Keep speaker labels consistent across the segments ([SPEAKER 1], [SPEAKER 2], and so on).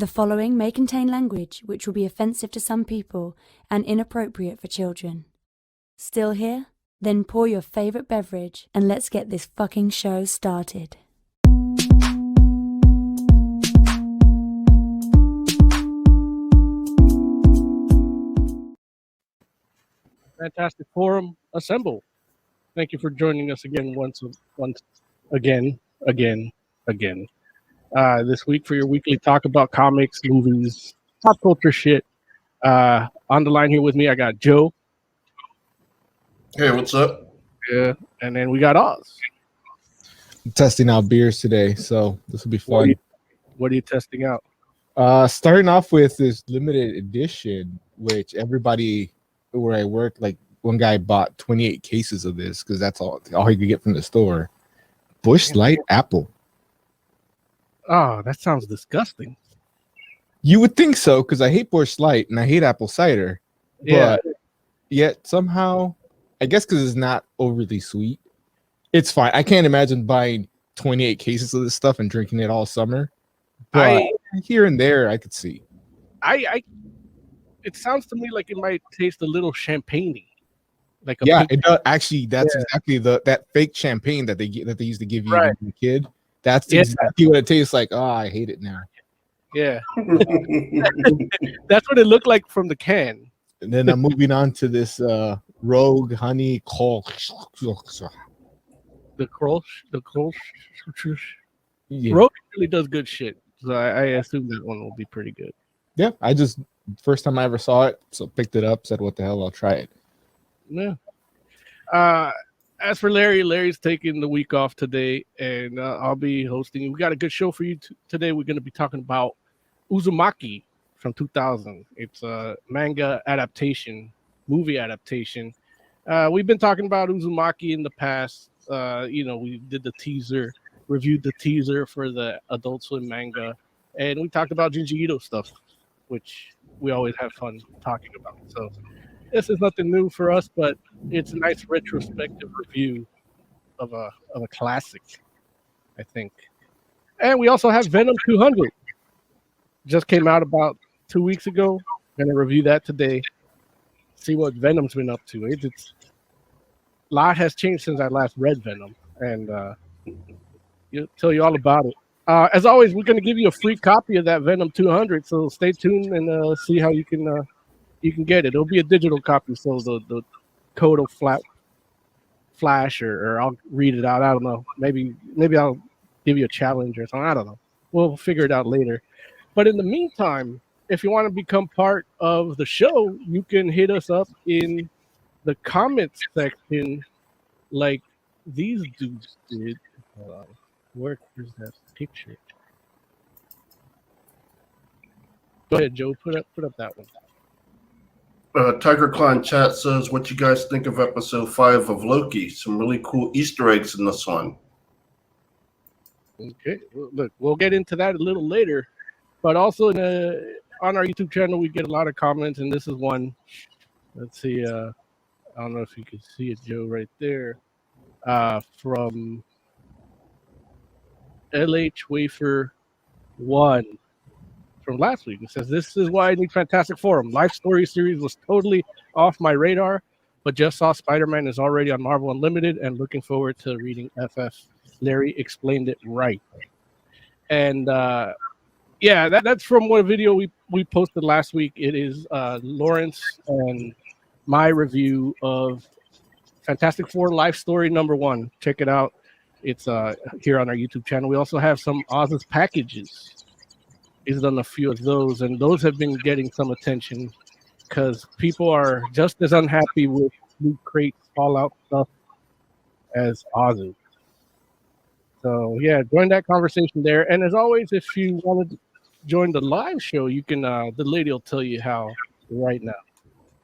[SPEAKER 1] The following may contain language which will be offensive to some people and inappropriate for children. Still here? Then pour your favorite beverage and let's get this fucking show started.
[SPEAKER 2] Fantastic Forum, assemble. Thank you for joining us again once again. This week for your weekly talk about comics, movies, pop culture shit. On the line here with me, I got Joe.
[SPEAKER 3] Hey, what's up?
[SPEAKER 2] Yeah, and then we got Oz.
[SPEAKER 4] I'm testing out beers today, so this will be fun.
[SPEAKER 2] What are you testing out?
[SPEAKER 4] Starting off with this limited edition, which everybody where I work, like one guy bought 28 cases of this because that's all he could get from the store. Busch Light Apple.
[SPEAKER 2] Oh, that sounds disgusting.
[SPEAKER 4] You would think so, because I hate Busch Light and I hate apple cider.
[SPEAKER 2] Yeah.
[SPEAKER 4] But yet somehow, I guess because it's not overly sweet, it's fine. I can't imagine buying 28 cases of this stuff and drinking it all summer. But here and there, I could see.
[SPEAKER 2] It sounds to me like it might taste a little champagne-y.
[SPEAKER 4] It does. Actually, that's exactly that fake champagne that they used to give you when you were a kid. That's exactly what it tastes like. Oh, I hate it now.
[SPEAKER 2] Yeah. That's what it looked like from the can.
[SPEAKER 4] And then I'm moving on to this Rogue Honey Kolsch.
[SPEAKER 2] The Kolsch.
[SPEAKER 4] Yeah.
[SPEAKER 2] Rogue really does good shit. So I assume that one will be pretty good.
[SPEAKER 4] Yeah, I just first time I ever saw it, so picked it up, said, "What the hell? I'll try it."
[SPEAKER 2] Yeah. As for Larry's taking the week off today, and I'll be hosting. We got a good show for you today. We're going to be talking about UZUMAKI from 2000. It's a manga adaptation, movie adaptation. We've been talking about UZUMAKI in the past. We did the teaser, reviewed the teaser for the Adult Swim manga, and we talked about Junji Ito stuff, which we always have fun talking about. So this is nothing new for us, but it's a nice retrospective review of a classic, I think. And we also have Venom 200. Just came out about 2 weeks ago. Going to review that today. See what Venom's been up to. It's a lot has changed since I last read Venom, and tell you all about it. As always, we're going to give you a free copy of that Venom 200, so stay tuned and see how you can get it. It'll be a digital copy, so the code will flash or I'll read it out. I don't know. Maybe I'll give you a challenge or something. I don't know. We'll figure it out later. But in the meantime, if you want to become part of the show, you can hit us up in the comments section like these dudes did. Hold on. Where's that picture? Go ahead, Joe. Put up that one.
[SPEAKER 3] Tiger Klein chat says, what you guys think of episode 5 of Loki? Some really cool Easter eggs in this one.
[SPEAKER 2] Okay, look, we'll get into that a little later, but also on our YouTube channel, we get a lot of comments, and this is one. Let's see. I don't know if you can see it, Joe, right there. From LH Wafer 1 from last week. It says, this is why I need Fantastic Forum. Life Story series was totally off my radar, but just saw Spider-Man is already on Marvel Unlimited and looking forward to reading FF. Larry explained it right. And that's from one video we posted last week. It is Lawrence and my review of Fantastic Four Life Story number 1. Check it out. It's here on our YouTube channel. We also have some Oz's packages. He's done a few of those, and those have been getting some attention because people are just as unhappy with Loot Crate Fallout stuff as Oz. So yeah, join that conversation there. And as always, if you want to join the live show, you can. The lady will tell you how right now.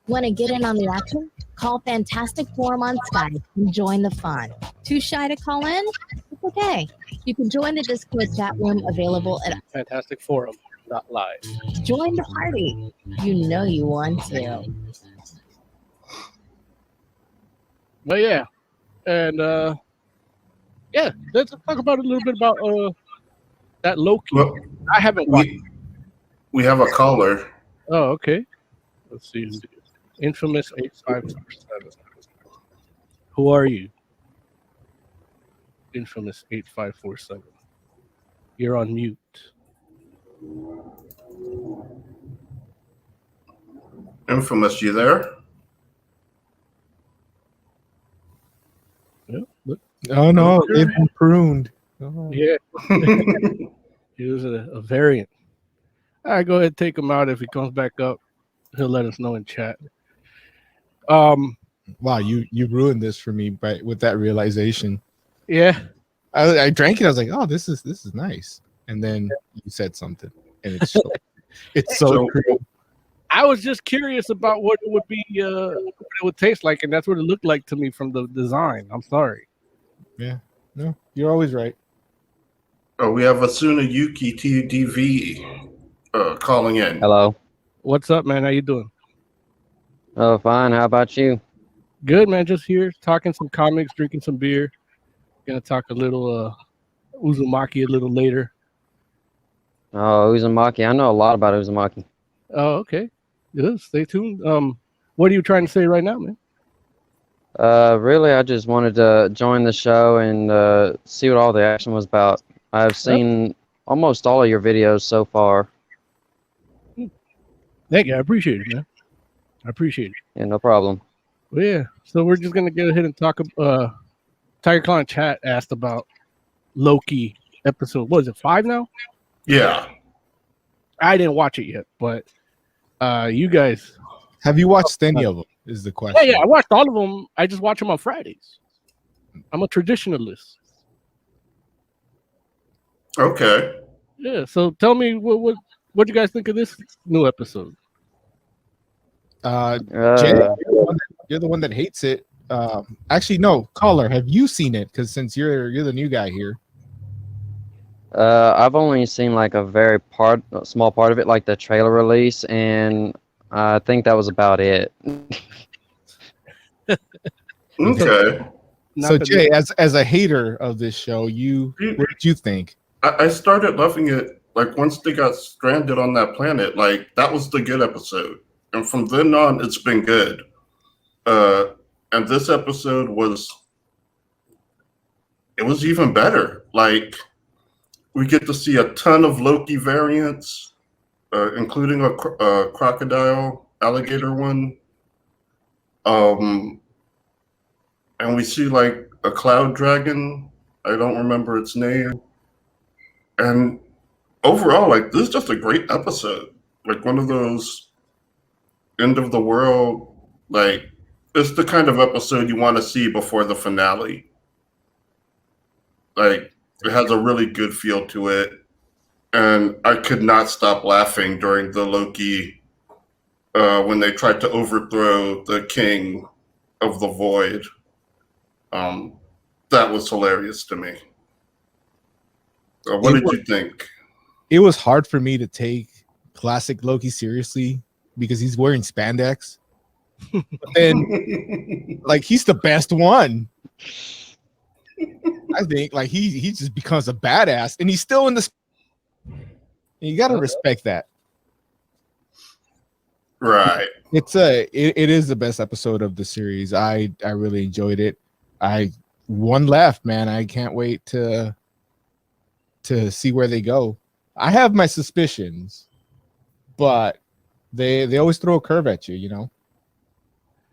[SPEAKER 5] Want to get in on the action? Call Fantastic Forum on Skype and join the fun. Too shy to call in? It's okay. You can join the Discord chat room available at
[SPEAKER 2] fantasticforum.live.
[SPEAKER 5] Join the party. You know you want to.
[SPEAKER 2] But yeah, and let's talk about a little bit about that Loki.
[SPEAKER 3] Well,
[SPEAKER 2] I haven't watched.
[SPEAKER 3] We have a caller.
[SPEAKER 2] Oh, okay. Let's see. Infamous 8547. Who are you? Infamous 8547. You're on mute.
[SPEAKER 3] Infamous, you there?
[SPEAKER 2] Yeah, look.
[SPEAKER 4] Oh no, they've been pruned. Oh.
[SPEAKER 2] Yeah, he was a variant. All right, go ahead and take him out. If he comes back up, he'll let us know in chat.
[SPEAKER 4] Wow, you ruined this for me with that realization.
[SPEAKER 2] Yeah.
[SPEAKER 4] I drank it. I was like, oh, this is nice. And then you said something, and it's so true.
[SPEAKER 2] I was just curious about what it would be, what it would taste like, and that's what it looked like to me from the design. I'm sorry.
[SPEAKER 4] Yeah, no, you're always right.
[SPEAKER 3] Oh, we have Asuna Yuki TDV calling in.
[SPEAKER 6] Hello.
[SPEAKER 2] What's up, man? How you doing?
[SPEAKER 6] Oh, fine. How about you?
[SPEAKER 2] Good, man. Just here talking some comics, drinking some beer. Gonna talk a little Uzumaki a little later.
[SPEAKER 6] Oh, Uzumaki. I know a lot about Uzumaki.
[SPEAKER 2] Oh, okay. Good. Stay tuned. What are you trying to say right now, man?
[SPEAKER 6] Really, I just wanted to join the show and see what all the action was about. I've seen almost all of your videos so far.
[SPEAKER 2] Thank you. I appreciate it, man. I appreciate it.
[SPEAKER 6] Yeah, no problem.
[SPEAKER 2] Well, yeah. So we're just gonna go ahead and talk. Tiger Claw in chat asked about Loki episode. What is it, 5 now?
[SPEAKER 3] Yeah.
[SPEAKER 2] I didn't watch it yet, but you guys
[SPEAKER 4] have you watched any of them? Is the question.
[SPEAKER 2] Yeah, I watched all of them. I just watch them on Fridays. I'm a traditionalist.
[SPEAKER 3] Okay.
[SPEAKER 2] Yeah. So tell me what you guys think of this new episode?
[SPEAKER 4] Jay, you're the one that hates it. Actually, no, caller, have you seen it? Because since you're the new guy here.
[SPEAKER 6] I've only seen like a small part of it, like the trailer release, and I think that was about it.
[SPEAKER 3] Okay.
[SPEAKER 4] So Jay, as a hater of this show, what did you think?
[SPEAKER 3] I started loving it like once they got stranded on that planet. Like that was the good episode, and from then on, it's been good. And this episode was even better. Like we get to see a ton of Loki variants, including a crocodile, alligator one. And we see like a cloud dragon. I don't remember its name. And overall, like this is just a great episode. Like one of those end of the world, like it's the kind of episode you want to see before the finale. Like it has a really good feel to it. And I could not stop laughing during the Loki when they tried to overthrow the king of the void. That was hilarious to me. What did you think?
[SPEAKER 4] It was hard for me to take classic Loki seriously because he's wearing spandex. But then, like, he's the best one. I think, like, he just becomes a badass, and he's still in the. You got to respect that.
[SPEAKER 3] Right.
[SPEAKER 4] It is the best episode of the series. I really enjoyed it. One left, man. I can't wait to see where they go. I have my suspicions, but they always throw a curve at you, you know.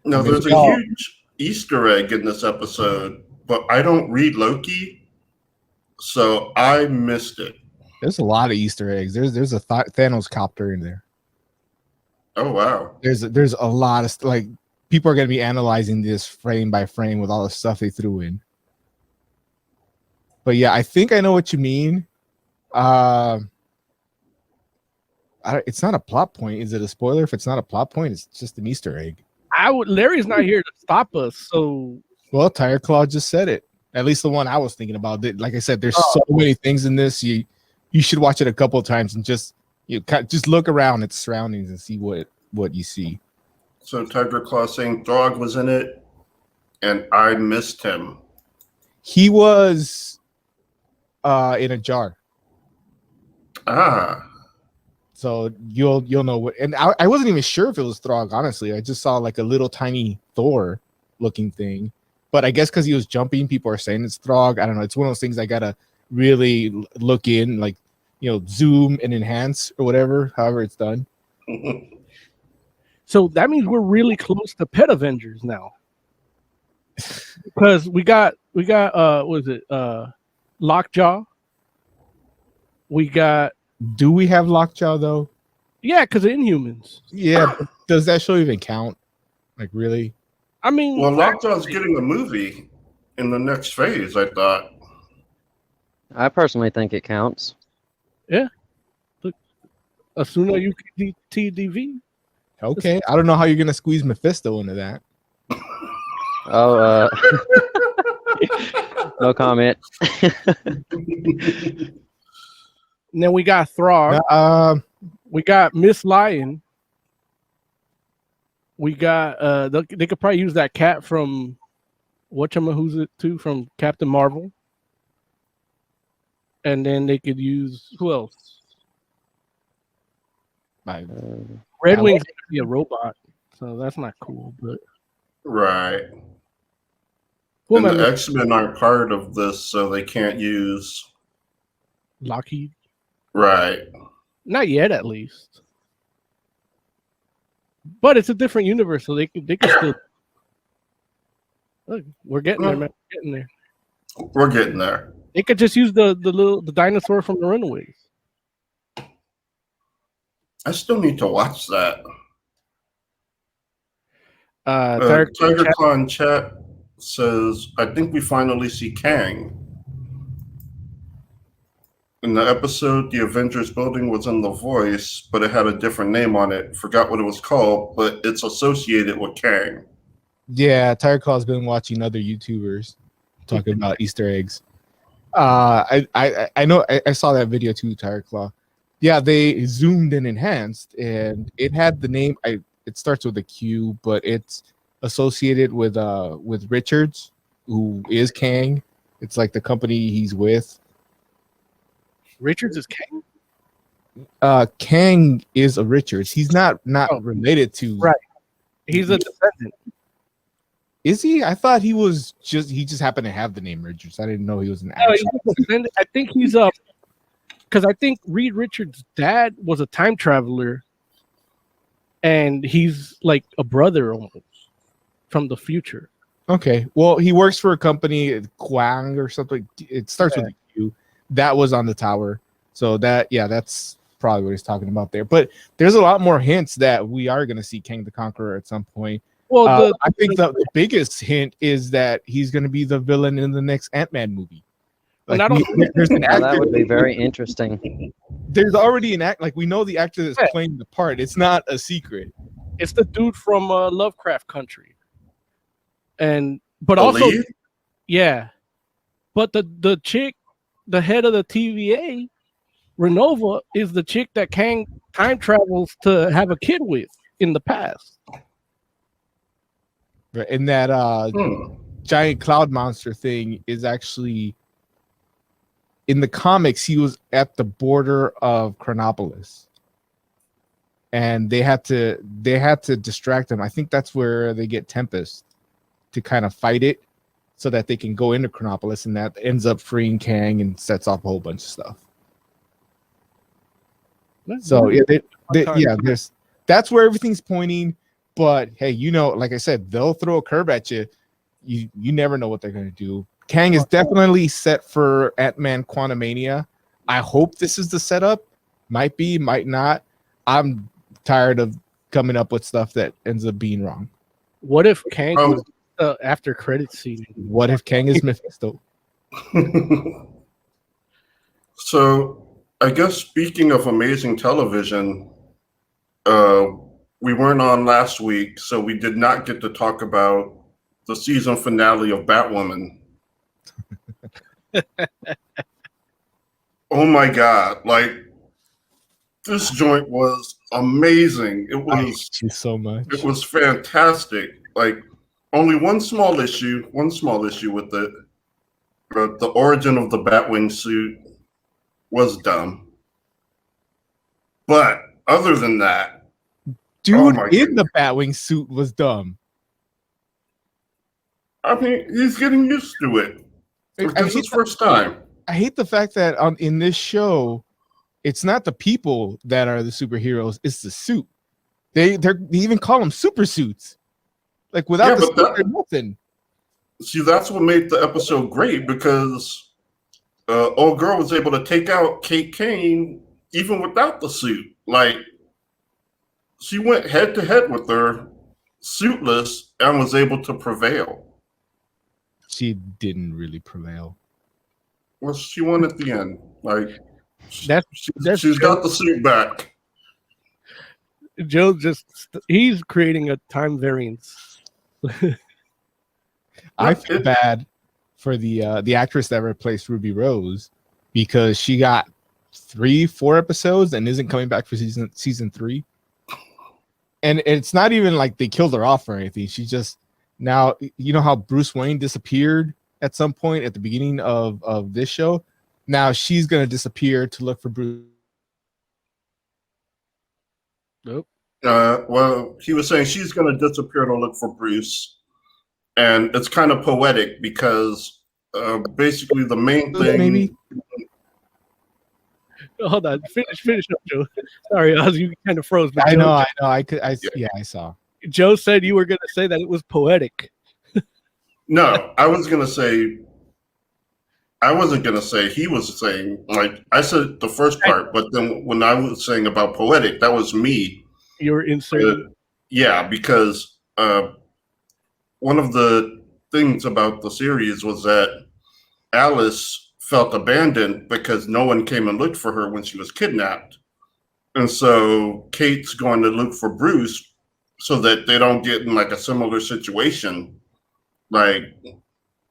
[SPEAKER 3] No, there's a huge Easter egg in this episode, but I don't read Loki, so I missed it.
[SPEAKER 4] There's a lot of Easter eggs. There's a Thanos copter in there.
[SPEAKER 3] Oh wow.
[SPEAKER 4] There's a lot of like people are gonna be analyzing this frame by frame with all the stuff they threw in. But yeah, I think I know what you mean. It's not a plot point. Is it a spoiler? If it's not a plot point, it's just an Easter egg.
[SPEAKER 2] Larry's not here to stop us, so.
[SPEAKER 4] Well, Tire Claw just said it. At least the one I was thinking about. Like I said, there's so many things in this. You should watch it a couple of times and just look around at the surroundings and see what you see.
[SPEAKER 3] So Tiger Claw saying Throg was in it, and I missed him.
[SPEAKER 4] He was in a jar.
[SPEAKER 3] Ah.
[SPEAKER 4] So you'll know what. And I wasn't even sure if it was Throg. Honestly, I just saw like a little tiny Thor looking thing. But I guess because he was jumping, people are saying it's Throg. I don't know. It's one of those things I gotta really look in, like, zoom and enhance or whatever, however it's done.
[SPEAKER 2] So that means we're really close to Pet Avengers now. Because we got what is it? Lockjaw. We got.
[SPEAKER 4] Do we have Lockjaw though?
[SPEAKER 2] Yeah, because of Inhumans.
[SPEAKER 4] Yeah. Does that show even count? Like, really?
[SPEAKER 2] I mean,
[SPEAKER 3] Well, Lockjaw's getting a movie in the next phase, I thought.
[SPEAKER 6] I personally think it counts.
[SPEAKER 2] yeah. Look, Asuna UKTDV.
[SPEAKER 4] Okay. I don't know how you're gonna squeeze Mephisto into that.
[SPEAKER 6] Oh, no comment.
[SPEAKER 2] And then we got Throg. We got Miss Lion. We got they could probably use that cat from who's it too from Captain Marvel. And then they could use who else? Red Wing's gonna be a robot, so that's not cool. But
[SPEAKER 3] Right.
[SPEAKER 2] who
[SPEAKER 3] And
[SPEAKER 2] am I
[SPEAKER 3] the
[SPEAKER 2] missing?
[SPEAKER 3] X-Men aren't part of this, so they can't use.
[SPEAKER 2] Lockheed?
[SPEAKER 3] Right.
[SPEAKER 2] Not yet, at least. But it's a different universe, so they could still. Look, we're getting there, man. We're getting there.
[SPEAKER 3] We're getting there.
[SPEAKER 2] They could just use the dinosaur from the Runaways.
[SPEAKER 3] I still need to watch that.
[SPEAKER 2] Tiger
[SPEAKER 3] Tiger
[SPEAKER 2] Chat-
[SPEAKER 3] Clan Chat says, I think we finally see Kang. In the episode, the Avengers building was in The Voice, but it had a different name on it. Forgot what it was called, but it's associated with Kang.
[SPEAKER 4] Yeah, Tiger Claw's been watching other YouTubers talking about Easter eggs. I know I saw that video too, Tiger Claw. Yeah, they zoomed and enhanced, and it had the name. It starts with a Q, but it's associated with Richards, who is Kang. It's like the company he's with.
[SPEAKER 2] Richards is Kang?
[SPEAKER 4] Kang is a Richards. He's not related to.
[SPEAKER 2] Right. He's a descendant.
[SPEAKER 4] Is he? I thought he just happened to have the name Richards. I didn't know he was an
[SPEAKER 2] No,
[SPEAKER 4] actual.
[SPEAKER 2] he's a descendant. I think he's because I think Reed Richards' dad was a time traveler, and he's like a brother almost from the future.
[SPEAKER 4] Okay. Well, he works for a company, Quang or something. It starts with a Q. That was on the tower. So that's probably what he's talking about there. But there's a lot more hints that we are going to see Kang the Conqueror at some point.
[SPEAKER 2] Well,
[SPEAKER 4] I think the biggest hint is that he's going to be the villain in the next Ant-Man movie. Like, there's an
[SPEAKER 6] Now,
[SPEAKER 4] actor.
[SPEAKER 6] that would be very interesting.
[SPEAKER 4] There's already an act. Like, we know the actor that's playing the part. It's not a secret.
[SPEAKER 2] it's the dude from Lovecraft Country, but also,
[SPEAKER 3] Believe?
[SPEAKER 2] yeah, but the chick, the head of the TVA, Renova, is the chick that Kang time travels to have a kid with in the past.
[SPEAKER 4] Right. And that giant cloud monster thing is actually in the comics. He was at the border of Chronopolis, and they had to distract him. I think that's where they get Tempest to kind of fight it, so that they can go into Chronopolis, and that ends up freeing Kang and sets off a whole bunch of stuff. So that's where everything's pointing. But hey, like I said, they'll throw a curve at you. You never know what they're going to do. Kang is definitely set for Ant-Man Quantumania. I hope this is the setup. Might be, might not. I'm tired of coming up with stuff that ends up being wrong.
[SPEAKER 2] What if Kang was after credit scene?
[SPEAKER 4] What if Kang is Mephisto?
[SPEAKER 3] So, I guess speaking of amazing television, we weren't on last week, so we did not get to talk about the season finale of Batwoman. Oh my God. Like, this joint was amazing. It
[SPEAKER 4] I
[SPEAKER 3] was
[SPEAKER 4] hate you so much.
[SPEAKER 3] It was fantastic. Like, only one small issue with it. The origin of the Batwing suit was dumb. But other than that,
[SPEAKER 4] Dude
[SPEAKER 3] my
[SPEAKER 4] in the Batwing suit was dumb.
[SPEAKER 3] I mean, he's getting used to it. This is his first time.
[SPEAKER 4] I hate the fact that in this show, it's not the people that are the superheroes; it's the suit. They even call them super suits. Like without the suit, they're nothing.
[SPEAKER 3] See, that's what made the episode great because old girl was able to take out Kate Kane even without the suit. Like she went head to head with her suitless and was able to prevail.
[SPEAKER 4] She didn't really prevail.
[SPEAKER 3] Well, she won at the end. Like she's
[SPEAKER 2] Joe.
[SPEAKER 3] got the suit back.
[SPEAKER 2] Joe he's creating a time variance.
[SPEAKER 4] I feel bad for the actress that replaced Ruby Rose because she got 3-4 episodes and isn't coming back for season 3. And it's not even like they killed her off or anything. She just now, you know how Bruce Wayne disappeared at some point at the beginning of this show. Now she's gonna disappear to look for Bruce.
[SPEAKER 2] Nope.
[SPEAKER 3] Well, he was saying she's gonna disappear to look for Bruce. And it's kind of poetic because basically the main thing.
[SPEAKER 4] Maybe.
[SPEAKER 2] Hold on, finish up, Joe. Sorry, Oz, you kind of froze.
[SPEAKER 4] I know. I saw.
[SPEAKER 2] Joe said you were going to say that it was poetic.
[SPEAKER 3] No, I wasn't gonna say. He was saying, like I said the first part, but then when I was saying about poetic, that was me.
[SPEAKER 2] You were inserting.
[SPEAKER 3] Yeah, because one of the things about the series was that Alice felt abandoned because no one came and looked for her when she was kidnapped. And so Kate's going to look for Bruce so that they don't get in like a similar situation. Like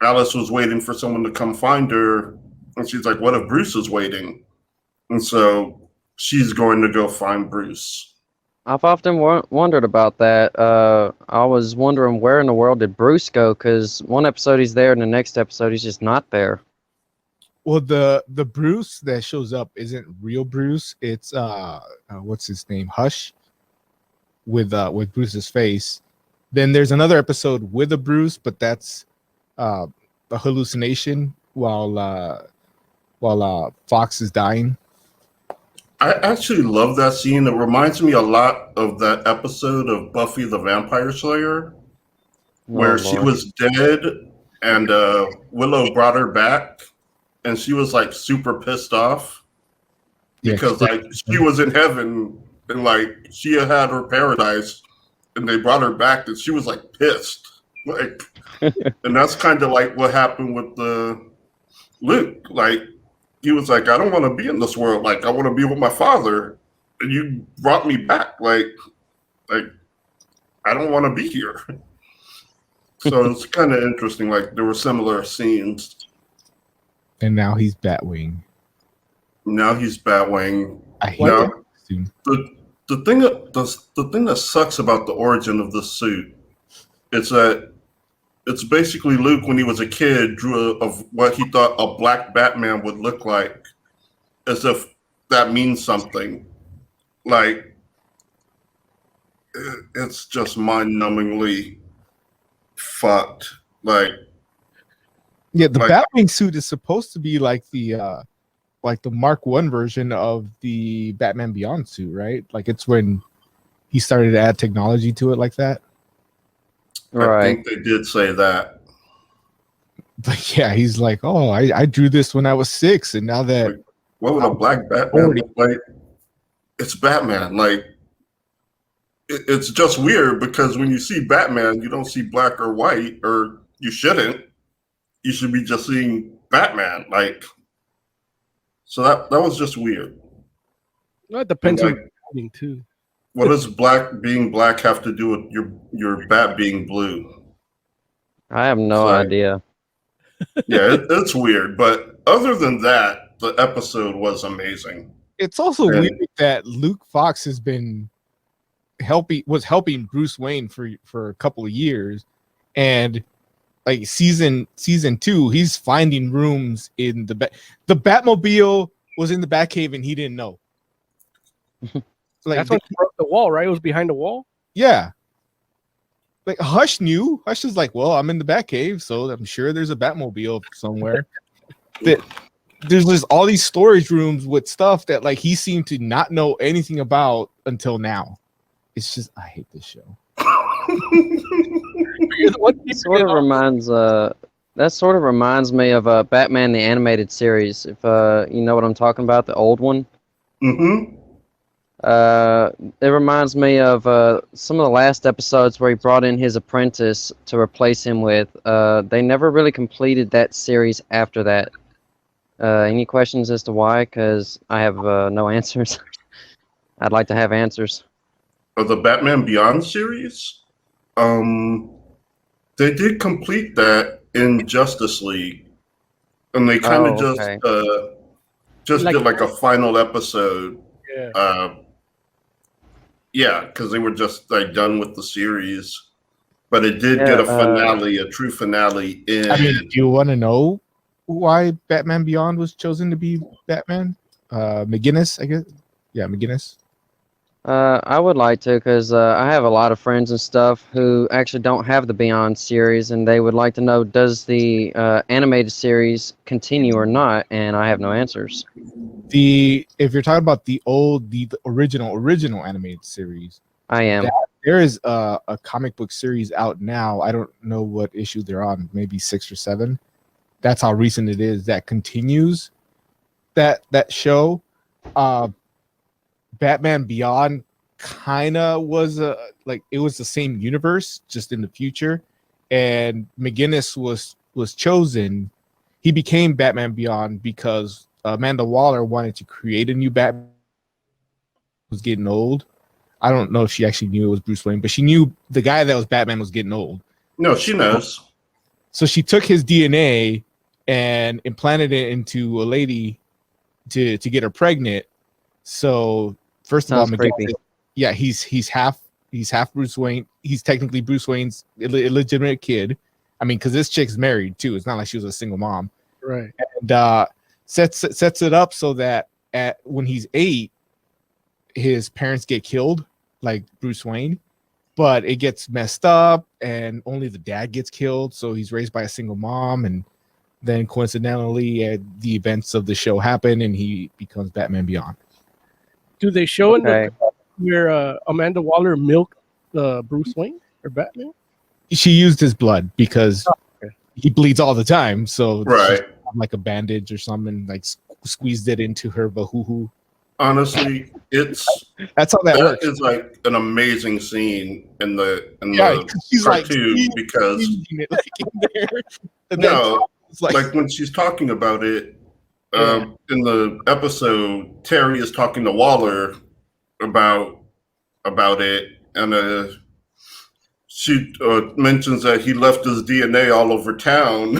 [SPEAKER 3] Alice was waiting for someone to come find her, and she's like, what if Bruce is waiting? And so she's going to go find Bruce.
[SPEAKER 6] I've often wondered about that. I was wondering where in the world did Bruce go? Because one episode he's there, and the next episode he's just not there.
[SPEAKER 4] Well, the Bruce that shows up isn't real Bruce. It's what's his name? Hush. With Bruce's face. Then there's another episode with a Bruce, but that's a hallucination while Fox is dying.
[SPEAKER 3] I actually love that scene. It reminds me a lot of that episode of Buffy the Vampire Slayer where she was dead and Willow brought her back and she was like super pissed off because like she was in heaven and like she had her paradise and they brought her back and she was like pissed. Like and that's kind of like what happened with the Luke. Like he was like, I don't want to be in this world. Like, I want to be with my father. And you brought me back. Like I don't want to be here. So it's kind of interesting. Like, there were similar scenes.
[SPEAKER 4] And now he's Batwing.
[SPEAKER 3] I hate
[SPEAKER 4] that.
[SPEAKER 3] The thing that sucks about the origin of this suit is that it's basically Luke when he was a kid drew of what he thought a black Batman would look like, as if that means something. Like it's just mind-numbingly fucked. Like
[SPEAKER 4] the Batwing suit is supposed to be like the Mark I version of the Batman Beyond suit, right? Like it's when he started to add technology to it like that.
[SPEAKER 6] Right.
[SPEAKER 3] I think they did say that.
[SPEAKER 4] But yeah, he's like, oh, I drew this when I was 6, and now that
[SPEAKER 3] what would a black Batman look like? It's Batman. Like it's just weird because when you see Batman, you don't see black or white, or you shouldn't. You should be just seeing Batman. Like so that was just weird.
[SPEAKER 2] Well, it depends on the too.
[SPEAKER 3] What does being black have to do with your bat being blue?
[SPEAKER 6] I have no idea.
[SPEAKER 3] Yeah, it's weird. But other than that, the episode was amazing.
[SPEAKER 4] It's also weird that Luke Fox has been helping Bruce Wayne for a couple of years, and like season 2, he's finding rooms in the Batmobile was in the Batcave and he didn't know. Like
[SPEAKER 2] That's when he broke the wall, right? It was behind the wall.
[SPEAKER 4] yeah. Like Hush knew. Hush is like, well, I'm in the Batcave, so I'm sure there's a Batmobile somewhere. That there's just all these storage rooms with stuff that like he seemed to not know anything about until now. It's just I hate this show.
[SPEAKER 6] Sort of reminds that sort of reminds me of Batman the Animated Series. If you know what I'm talking about, the old one.
[SPEAKER 3] Mm-hmm.
[SPEAKER 6] It reminds me of some of the last episodes where he brought in his apprentice to replace him with. They never really completed that series after that. Any questions as to why? Because I have no answers. I'd like to have answers.
[SPEAKER 3] Of the Batman Beyond series, they did complete that in Justice League, and they kind of
[SPEAKER 6] okay.
[SPEAKER 3] just did like a final episode.
[SPEAKER 2] Yeah.
[SPEAKER 3] Yeah, because they were just like done with the series, but it did get a finale, a true finale. In
[SPEAKER 4] I mean, do you want to know why Batman Beyond was chosen to be Batman? McGinnis, I guess. Yeah, McGinnis.
[SPEAKER 6] I would like to, because I have a lot of friends and stuff who actually don't have the Beyond series, and they would like to know, does the animated series continue or not? And I have no answers.
[SPEAKER 4] If you're talking about the original animated series,
[SPEAKER 6] I am.
[SPEAKER 4] there is a comic book series out now. I don't know what issue they're on, maybe 6 or 7. That's how recent it is. That continues that show. Batman Beyond kind of was it was the same universe, just in the future. And McGinnis was chosen. He became Batman Beyond because Amanda Waller wanted to create a new Batman. Was getting old. I don't know if she actually knew it was Bruce Wayne, but she knew the guy that was Batman was getting old.
[SPEAKER 3] No, she knows.
[SPEAKER 4] So she took his DNA and implanted it into a lady to get her pregnant. So first of all, McGinnis, yeah, he's half Bruce Wayne. He's technically Bruce Wayne's illegitimate kid. I mean, because this chick's married too. It's not like she was a single mom,
[SPEAKER 2] Right?
[SPEAKER 4] And sets it up so that when he's 8, his parents get killed, like Bruce Wayne, but it gets messed up, and only the dad gets killed. So he's raised by a single mom, and then coincidentally, the events of the show happen, and he becomes Batman Beyond.
[SPEAKER 2] Do they show in the where Amanda Waller milked Bruce Wayne or Batman?
[SPEAKER 4] She used his blood because he bleeds all the time. So
[SPEAKER 3] right,
[SPEAKER 4] like a bandage or something, like squeezed it into her bahoo.
[SPEAKER 3] Honestly, that's
[SPEAKER 4] how that works.
[SPEAKER 3] Is like an amazing scene in the
[SPEAKER 4] she's
[SPEAKER 3] cartoon
[SPEAKER 4] like,
[SPEAKER 3] because
[SPEAKER 4] it, like, in there.
[SPEAKER 3] No, like when she's talking about it in the episode, Terry is talking to Waller about it, and she mentions that he left his DNA all over town,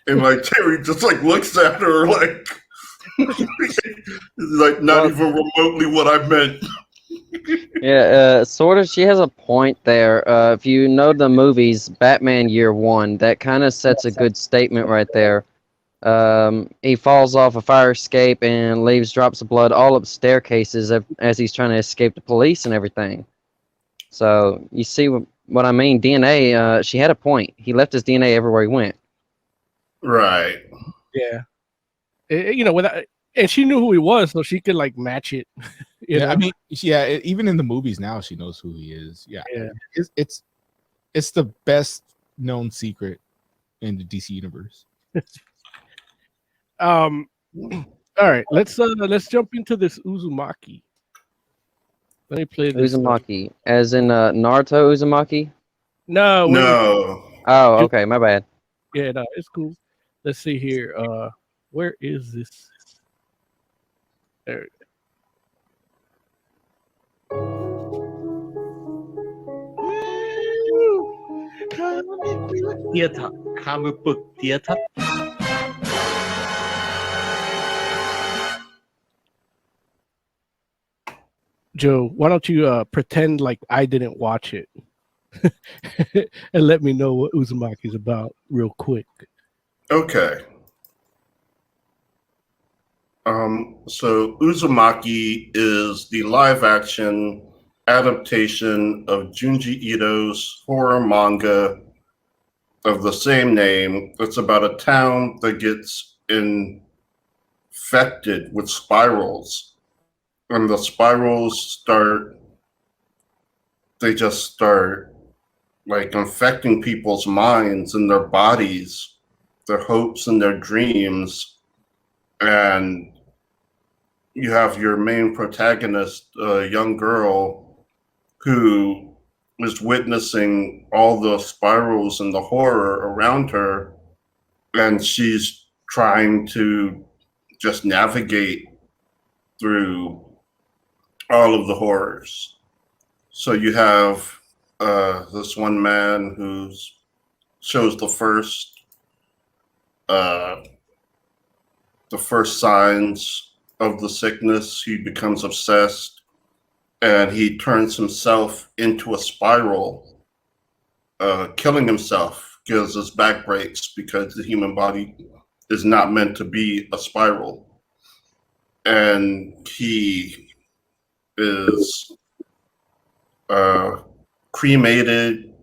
[SPEAKER 3] and like Terry just like looks at her like. Like not even remotely what I meant.
[SPEAKER 6] Yeah, sort of. She has a point there. If you know the movies, Batman Year One, that kind of sets a good statement right there. He falls off a fire escape and leaves drops of blood all up staircases as he's trying to escape the police and everything. So you see what I mean? DNA. She had a point. He left his DNA everywhere he went.
[SPEAKER 3] Right.
[SPEAKER 2] Yeah. Without, and she knew who he was, so she could like match it.
[SPEAKER 4] Yeah, I mean, even in the movies now, she knows who he is. Yeah. It's the best known secret in the DC universe.
[SPEAKER 2] All right, let's jump into this Uzumaki. Let me play this.
[SPEAKER 6] Uzumaki, as in Naruto Uzumaki?
[SPEAKER 2] No.
[SPEAKER 6] Oh, okay, my bad.
[SPEAKER 2] Yeah, no, it's cool. Let's see here. Where is this? There.
[SPEAKER 7] Comic book theater.
[SPEAKER 2] Joe, why don't you pretend like I didn't watch it and let me know what Uzumaki is about real quick.
[SPEAKER 3] Okay. So Uzumaki is the live-action adaptation of Junji Ito's horror manga of the same name. It's about a town that gets infected with spirals, and the spirals just start like infecting people's minds and their bodies, their hopes and their dreams. And you have your main protagonist, a young girl who is witnessing all the spirals and the horror around her, and she's trying to just navigate through all of the horrors. So you have this one man who shows the first signs of the sickness. He becomes obsessed, and he turns himself into a spiral, killing himself because his back breaks, because the human body is not meant to be a spiral. And he is cremated,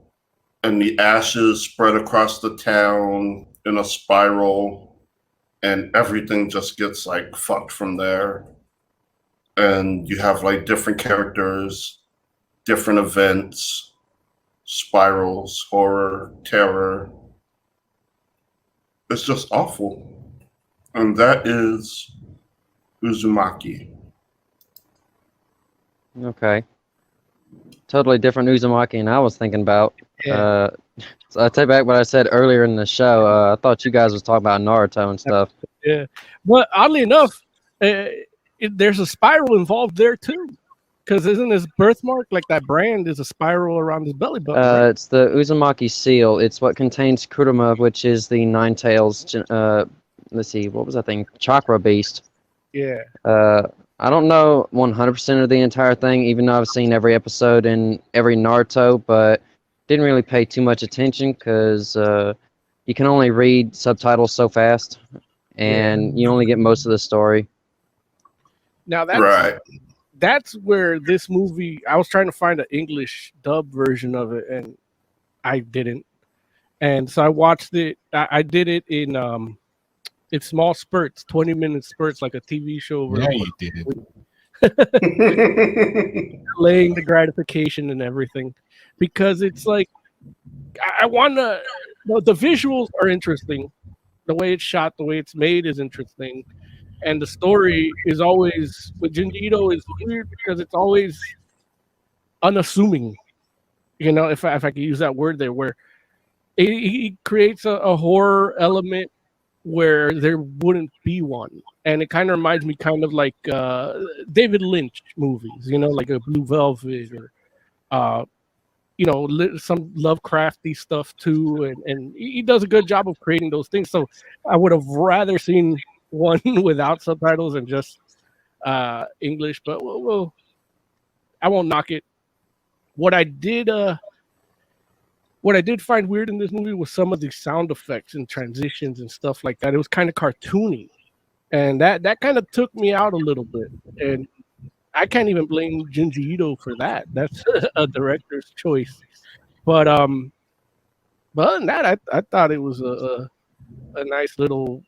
[SPEAKER 3] and the ashes spread across the town in a spiral, and everything just gets like fucked from there. And you have like different characters, different events, spirals, horror, terror. It's just awful. And that is Uzumaki.
[SPEAKER 6] Okay. Totally different Uzumaki than I was thinking about.
[SPEAKER 2] Yeah.
[SPEAKER 6] So I take back what I said earlier in the show. I thought you guys was talking about Naruto and stuff.
[SPEAKER 2] Yeah, but oddly enough, there's a spiral involved there too. Because isn't his birthmark, like that brand, is a spiral around his belly button? Right?
[SPEAKER 6] It's the Uzumaki seal. It's what contains Kurama, which is the Nine Tails. Let's see, what was that thing? Chakra beast.
[SPEAKER 2] Yeah.
[SPEAKER 6] I don't know 100% of the entire thing, even though I've seen every episode in every Naruto, but didn't really pay too much attention because you can only read subtitles so fast, and you only get most of the story.
[SPEAKER 2] Now that's where this movie. I was trying to find an English dub version of it, and I didn't. And so I watched it. I did it in small spurts, 20-minute spurts, like a TV show.
[SPEAKER 4] Yeah, you did
[SPEAKER 2] it. Laying the gratification and everything, because it's like I want to. The visuals are interesting. The way it's shot, the way it's made is interesting. And the story is always, with Junji Ito, is weird because it's always unassuming. You know, if I could use that word there, where he creates a horror element where there wouldn't be one. And it kind of reminds me kind of like David Lynch movies, you know, like a Blue Velvet or, you know, some Lovecrafty stuff too. And he does a good job of creating those things. So I would have rather seen one without subtitles and just English, but I won't knock it. What I did find weird in this movie was some of the sound effects and transitions and stuff like that. It was kind of cartoony, and that kind of took me out a little bit. And I can't even blame Junji Ito for that. That's a director's choice. But other than that, I thought it was a nice little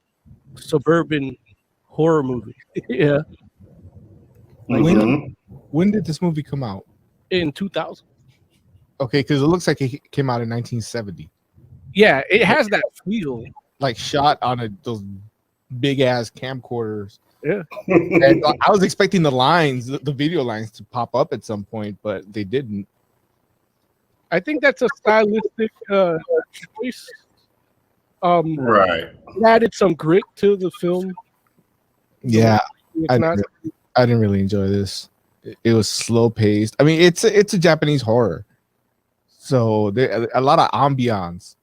[SPEAKER 2] suburban horror movie. Yeah.
[SPEAKER 4] When did this movie come out?
[SPEAKER 2] In 2000.
[SPEAKER 4] Okay, because it looks like it came out in 1970.
[SPEAKER 2] Yeah, it has that feel.
[SPEAKER 4] Like shot on those big ass camcorders.
[SPEAKER 2] Yeah.
[SPEAKER 4] And I was expecting the video lines to pop up at some point, but they didn't.
[SPEAKER 2] I think that's a stylistic choice.
[SPEAKER 3] Right.
[SPEAKER 2] It added some grit to the film.
[SPEAKER 4] Yeah, I didn't really enjoy this. It was slow paced. I mean, it's a Japanese horror, so there a lot of ambiance,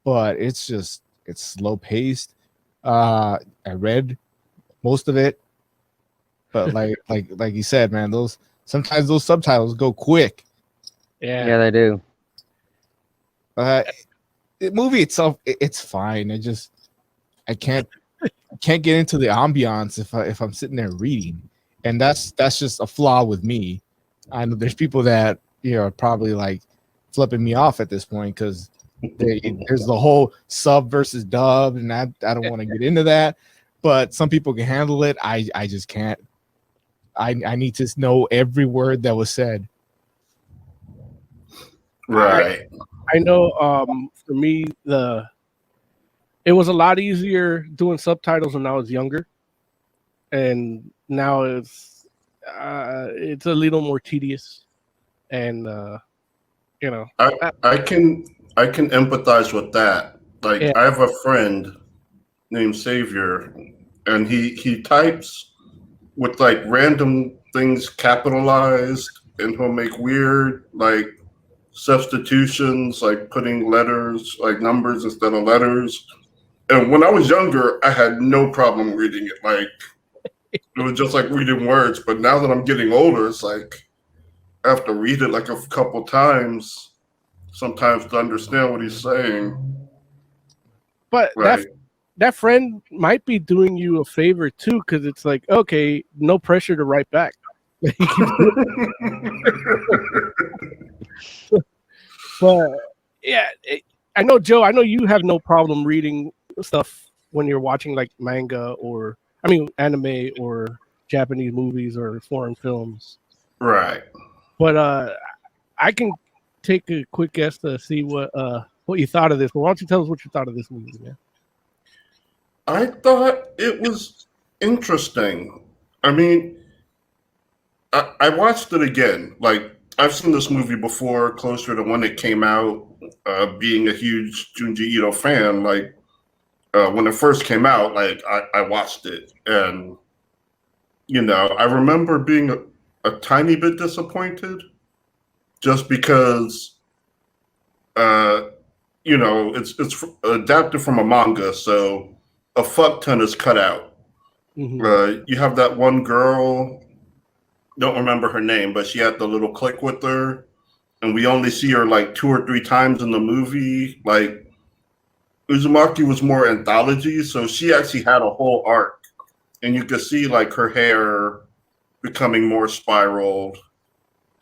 [SPEAKER 4] but it's slow paced. I read most of it, but like you said, man, sometimes those subtitles go quick.
[SPEAKER 6] Yeah, they do.
[SPEAKER 4] The movie itself, it's fine. I can't can't get into the ambiance if I'm sitting there reading, and that's just a flaw with me. I know there's people that are probably like flipping me off at this point because there's the whole sub versus dub, and I don't want to get into that. But some people can handle it. I just can't. I need to know every word that was said.
[SPEAKER 3] Right.
[SPEAKER 2] I know for me it was a lot easier doing subtitles when I was younger, and now it's a little more tedious, and
[SPEAKER 3] I can empathize with that. Like
[SPEAKER 2] Yeah.
[SPEAKER 3] I have a friend named Savior, and he types with like random things capitalized, and he'll make weird like substitutions, like putting letters, like numbers instead of letters. And when I was younger, I had no problem reading it. Like it was just like reading words. But now that I'm getting older, it's like I have to read it like a couple times sometimes to understand what he's saying.
[SPEAKER 2] But
[SPEAKER 3] Right.
[SPEAKER 2] that friend might be doing you a favor too, because it's like, okay, no pressure to write back. But yeah, I know, Joe. I know you have no problem reading stuff when you're watching like manga anime or Japanese movies or foreign films.
[SPEAKER 3] Right.
[SPEAKER 2] But I can take a quick guess to see what you thought of this. But why don't you tell us what you thought of this movie, man?
[SPEAKER 3] I thought it was interesting. I mean, I watched it again. Like, I've seen this movie before, closer to when it came out. Being a huge Junji Ito fan, like when it first came out, like I watched it, and I remember being a tiny bit disappointed, just because it's adapted from a manga, so a fuck ton is cut out.
[SPEAKER 2] Mm-hmm.
[SPEAKER 3] You have that one girl, don't remember her name, but she had the little click with her, and we only see her like 2 or 3 times in the movie. Like Uzumaki was more anthology, so she actually had a whole arc, and you could see like her hair becoming more spiraled,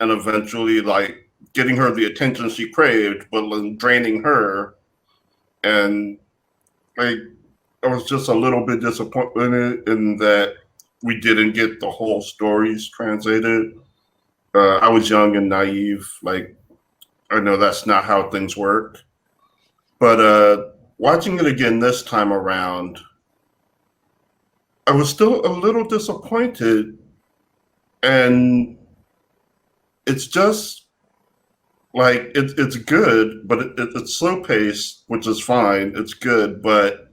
[SPEAKER 3] and eventually like getting her the attention she craved, but then draining her. And like I was just a little bit disappointed in that we didn't get the whole stories translated. I was young and naive. Like, I know that's not how things work. But watching it again this time around, I was still a little disappointed. And it's just like, it's good, but it's slow paced, which is fine. It's good. But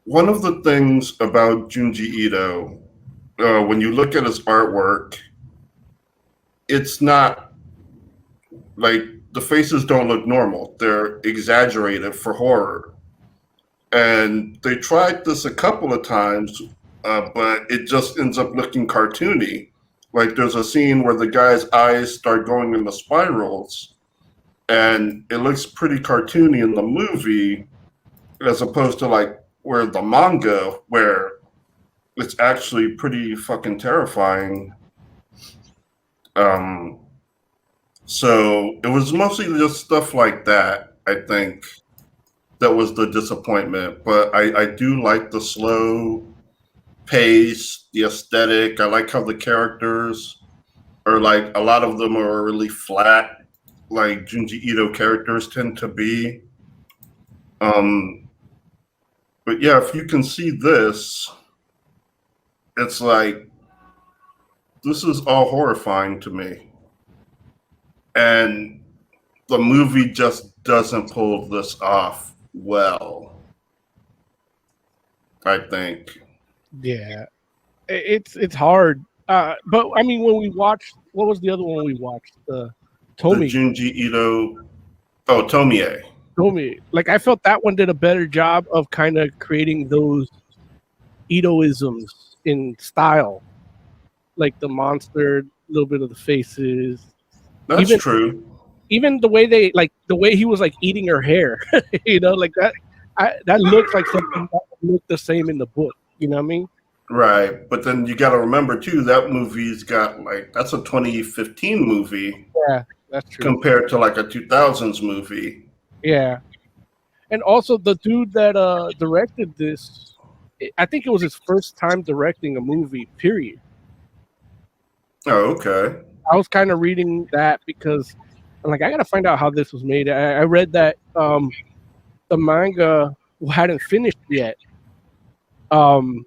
[SPEAKER 3] one of the things about Junji Ito, when you look at his artwork, it's not like the faces don't look normal. They're exaggerated for horror. And they tried this a couple of times, but it just ends up looking cartoony. Like there's a scene where the guy's eyes start going into spirals, and it looks pretty cartoony in the movie, as opposed to like where the manga, where it's actually pretty fucking terrifying. So it was mostly just stuff like that, I think, that was the disappointment. But I do like the slow pace, the aesthetic. I like how the characters are like, a lot of them are really flat, like Junji Ito characters tend to be. But yeah, if you can see this, it's like, this is all horrifying to me. And the movie just doesn't pull this off well, I think.
[SPEAKER 2] Yeah, it's hard. But I mean, when we watched, what was the other one we watched?
[SPEAKER 3] The
[SPEAKER 2] Tomie.
[SPEAKER 3] Junji Ito, Tomie.
[SPEAKER 2] Tomie. Like I felt that one did a better job of kind of creating those Itoisms in style, like the monster, a little bit of the faces.
[SPEAKER 3] That's
[SPEAKER 2] Even-
[SPEAKER 3] true.
[SPEAKER 2] Even the way the way he was like eating her hair, like that. that looks like something that would look the same in the book. You know what I mean?
[SPEAKER 3] Right, but then you got to remember too that movie's got that's a 2015 movie.
[SPEAKER 2] Yeah, that's true.
[SPEAKER 3] Compared to like a 2000s movie.
[SPEAKER 2] Yeah, and also the dude that directed this, I think it was his first time directing a movie. Period.
[SPEAKER 3] Oh, okay.
[SPEAKER 2] I was kind of reading that because I'm like, I gotta find out how this was made. I read that the manga hadn't finished yet. While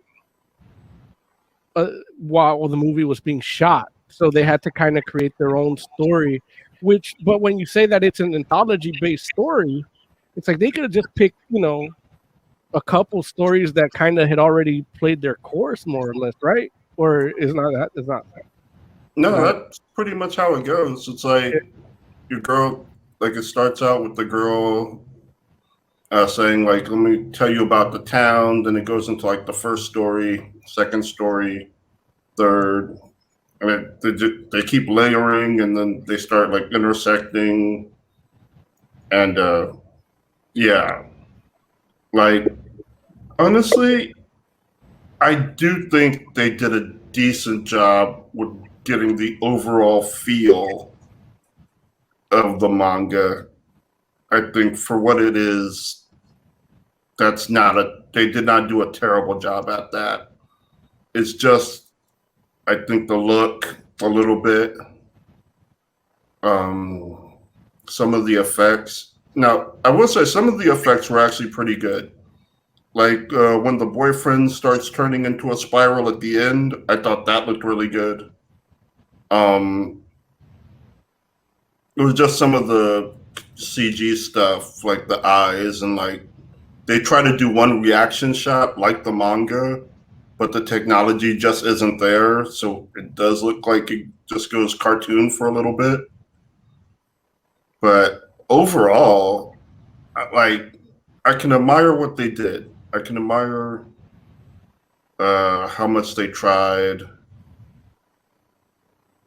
[SPEAKER 2] the movie was being shot, so they had to kind of create their own story. But when you say that it's an anthology-based story, it's like they could have just picked, a couple stories that kind of had already played their course, more or less, right? Or is not that? Is not that?
[SPEAKER 3] No, that's pretty much how it goes. It's like your girl, like it starts out with the girl saying, like, let me tell you about the town. Then it goes into like the first story, second story, third. And they keep layering, and then they start like intersecting. And yeah, like honestly, I do think they did a decent job with getting the overall feel of the manga. I think for what it is, they did not do a terrible job at that. It's just, I think the look a little bit, some of the effects. Now, I will say some of the effects were actually pretty good. Like when the boyfriend starts turning into a spiral at the end, I thought that looked really good. It was just some of the CG stuff, like the eyes, and like they try to do one reaction shot like the manga, but the technology just isn't there, so it does look like it just goes cartoon for a little bit. But overall, I can admire what they did. I can admire how much they tried.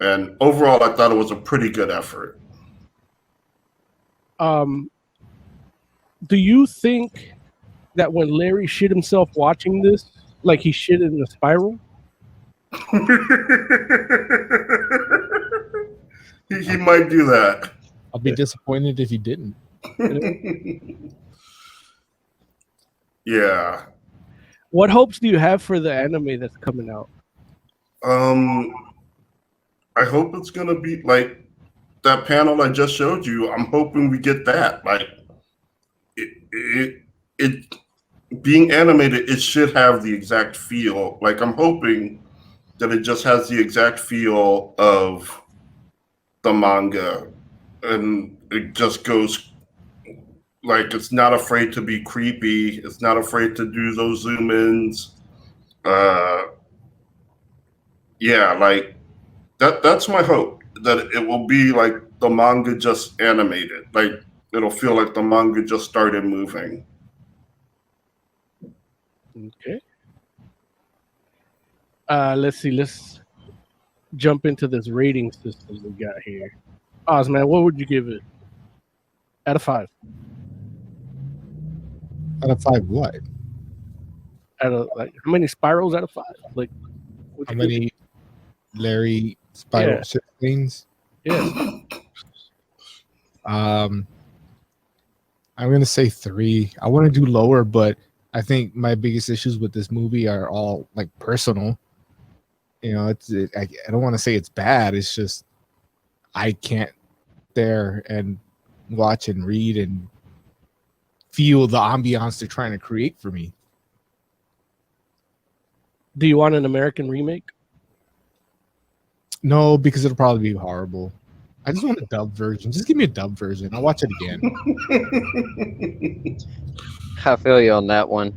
[SPEAKER 3] And overall, I thought it was a pretty good effort.
[SPEAKER 2] Do you think that when Larry shit himself watching this, like he shit in the spiral?
[SPEAKER 3] He might do that.
[SPEAKER 4] I'll be disappointed if he didn't.
[SPEAKER 3] Yeah.
[SPEAKER 2] What hopes do you have for the anime that's coming out?
[SPEAKER 3] I hope it's gonna be like that panel I just showed you. I'm hoping we get that. Like it being animated, it should have the exact feel. Like I'm hoping that it just has the exact feel of the manga, and it just goes like it's not afraid to be creepy. It's not afraid to do those zoom ins. Yeah, like that's my hope, that it will be like the manga just animated. Like it'll feel like the manga just started moving.
[SPEAKER 2] Okay. Let's see. Let's jump into this rating system we got here. Oz, man, what would you give it out of 5?
[SPEAKER 4] Out of 5, what?
[SPEAKER 2] Out of how many spirals out of 5? Like
[SPEAKER 4] how many Larry spiral things?
[SPEAKER 2] Yes.
[SPEAKER 4] I'm gonna say 3. I want to do lower, but I think my biggest issues with this movie are all like personal. I don't want to say it's bad. It's just I can't there and watch and read and feel the ambiance they're trying to create for me.
[SPEAKER 2] Do you want an American remake?
[SPEAKER 4] No, because it'll probably be horrible. I just want a dub version. Just give me a dub version. I'll watch it again.
[SPEAKER 6] I feel you on that one.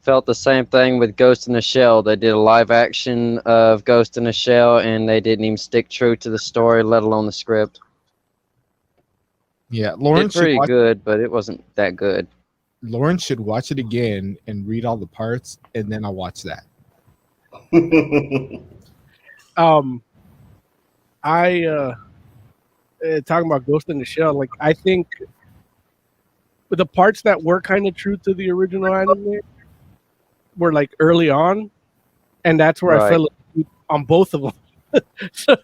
[SPEAKER 6] Felt the same thing with Ghost in the Shell. They did a live action of Ghost in the Shell, and they didn't even stick true to the story, let alone the script.
[SPEAKER 4] Yeah, Lauren
[SPEAKER 6] It's pretty good, but it wasn't that good.
[SPEAKER 4] Lauren should watch it again and read all the parts, and then I'll watch that.
[SPEAKER 2] Talking about Ghost in the Shell, like I think but the parts that were kind of true to the original anime were like early on, and that's where I
[SPEAKER 6] Right.
[SPEAKER 2] fell asleep on both of them. So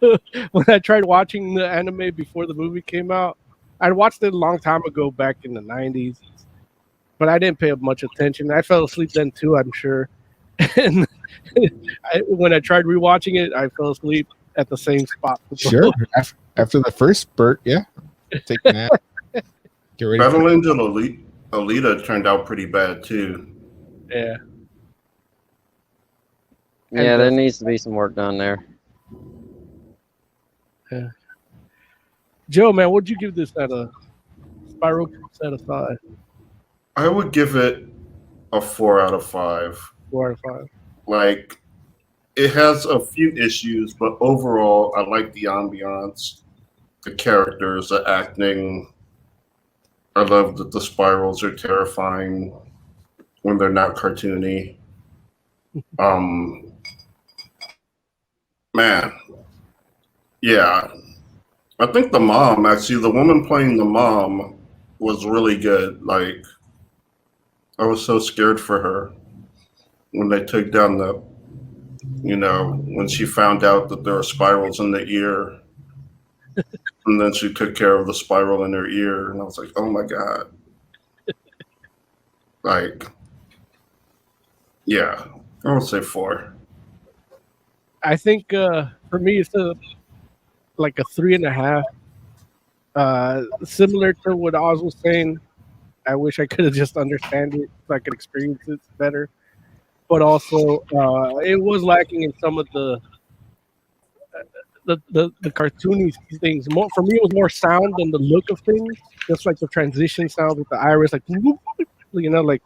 [SPEAKER 2] when I tried watching the anime before the movie came out, I'd watched it a long time ago, back in the 90s, but I didn't pay much attention. I fell asleep then too, I'm sure. And when I tried rewatching it, I fell asleep at the same spot.
[SPEAKER 4] Sure. After the first spurt, yeah. Take a nap. Get ready
[SPEAKER 3] Battle
[SPEAKER 4] for
[SPEAKER 3] Angel Alita turned out pretty bad too.
[SPEAKER 2] Yeah.
[SPEAKER 6] Yeah, there needs to be some work done there.
[SPEAKER 2] Joe, man, what'd you give this out of Spiral out of 5?
[SPEAKER 3] I would give it a 4 out of 5.
[SPEAKER 2] 4 out of 5.
[SPEAKER 3] Like, it has a few issues, but overall, I like the ambiance, the characters, the acting. I love that the spirals are terrifying when they're not cartoony. Man, yeah. I think the mom, actually, the woman playing the mom was really good. Like, I was so scared for her when they took down the, when she found out that there were spirals in the ear. And then she took care of the spiral in her ear. And I was like, oh my God. Like, yeah, I would say 4.
[SPEAKER 2] I think for me, it's like a 3.5. Similar to what Oz was saying, I wish I could have just understand it so I could experience it better. But also, it was lacking in some of the cartoony things. More for me, it was more sound than the look of things. Just like the transition sound with the iris, like like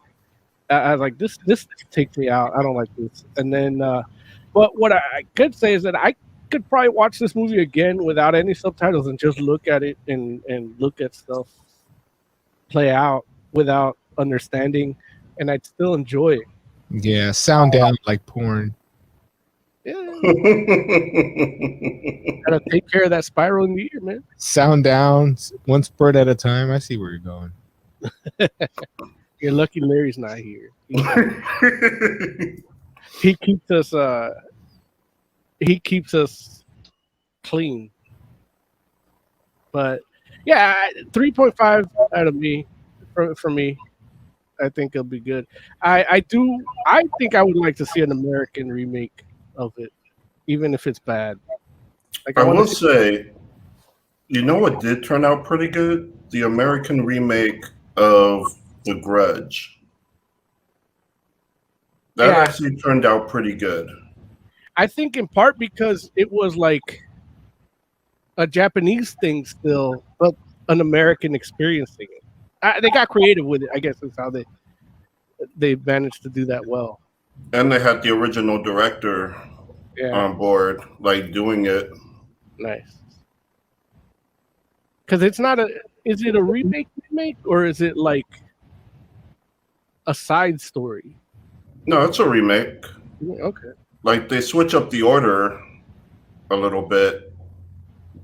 [SPEAKER 2] I was like, this takes me out. I don't like this. And then, but what I could say is that I could probably watch this movie again without any subtitles and just look at it and look at stuff play out without understanding, and I'd still enjoy it.
[SPEAKER 4] Yeah, sound down like porn.
[SPEAKER 2] Yeah, gotta take care of that spiral in the ear, man.
[SPEAKER 4] Sound down, one spurt at a time. I see where you're going.
[SPEAKER 2] You're lucky Larry's not here. He keeps us. He keeps us clean. But yeah, 3.5 out of me for me. I think it'll be good. I think I would like to see an American remake of it, even if it's bad. Like,
[SPEAKER 3] I will say, what did turn out pretty good? The American remake of The Grudge. That actually turned out pretty good.
[SPEAKER 2] I think in part because it was like a Japanese thing still, but an American experiencing it. They got creative with it. I guess that's how they managed to do that well.
[SPEAKER 3] And they had the original director on board, like doing it.
[SPEAKER 2] Nice. Because it's not is it a remake or is it like a side story?
[SPEAKER 3] No, it's a remake.
[SPEAKER 2] Okay.
[SPEAKER 3] Like they switch up the order a little bit,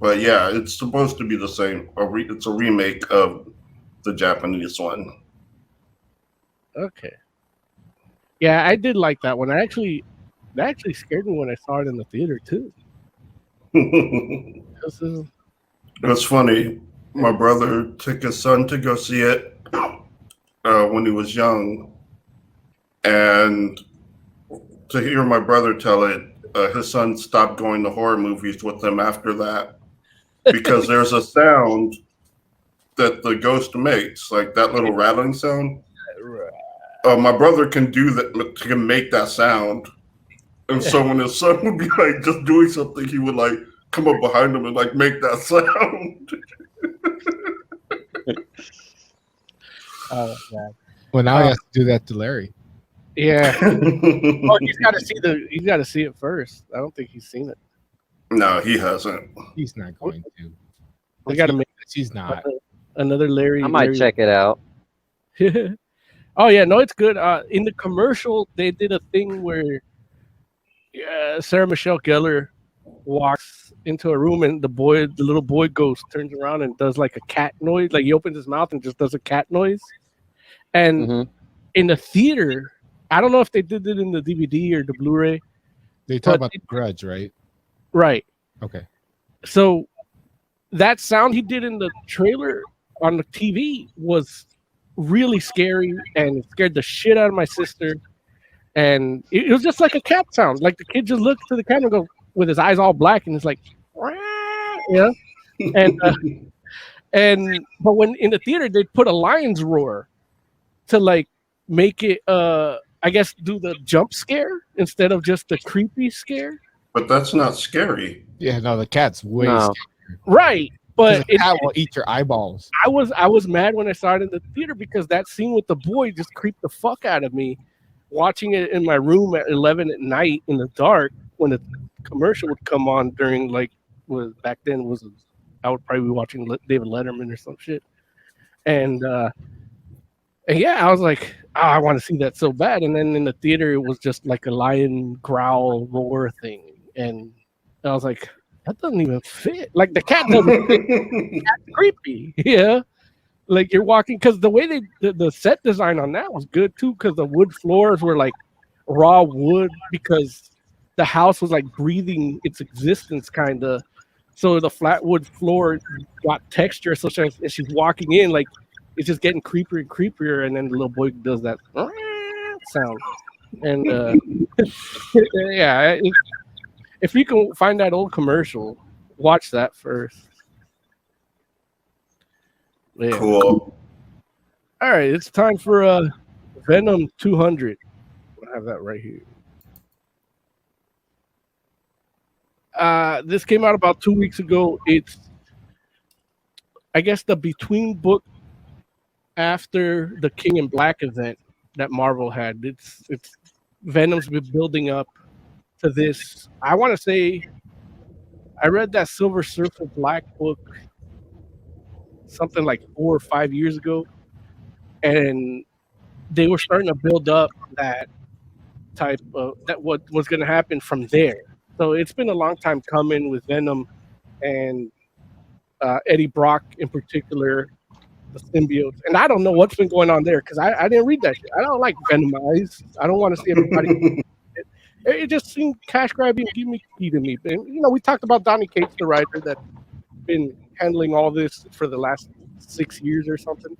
[SPEAKER 3] but yeah, it's supposed to be the same. It's a remake of the Japanese one.
[SPEAKER 2] Okay. Yeah, I did like that one. That actually scared me when I saw it in the theater too.
[SPEAKER 3] It's funny. My brother took his son to go see it when he was young, and to hear my brother tell it, his son stopped going to horror movies with him after that because there's a sound that the ghost makes, like that little rattling sound. My brother can do that, can make that sound, and so when his son would be like just doing something, he would like come up behind him and like make that sound.
[SPEAKER 2] Oh God!
[SPEAKER 4] Well, now he has to do that to Larry.
[SPEAKER 2] Yeah. Oh, he's got to see it first. I don't think he's seen it.
[SPEAKER 3] No, he hasn't.
[SPEAKER 4] He's not going to.
[SPEAKER 2] They got to make.
[SPEAKER 4] He's not.
[SPEAKER 2] Another Larry.
[SPEAKER 6] I might check it out.
[SPEAKER 2] Oh yeah, no, it's good. In the commercial, they did a thing where Sarah Michelle Gellar walks into a room and the little boy ghost turns around and does like a cat noise. Like he opens his mouth and just does a cat noise. And
[SPEAKER 6] Mhm.
[SPEAKER 2] in the theater, I don't know if they did it in the DVD or the Blu-ray.
[SPEAKER 4] They talk
[SPEAKER 2] But
[SPEAKER 4] about the Grudge, right?
[SPEAKER 2] Right.
[SPEAKER 4] Okay.
[SPEAKER 2] So that sound he did in the trailer on the TV was really scary, and it scared the shit out of my sister. And it was just like a cat sound. Like the kid just looks to the camera and go with his eyes all black, and it's like, "Wah," yeah. And but when in the theater they put a lion's roar to like make it I guess do the jump scare instead of just the creepy scare.
[SPEAKER 3] But that's not scary.
[SPEAKER 4] Yeah, no, the cat's way
[SPEAKER 6] No.
[SPEAKER 4] scary.
[SPEAKER 2] Right.
[SPEAKER 4] 'Cause
[SPEAKER 2] But
[SPEAKER 4] the cat will eat your eyeballs.
[SPEAKER 2] I was mad when I saw it in the theater because that scene with the boy just creeped the fuck out of me. Watching it in my room at 11 at night in the dark when the commercial would come on during was back then was I would probably be watching David Letterman or some shit. And yeah, I was like, oh, I want to see that so bad. And then in the theater, it was just like a lion growl roar thing, and I was like, that doesn't even fit. Like the cat doesn't fit. That's creepy. Yeah. Like you're walking because the way the set design on that was good too, because the wood floors were like raw wood because the house was like breathing its existence kind of. So the flat wood floor got texture. So as she's walking in, like it's just getting creepier and creepier, and then the little boy does that sound. And yeah, if you can find that old commercial, watch that first. Yeah.
[SPEAKER 3] Cool.
[SPEAKER 2] All right, it's time for Venom 200. I have that right here. This came out about 2 weeks ago. It's, I guess, the between book after the King in Black event that Marvel had. It's Venom's been building up to this. I want to say I read that Silver Surfer Black book something like 4 or 5 years ago, and they were starting to build up that type of that what was going to happen from there. So it's been a long time coming with Venom and Eddie Brock in particular, the symbiotes. And I don't know what's been going on there because I didn't read that shit. I don't like Venom eyes. I don't want to see everybody. It just seemed cash grabbing, gimmicky to me. And we talked about Donny Cates, the writer that's been handling all this for the last 6 years or something.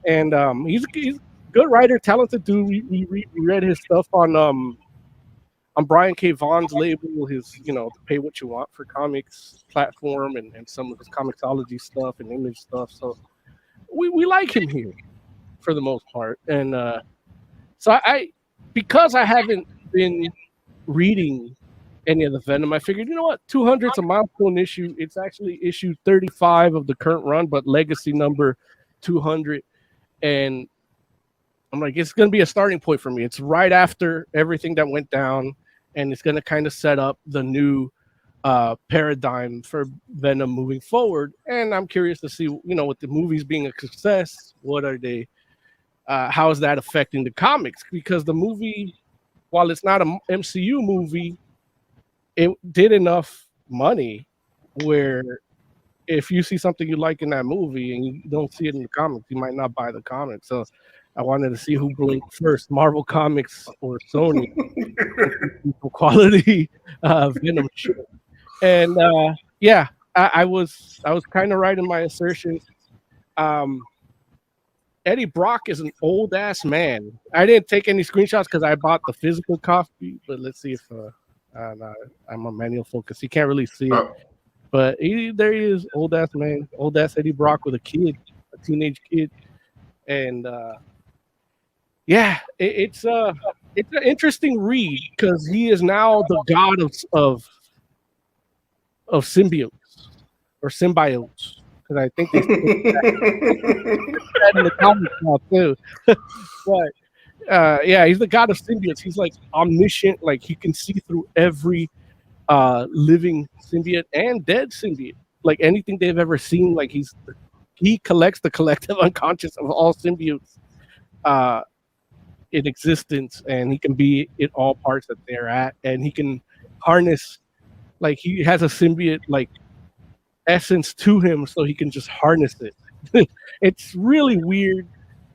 [SPEAKER 2] And he's a good writer, talented dude. We read his stuff on Brian K. Vaughan's label, his Pay What You Want for Comics platform, and some of his comicsology stuff and image stuff. So we like him here for the most part. And so because I haven't been reading any of the Venom, I figured, 200 is a milestone issue. It's actually issue 35 of the current run, but legacy number 200. And I'm like, it's going to be a starting point for me. It's right after everything that went down, and it's going to kind of set up the new paradigm for Venom moving forward. And I'm curious to see, with the movies being a success, what are they, how is that affecting the comics? Because the movie, while it's not an MCU movie, it did enough money where if you see something you like in that movie and you don't see it in the comics, you might not buy the comic. So I wanted to see who blinked first, Marvel Comics or Sony, for quality Venom shit. And yeah, I was kind of right in my assertion. Eddie Brock is an old ass man. I didn't take any screenshots because I bought the physical copy, but let's see if I'm a manual focus. You can't really see it, but there he is, old ass man, old ass Eddie Brock with a teenage kid, and yeah, it's an interesting read because he is now the god of symbiotes or symbiotes. Because I think they that in the comics now too. But yeah, he's the god of symbiotes. He's like omniscient, like he can see through every living symbiote and dead symbiote, like anything they've ever seen. Like he collects the collective unconscious of all symbiotes in existence, and he can be in all parts that they're at, and he can harness, like he has a symbiote like essence to him, so he can just harness it. It's really weird,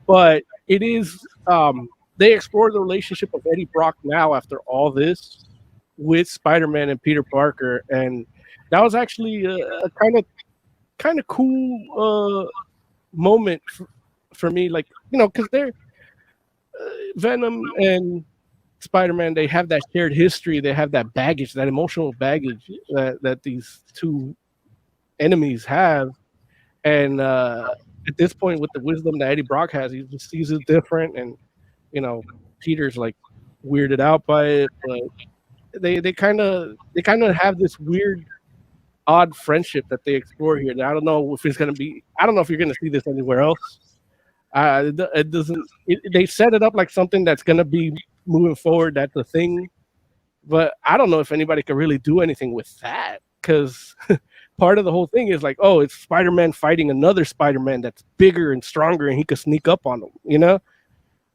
[SPEAKER 2] but it is. They explore the relationship of Eddie Brock now after all this with Spider-Man and Peter Parker, and that was actually a kind of cool moment for me. Like, because they're Venom and Spider-Man, they have that shared history. They have that baggage, that emotional baggage that these two enemies have. And at this point, with the wisdom that Eddie Brock has, he just sees it different. And Peter's like weirded out by it, but they kind of have this weird, odd friendship that they explore here. That I don't know if it's gonna be. I don't know if you're gonna see this anywhere else. It doesn't. They set it up like something that's gonna be moving forward. That's a thing, but I don't know if anybody can really do anything with that because part of the whole thing is like, oh, it's Spider-Man fighting another Spider-Man that's bigger and stronger, and he could sneak up on them,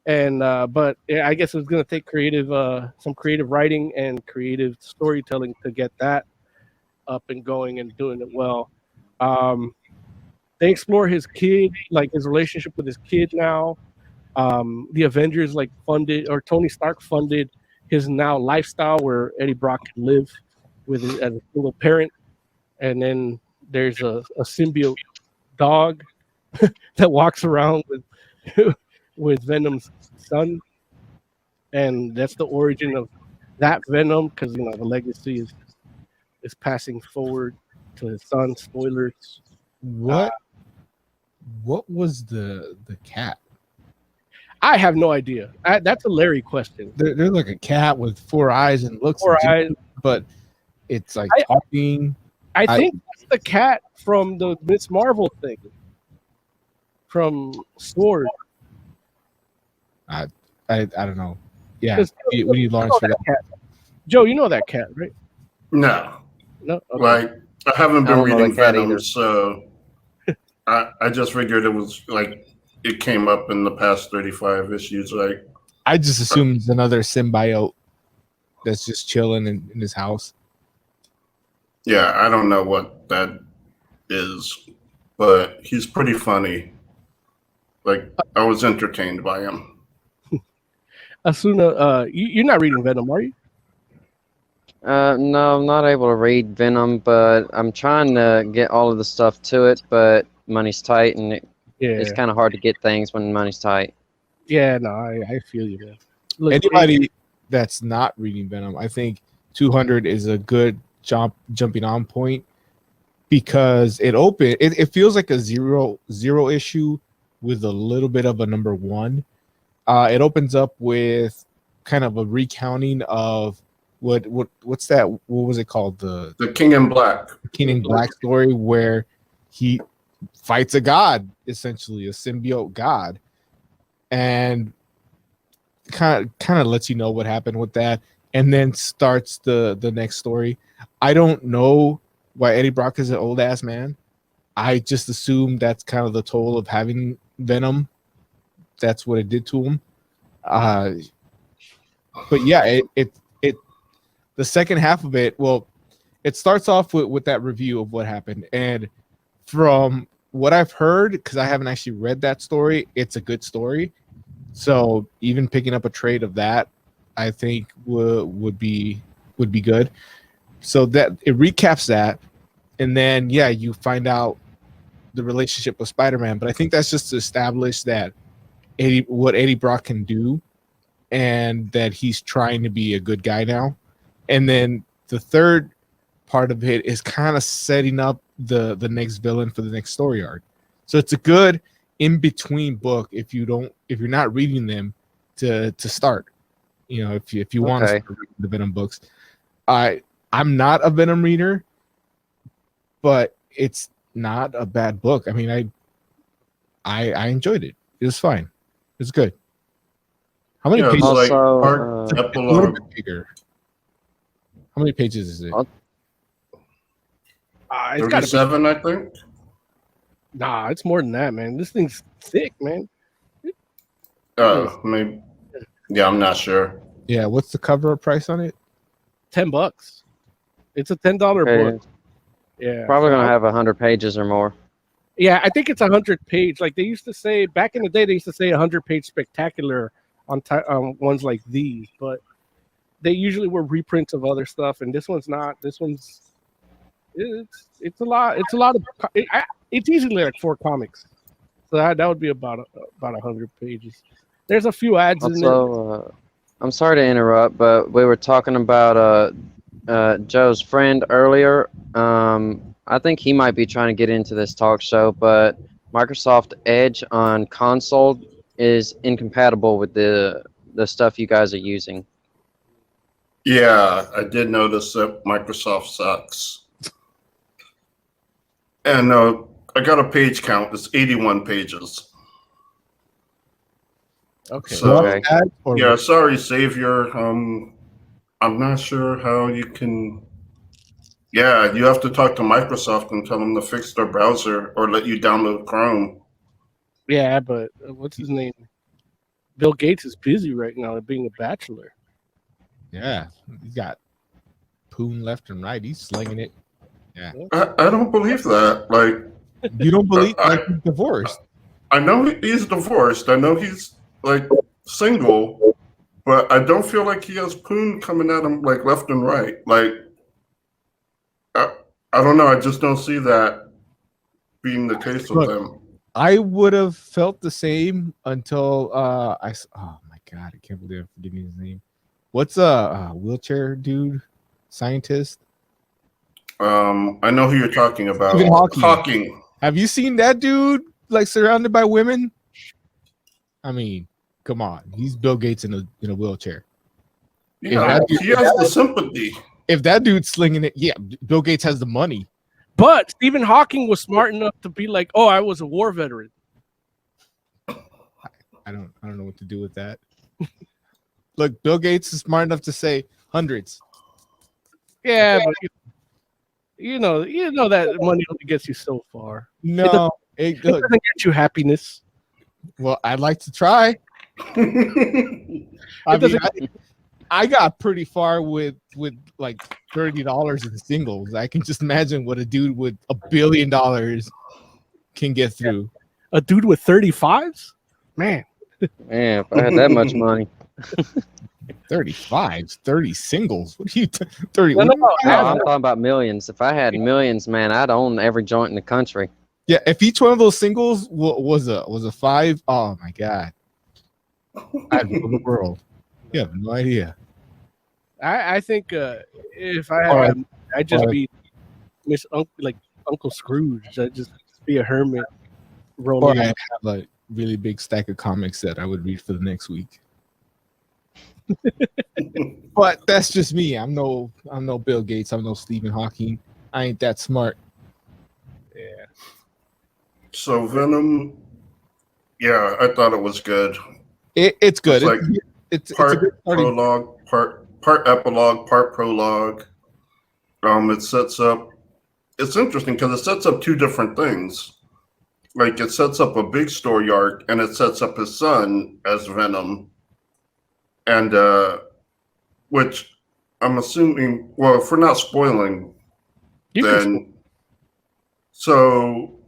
[SPEAKER 2] And but yeah, I guess it's gonna take some creative writing and creative storytelling to get that up and going and doing it well. They explore his kid, like his relationship with his kid now. The Avengers funded, or Tony Stark funded, his now lifestyle where Eddie Brock can live with as a single parent. And then there's a symbiote dog that walks around with Venom's son, and that's the origin of that Venom because the legacy is passing forward to his son. Spoilers.
[SPEAKER 4] What was the cat?
[SPEAKER 2] I have no idea. That's a Larry question.
[SPEAKER 4] There's like a cat with 4 eyes and looks,
[SPEAKER 2] eyes,
[SPEAKER 4] but it's like talking.
[SPEAKER 2] I think that's the cat from the Miss Marvel thing, from Sword.
[SPEAKER 4] I don't know. Yeah, we need Lawrence for that.
[SPEAKER 2] Cat. Joe, you know that cat, right?
[SPEAKER 3] No.
[SPEAKER 2] Okay.
[SPEAKER 3] Like, I haven't been reading Venom,
[SPEAKER 6] either.
[SPEAKER 3] so I just figured it was like it came up in the past 35 issues. Like,
[SPEAKER 4] I just assume it's another symbiote that's just chilling in his house.
[SPEAKER 3] yeah, I don't know what that is, but he's pretty funny. Like, I was entertained by him.
[SPEAKER 2] Asuna, you're not reading Venom, are you?
[SPEAKER 6] No, I'm not able to read Venom, but I'm trying to get all of the stuff to it, but money's tight, and it's kind of hard to get things when money's tight.
[SPEAKER 2] Yeah, no, I feel you, man. Look,
[SPEAKER 4] Anybody that's not reading Venom, I think 200 is a good jumping on point because it feels like a zero issue with a little bit of a number one. It opens up with kind of a recounting of what's that? What was it called? The
[SPEAKER 3] King in Black.
[SPEAKER 4] King in Black story where he fights a god, essentially a symbiote god, and kind of lets you know what happened with that, and then starts the next story. I don't know why Eddie Brock is an old ass man. I just assume that's kind of the toll of having Venom. That's what it did to him. But yeah, it the second half of it, well, it starts off with that review of what happened, and from what I've heard, because I haven't actually read that story, it's a good story. So even picking up a trade of that, I think would be good. So that it recaps that, and then you find out the relationship with Spider-Man. But I think that's just to establish that what Eddie Brock can do, and that he's trying to be a good guy now. And then the third part of it is kind of setting up the next villain for the next story arc. So it's a good in between book if you're not reading them to start. If you want to start reading the Venom books. I'm not a Venom reader, but it's not a bad book. I mean, I enjoyed it. It was fine. It was good. How many pages?
[SPEAKER 3] Like
[SPEAKER 6] Also,
[SPEAKER 3] part epilogue.
[SPEAKER 4] Bigger. How many pages is it?
[SPEAKER 2] It's got
[SPEAKER 3] 37, I think.
[SPEAKER 2] Nah, it's more than that, man. This thing's thick, man.
[SPEAKER 3] Maybe. Yeah, I'm not sure.
[SPEAKER 4] Yeah, what's the cover price on it?
[SPEAKER 2] $10. It's a $10 book. Yeah,
[SPEAKER 6] probably gonna have 100 pages or more.
[SPEAKER 2] Yeah, I think it's 100-page. Like they used to say back in the day, they used to say 100-page spectacular on ones like these, but they usually were reprints of other stuff, and this one's not. This one's it's a lot. It's a lot of. It's easily like 4 comics, so that would be about 100 pages. There's a few ads in there.
[SPEAKER 6] Also, I'm sorry to interrupt, but we were talking about Joe's friend earlier. I think he might be trying to get into this talk show, but Microsoft Edge on console is incompatible with the stuff you guys are using.
[SPEAKER 3] Yeah, I did notice that Microsoft sucks. And I got a page count. It's 81 pages.
[SPEAKER 2] Okay.
[SPEAKER 3] So,
[SPEAKER 6] Okay.
[SPEAKER 3] yeah, sorry, Xavier. I'm not sure how you can. Yeah, you have to talk to Microsoft and tell them to fix their browser or let you download Chrome.
[SPEAKER 2] Yeah, but what's his name? Bill Gates is busy right now being a bachelor.
[SPEAKER 4] Yeah, he's got poon left and right. He's slinging it. Yeah,
[SPEAKER 3] I don't believe that. Like,
[SPEAKER 4] you don't believe like he's divorced?
[SPEAKER 3] I know he's divorced. I know he's like single, but I don't feel like he has poon coming at him like left and right. Like, I don't know. I just don't see that being the case with him.
[SPEAKER 4] I would have felt the same until oh my god, I can't believe I'm forgetting his name. What's a wheelchair dude, scientist?
[SPEAKER 3] I know who you're talking about.
[SPEAKER 4] Stephen Hawking.
[SPEAKER 3] Hawking.
[SPEAKER 4] Have you seen that dude like surrounded by women? I mean, come on, he's Bill Gates in a wheelchair.
[SPEAKER 3] Yeah, he has the sympathy.
[SPEAKER 4] If that dude's slinging it, yeah, Bill Gates has the money.
[SPEAKER 2] But Stephen Hawking was smart enough to be like, "Oh, I was a war veteran."
[SPEAKER 4] I don't know what to do with that. Look, Bill Gates is smart enough to say hundreds.
[SPEAKER 2] Yeah, but you know that money only gets you so far.
[SPEAKER 4] No,
[SPEAKER 2] It doesn't get you happiness.
[SPEAKER 4] well, I'd like to try. I got pretty far with like $30 in singles. I can just imagine what a dude with $1 billion can get through.
[SPEAKER 2] A dude with 35s, man.
[SPEAKER 6] Man, if I had that much money.
[SPEAKER 4] 35s, 30 singles. What are you 30?
[SPEAKER 2] No,
[SPEAKER 6] I'm talking about millions. If I had millions, man, I'd own every joint in the country.
[SPEAKER 4] Yeah, if each one of those singles was a 5, oh my god, I'd rule the world. You have no idea.
[SPEAKER 2] I think if I had, I'd just be like Uncle Scrooge. I'd just be a hermit
[SPEAKER 4] Or
[SPEAKER 2] rolling.
[SPEAKER 4] I'd have a really big stack of comics that I would read for the next week. But that's just me. I'm no Bill Gates. I'm no Stephen Hawking. I ain't that smart.
[SPEAKER 2] Yeah.
[SPEAKER 3] So Venom, yeah, I thought it was good.
[SPEAKER 4] It's good.
[SPEAKER 3] It's like
[SPEAKER 4] It's a
[SPEAKER 3] part
[SPEAKER 4] good starting.
[SPEAKER 3] prologue, part epilogue, part prologue. It sets up. It's interesting because it sets up 2 different things. Like it sets up a big story arc, and it sets up his son as Venom, and which I'm assuming. Well, if we're not spoiling, then so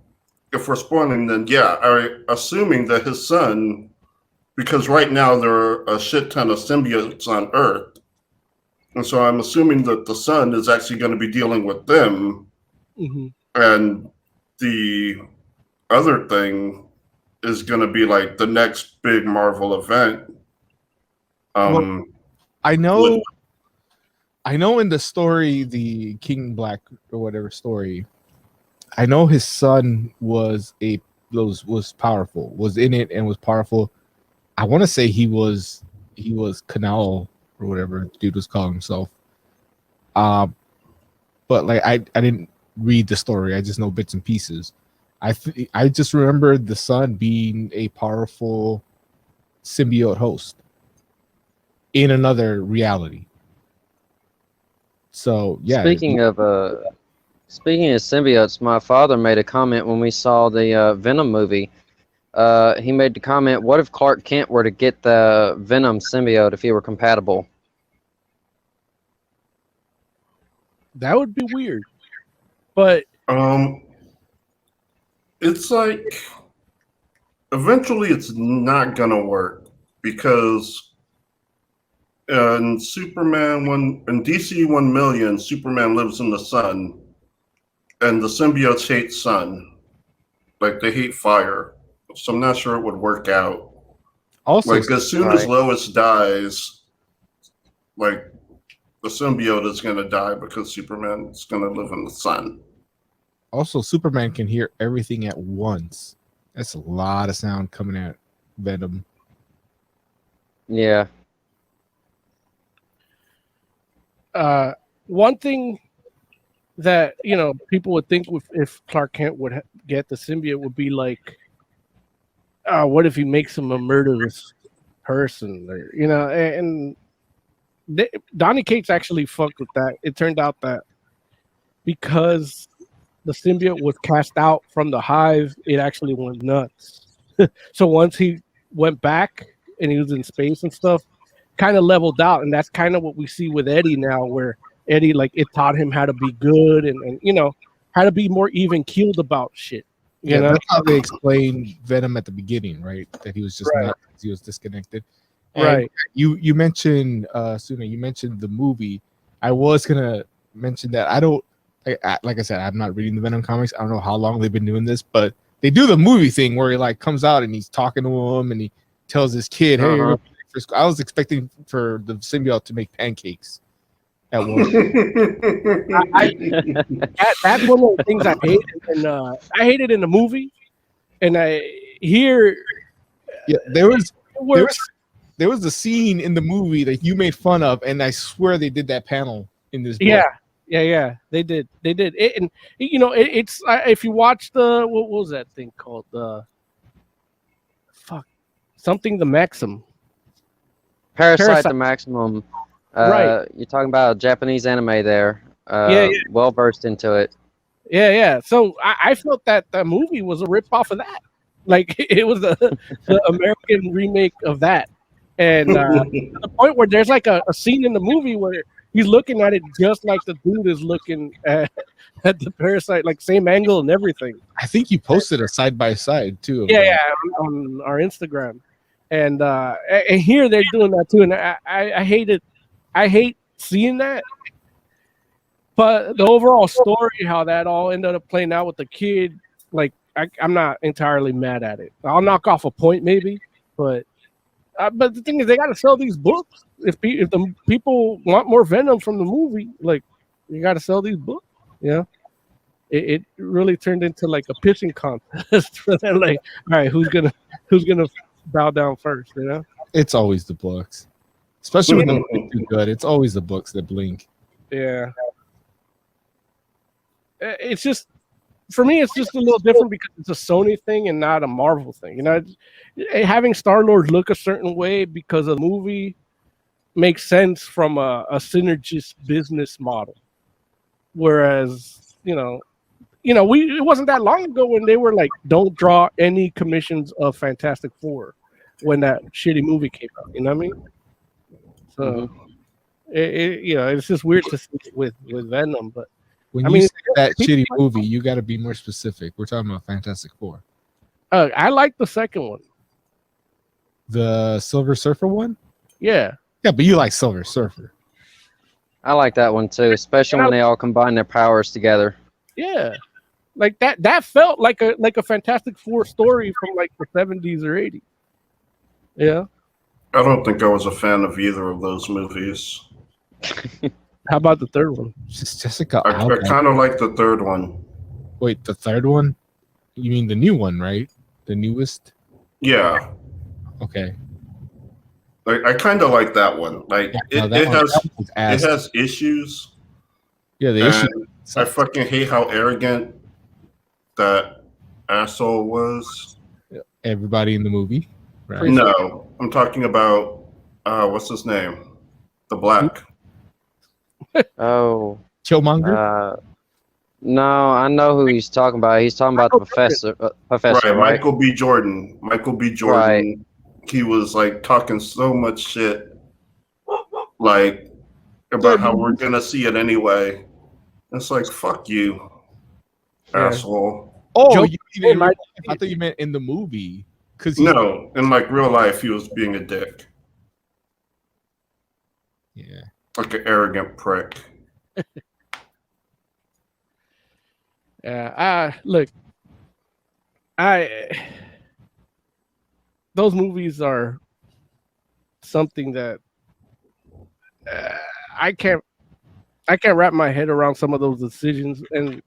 [SPEAKER 3] if we're spoiling, then yeah, I'm assuming that his son. Because right now there are a shit ton of symbiotes on Earth. And so I'm assuming that the son is actually going to be dealing with them.
[SPEAKER 2] Mm-hmm.
[SPEAKER 3] And the other thing is going to be like the next big Marvel event.
[SPEAKER 4] Well, I know in the story, the King Black or whatever story, I know his son was powerful, was in it and was powerful. I want to say he was Canal or whatever the dude was calling himself. But like I didn't read the story. I just know bits and pieces. I just remember the son being a powerful symbiote host in another reality. So yeah.
[SPEAKER 6] Speaking of symbiotes, my father made a comment when we saw the Venom movie. He made the comment, what if Clark Kent were to get the Venom symbiote if he were compatible?
[SPEAKER 2] That would be weird. But
[SPEAKER 3] It's like eventually it's not gonna work because in DC 1,000,000, Superman lives in the sun, and the symbiotes hate sun, like they hate fire. So I'm not sure it would work out.
[SPEAKER 4] Also,
[SPEAKER 3] Like as soon as Lois dies, like the symbiote is gonna die because Superman's gonna live in the sun.
[SPEAKER 4] Also, Superman can hear everything at once. That's a lot of sound coming at Venom.
[SPEAKER 6] Yeah.
[SPEAKER 2] One thing that people would think if Clark Kent would get the symbiote would be like, what if he makes him a murderous person, or and Donny Cates actually fucked with that. It turned out that because the symbiote was cast out from the hive, it actually went nuts. So once he went back and he was in space and stuff, kind of leveled out, and that's kind of what we see with Eddie now, where Eddie, like, it taught him how to be good and how to be more even keeled about shit. You know,
[SPEAKER 4] that's how they explained Venom at the beginning, right? That he was just
[SPEAKER 2] Right.
[SPEAKER 4] not, he was disconnected. And
[SPEAKER 2] right?
[SPEAKER 4] You mentioned Suna, you mentioned the movie. I was gonna mention that like I said, I'm not reading the Venom comics. I don't know how long they've been doing this, but they do the movie thing where he like comes out and he's talking to him and he tells his kid, "Hey, you're gonna be late for school." I was expecting for the symbiote to make pancakes at once.
[SPEAKER 2] That's one of the things I hated, and I hated in the movie, and I here
[SPEAKER 4] Yeah, there was
[SPEAKER 2] it works.
[SPEAKER 4] there was a scene in the movie that you made fun of, and I swear they did that panel in this book.
[SPEAKER 2] Yeah, they did it, and it's if you watch the what was that thing called, something the Maxim.
[SPEAKER 6] Parasite the Maximum.
[SPEAKER 2] Right.
[SPEAKER 6] You're talking about a Japanese anime there.
[SPEAKER 2] Yeah.
[SPEAKER 6] Well versed into it.
[SPEAKER 2] Yeah. So I felt that the movie was a rip off of that. Like it was the American remake of that. And to the point where there's like a scene in the movie where he's looking at it just like the dude is looking at the parasite, like same angle and everything.
[SPEAKER 4] I think you posted a side by side too.
[SPEAKER 2] Yeah, on our Instagram. And here they're doing that too. And I hate it. I hate seeing that. But the overall story, how that all ended up playing out with the kid, like I'm not entirely mad at it. I'll knock off a point maybe, but the thing is, they got to sell these books. If the people want more Venom from the movie, like you got to sell these books. It really turned into like a pitching contest for them. Like, all right, who's gonna bow down first?
[SPEAKER 4] It's always the books, especially when the movies do good. It's always the books that blink.
[SPEAKER 2] Yeah. It's just, for me, it's just a little different because it's a Sony thing and not a Marvel thing. Having Star-Lord look a certain way because of the movie makes sense from a synergist business model. Whereas, it wasn't that long ago when they were like, don't draw any commissions of Fantastic Four when that shitty movie came out. You know what I mean? So, it's just weird to see it with Venom, but
[SPEAKER 4] when you say that shitty movie, you got to be more specific. We're talking about Fantastic Four.
[SPEAKER 2] I like the second one.
[SPEAKER 4] The Silver Surfer one?
[SPEAKER 2] Yeah.
[SPEAKER 4] Yeah, but you like Silver Surfer.
[SPEAKER 6] I like that one too, especially when they all combine their powers together.
[SPEAKER 2] Yeah. Like that felt like a Fantastic Four story from like the 70s or 80s. Yeah.
[SPEAKER 3] I don't think I was a fan of either of those movies.
[SPEAKER 2] How about the third one?
[SPEAKER 4] Just Jessica
[SPEAKER 3] I
[SPEAKER 4] Alba.
[SPEAKER 3] kind of like the third one.
[SPEAKER 4] Wait, the third one? You mean the new one, right? The newest?
[SPEAKER 3] Yeah.
[SPEAKER 4] Okay.
[SPEAKER 3] Like I kind of like that one. Like it has issues.
[SPEAKER 4] Yeah, the issue.
[SPEAKER 3] I fucking hate how arrogant that asshole was.
[SPEAKER 4] Everybody in the movie, right?
[SPEAKER 3] No, I'm talking about what's his name? The Black.
[SPEAKER 6] Oh.
[SPEAKER 4] Killmonger?
[SPEAKER 6] No, I know who he's talking about. He's talking about the professor,
[SPEAKER 3] Right,
[SPEAKER 6] right?
[SPEAKER 3] Michael B. Jordan. Michael B. Jordan.
[SPEAKER 6] Right.
[SPEAKER 3] He was like talking so much shit, like about how we're gonna see it anyway. It's like fuck you, asshole.
[SPEAKER 4] Oh,
[SPEAKER 2] Joe-
[SPEAKER 4] you mean in
[SPEAKER 2] my-
[SPEAKER 4] real life? I thought you meant in the movie. Because
[SPEAKER 3] No, in like real life, he was being a dick,
[SPEAKER 4] yeah.
[SPEAKER 3] like an arrogant prick.
[SPEAKER 2] Yeah, look, those movies are something that I can't wrap my head around some of those decisions, and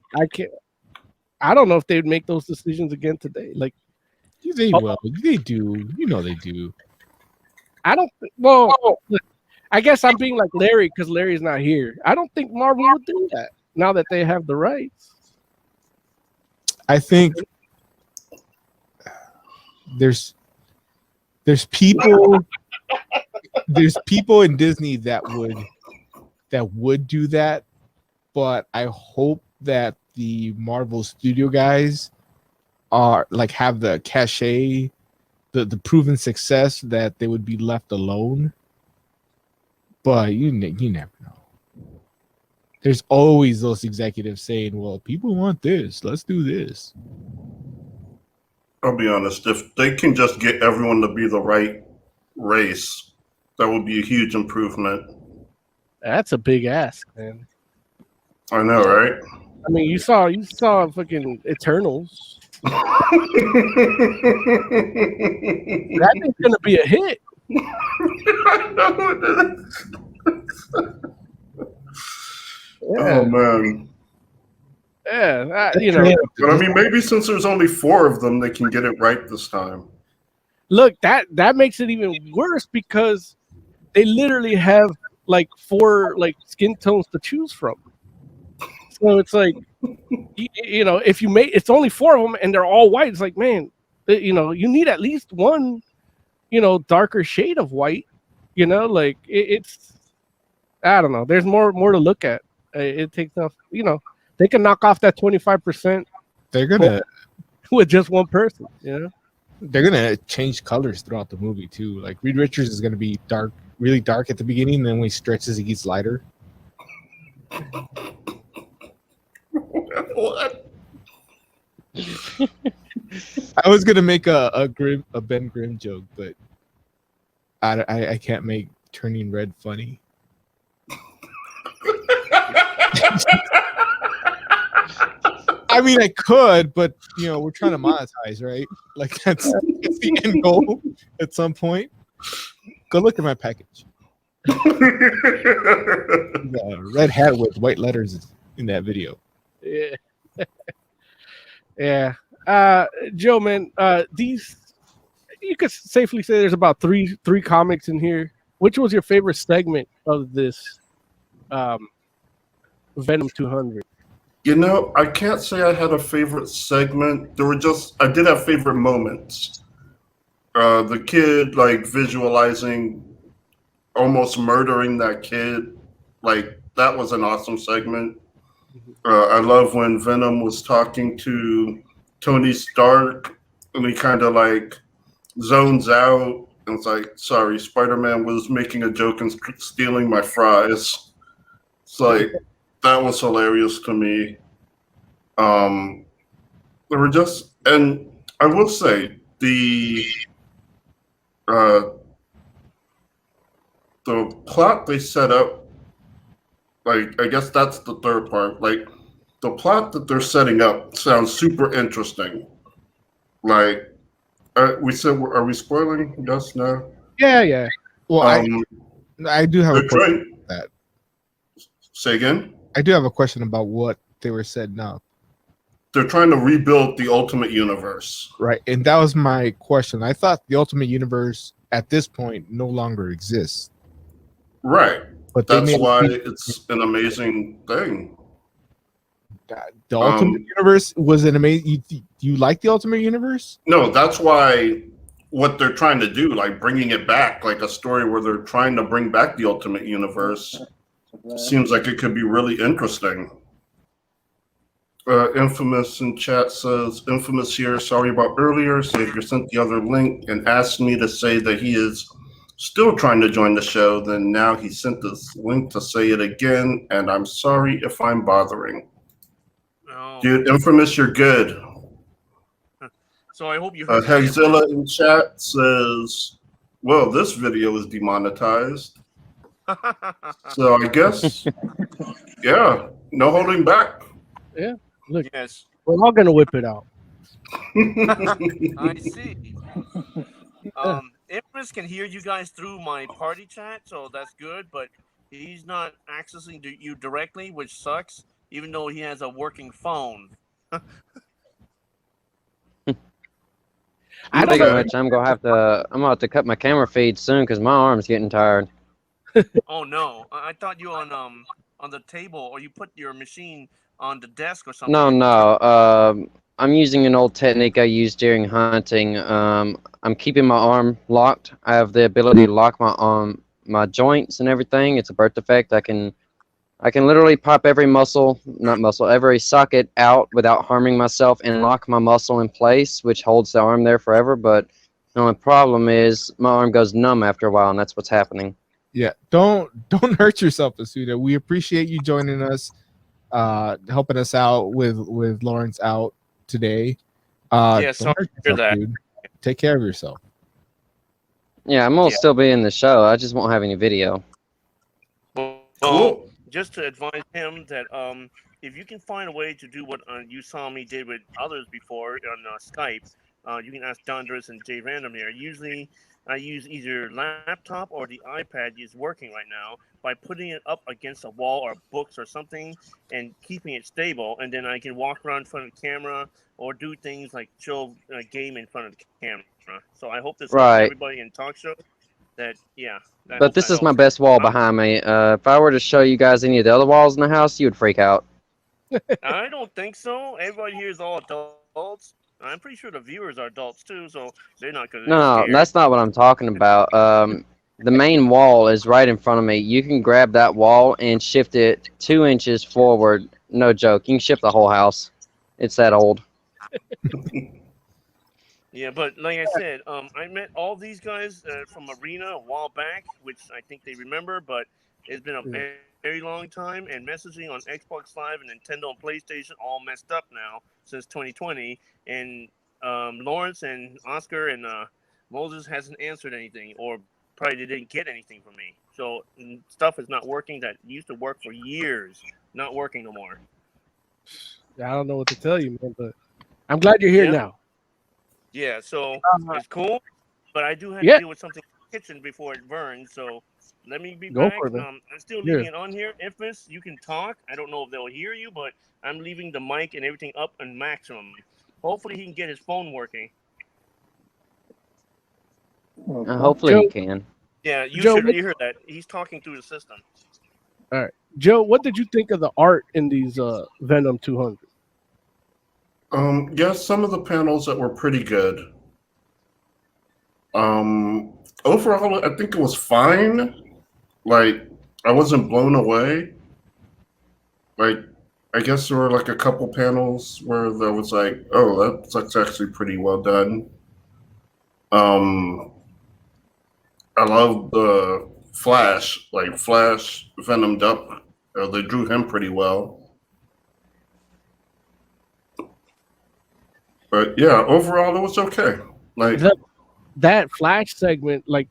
[SPEAKER 2] I don't know if they'd make those decisions again today. Like,
[SPEAKER 4] They will. They do. You know they do.
[SPEAKER 2] I don't. Well, look, I guess I'm being like Larry because Larry's not here. I don't think Marvel would do that now that they have the rights.
[SPEAKER 4] I think there's people in Disney that would do that, but I hope that the Marvel studio guys are like have the cachet, the proven success that they would be left alone. But you never know. There's always those executives saying, "Well, people want this. Let's do this."
[SPEAKER 3] I'll be honest. If they can just get everyone to be the right race, that would be a huge improvement.
[SPEAKER 2] That's a big ask, man.
[SPEAKER 3] I know, right?
[SPEAKER 2] I mean, you saw fucking Eternals. That thing's gonna be a hit.
[SPEAKER 3] I know it is.
[SPEAKER 2] Yeah,
[SPEAKER 3] Oh man.
[SPEAKER 2] yeah.
[SPEAKER 3] But I mean, maybe since there's only 4 of them, they can get it right this time.
[SPEAKER 2] Look, that makes it even worse because they literally have like 4 like skin tones to choose from. So it's like, if you make it's only 4 of them and they're all white. It's like, man, you need at least one, darker shade of white. Like it's I don't know. There's more to look at. It takes off. They can knock off that 25%.
[SPEAKER 4] They're gonna
[SPEAKER 2] with just one person.
[SPEAKER 4] They're gonna change colors throughout the movie too. Like Reed Richards is gonna be dark, really dark at the beginning, then when he stretches, he gets lighter.
[SPEAKER 3] What?
[SPEAKER 4] I was gonna make a Ben Grimm joke, but I can't make turning red funny. I mean, I could, but we're trying to monetize, right? Like that's the end goal at some point. Go look at my package. Red hat with white letters in that video.
[SPEAKER 2] Yeah. Yeah. Joe, man, these you could safely say there's about three comics in here. Which was your favorite segment of this Venom 200?
[SPEAKER 3] I can't say I had a favorite segment. I did have favorite moments. The kid like visualizing almost murdering that kid, like that was an awesome segment. I love when Venom was talking to Tony Stark and he kind of like zones out and it's like, sorry, Spider-Man was making a joke and stealing my fries. It's like, that was hilarious to me. There were and I will say the plot they set up, like, I guess that's the third part. Like, the plot that they're setting up sounds super interesting. Like, we said, are we spoiling? Yes, no?
[SPEAKER 2] Yeah.
[SPEAKER 4] Well, I do have a question about that.
[SPEAKER 3] Say again?
[SPEAKER 4] I do have a question about what they were setting up.
[SPEAKER 3] They're trying to rebuild the Ultimate Universe.
[SPEAKER 4] Right, and that was my question. I thought the Ultimate Universe at this point no longer exists.
[SPEAKER 3] Right.
[SPEAKER 4] But
[SPEAKER 3] that's why it's an amazing thing.
[SPEAKER 4] The Ultimate Universe was an amazing. You like the Ultimate Universe?
[SPEAKER 3] No, that's why what they're trying to do, like bringing it back, like a story where they're trying to bring back the Ultimate Universe, seems like it could be really interesting. Infamous in chat says, Infamous here, sorry about earlier. Savior sent the other link and asked me to say that he is still trying to join the show. Then now he sent this link to say it again, and I'm sorry if I'm bothering.
[SPEAKER 7] No.
[SPEAKER 3] Dude, Infamous, you're good.
[SPEAKER 8] So I hope you heard.
[SPEAKER 3] Hexzilla in chat says, "Well, this video is demonetized." So I guess, yeah, no holding back.
[SPEAKER 2] Yeah. Look,
[SPEAKER 8] Yes,
[SPEAKER 2] we're all gonna whip it out.
[SPEAKER 8] I see. Empress can hear you guys through my party chat, so that's good. But he's not accessing you directly, which sucks. Even though he has a working phone.
[SPEAKER 2] I don't
[SPEAKER 6] Speaking of
[SPEAKER 2] know.
[SPEAKER 6] which, I'm gonna have to cut my camera feed soon because my arm's getting tired.
[SPEAKER 8] Oh no, I thought you on the table, or you put your machine on the desk or something.
[SPEAKER 6] No,
[SPEAKER 8] and
[SPEAKER 6] no. I'm using an old technique I used during hunting. I'm keeping my arm locked. I have the ability to lock my arm, my joints and everything. It's a birth defect. I can literally pop every every socket out without harming myself and lock my muscle in place, which holds the arm there forever. But the only problem is my arm goes numb after a while, and that's what's happening.
[SPEAKER 4] Yeah, don't hurt yourself, Asuda. We appreciate you joining us, helping us out with Lawrence out today.
[SPEAKER 8] Yeah,
[SPEAKER 4] Don't
[SPEAKER 8] sorry
[SPEAKER 4] hurt
[SPEAKER 8] to hear
[SPEAKER 4] yourself,
[SPEAKER 8] that.
[SPEAKER 4] dude. Take care of yourself.
[SPEAKER 6] Yeah, I'm gonna
[SPEAKER 8] Yeah.
[SPEAKER 6] still be in the show. I just won't have any video.
[SPEAKER 8] Well,
[SPEAKER 3] Cool.
[SPEAKER 8] just to advise him that if you can find a way to do what you saw me did with others before on Skype, you can ask Donders and Jay Random here. Usually, I use either laptop or the iPad is working right now by putting it up against a wall or books or something and keeping it stable, and then I can walk around in front of the camera or do things like show a game in front of the camera. So I hope this helps
[SPEAKER 6] Right.
[SPEAKER 8] everybody in talk show. I
[SPEAKER 6] But
[SPEAKER 8] hope
[SPEAKER 6] this
[SPEAKER 8] that
[SPEAKER 6] is my
[SPEAKER 8] helps.
[SPEAKER 6] best wall behind me. If I were to show you guys any of the other walls in the house, you would freak out.
[SPEAKER 8] I don't think so. Everybody here is all adults. I'm pretty sure the viewers are adults too, so they're not going to be
[SPEAKER 6] No,
[SPEAKER 8] scared.
[SPEAKER 6] that's not what I'm talking about. The main wall is right in front of me. You can grab that wall and shift it 2 inches forward. No joke. You can shift the whole house. It's that old.
[SPEAKER 8] Yeah, but like I said, I met all these guys from Arena a while back, which I think they remember, but it's been a very, very long time, and messaging on Xbox Live and Nintendo and PlayStation all messed up now since 2020, and Lawrence and Oscar and Moses hasn't answered anything, or probably they didn't get anything from me. So stuff is not working that used to work for years, not working no more.
[SPEAKER 2] I don't know what to tell you, man, but I'm glad you're here
[SPEAKER 8] Yeah.
[SPEAKER 2] now.
[SPEAKER 8] Yeah, so it's cool, but I do have
[SPEAKER 2] Yeah.
[SPEAKER 8] to deal with something in the kitchen before it burns. So let me be
[SPEAKER 2] Go
[SPEAKER 8] back.
[SPEAKER 2] for it, man.
[SPEAKER 8] I'm still
[SPEAKER 2] Yeah.
[SPEAKER 8] leaving it on here. Infamous, you can talk. I don't know if they'll hear you, but I'm leaving the mic and everything up on maximum. Hopefully, he can get his phone working.
[SPEAKER 6] Hopefully he can.
[SPEAKER 8] Yeah, you
[SPEAKER 2] Joe,
[SPEAKER 8] should. You heard that? He's talking through the system.
[SPEAKER 2] All right, Joe, what did you think of the art in these Venom 200?
[SPEAKER 3] Yes, some of the panels that were pretty good. Overall, I think it was fine. Like, I wasn't blown away. Like, I guess there were like a couple panels where there was like, oh, that's actually pretty well done. I love the Flash, like Flash venomed up. They drew him pretty well. But yeah, overall it was okay. Like
[SPEAKER 2] That Flash segment, like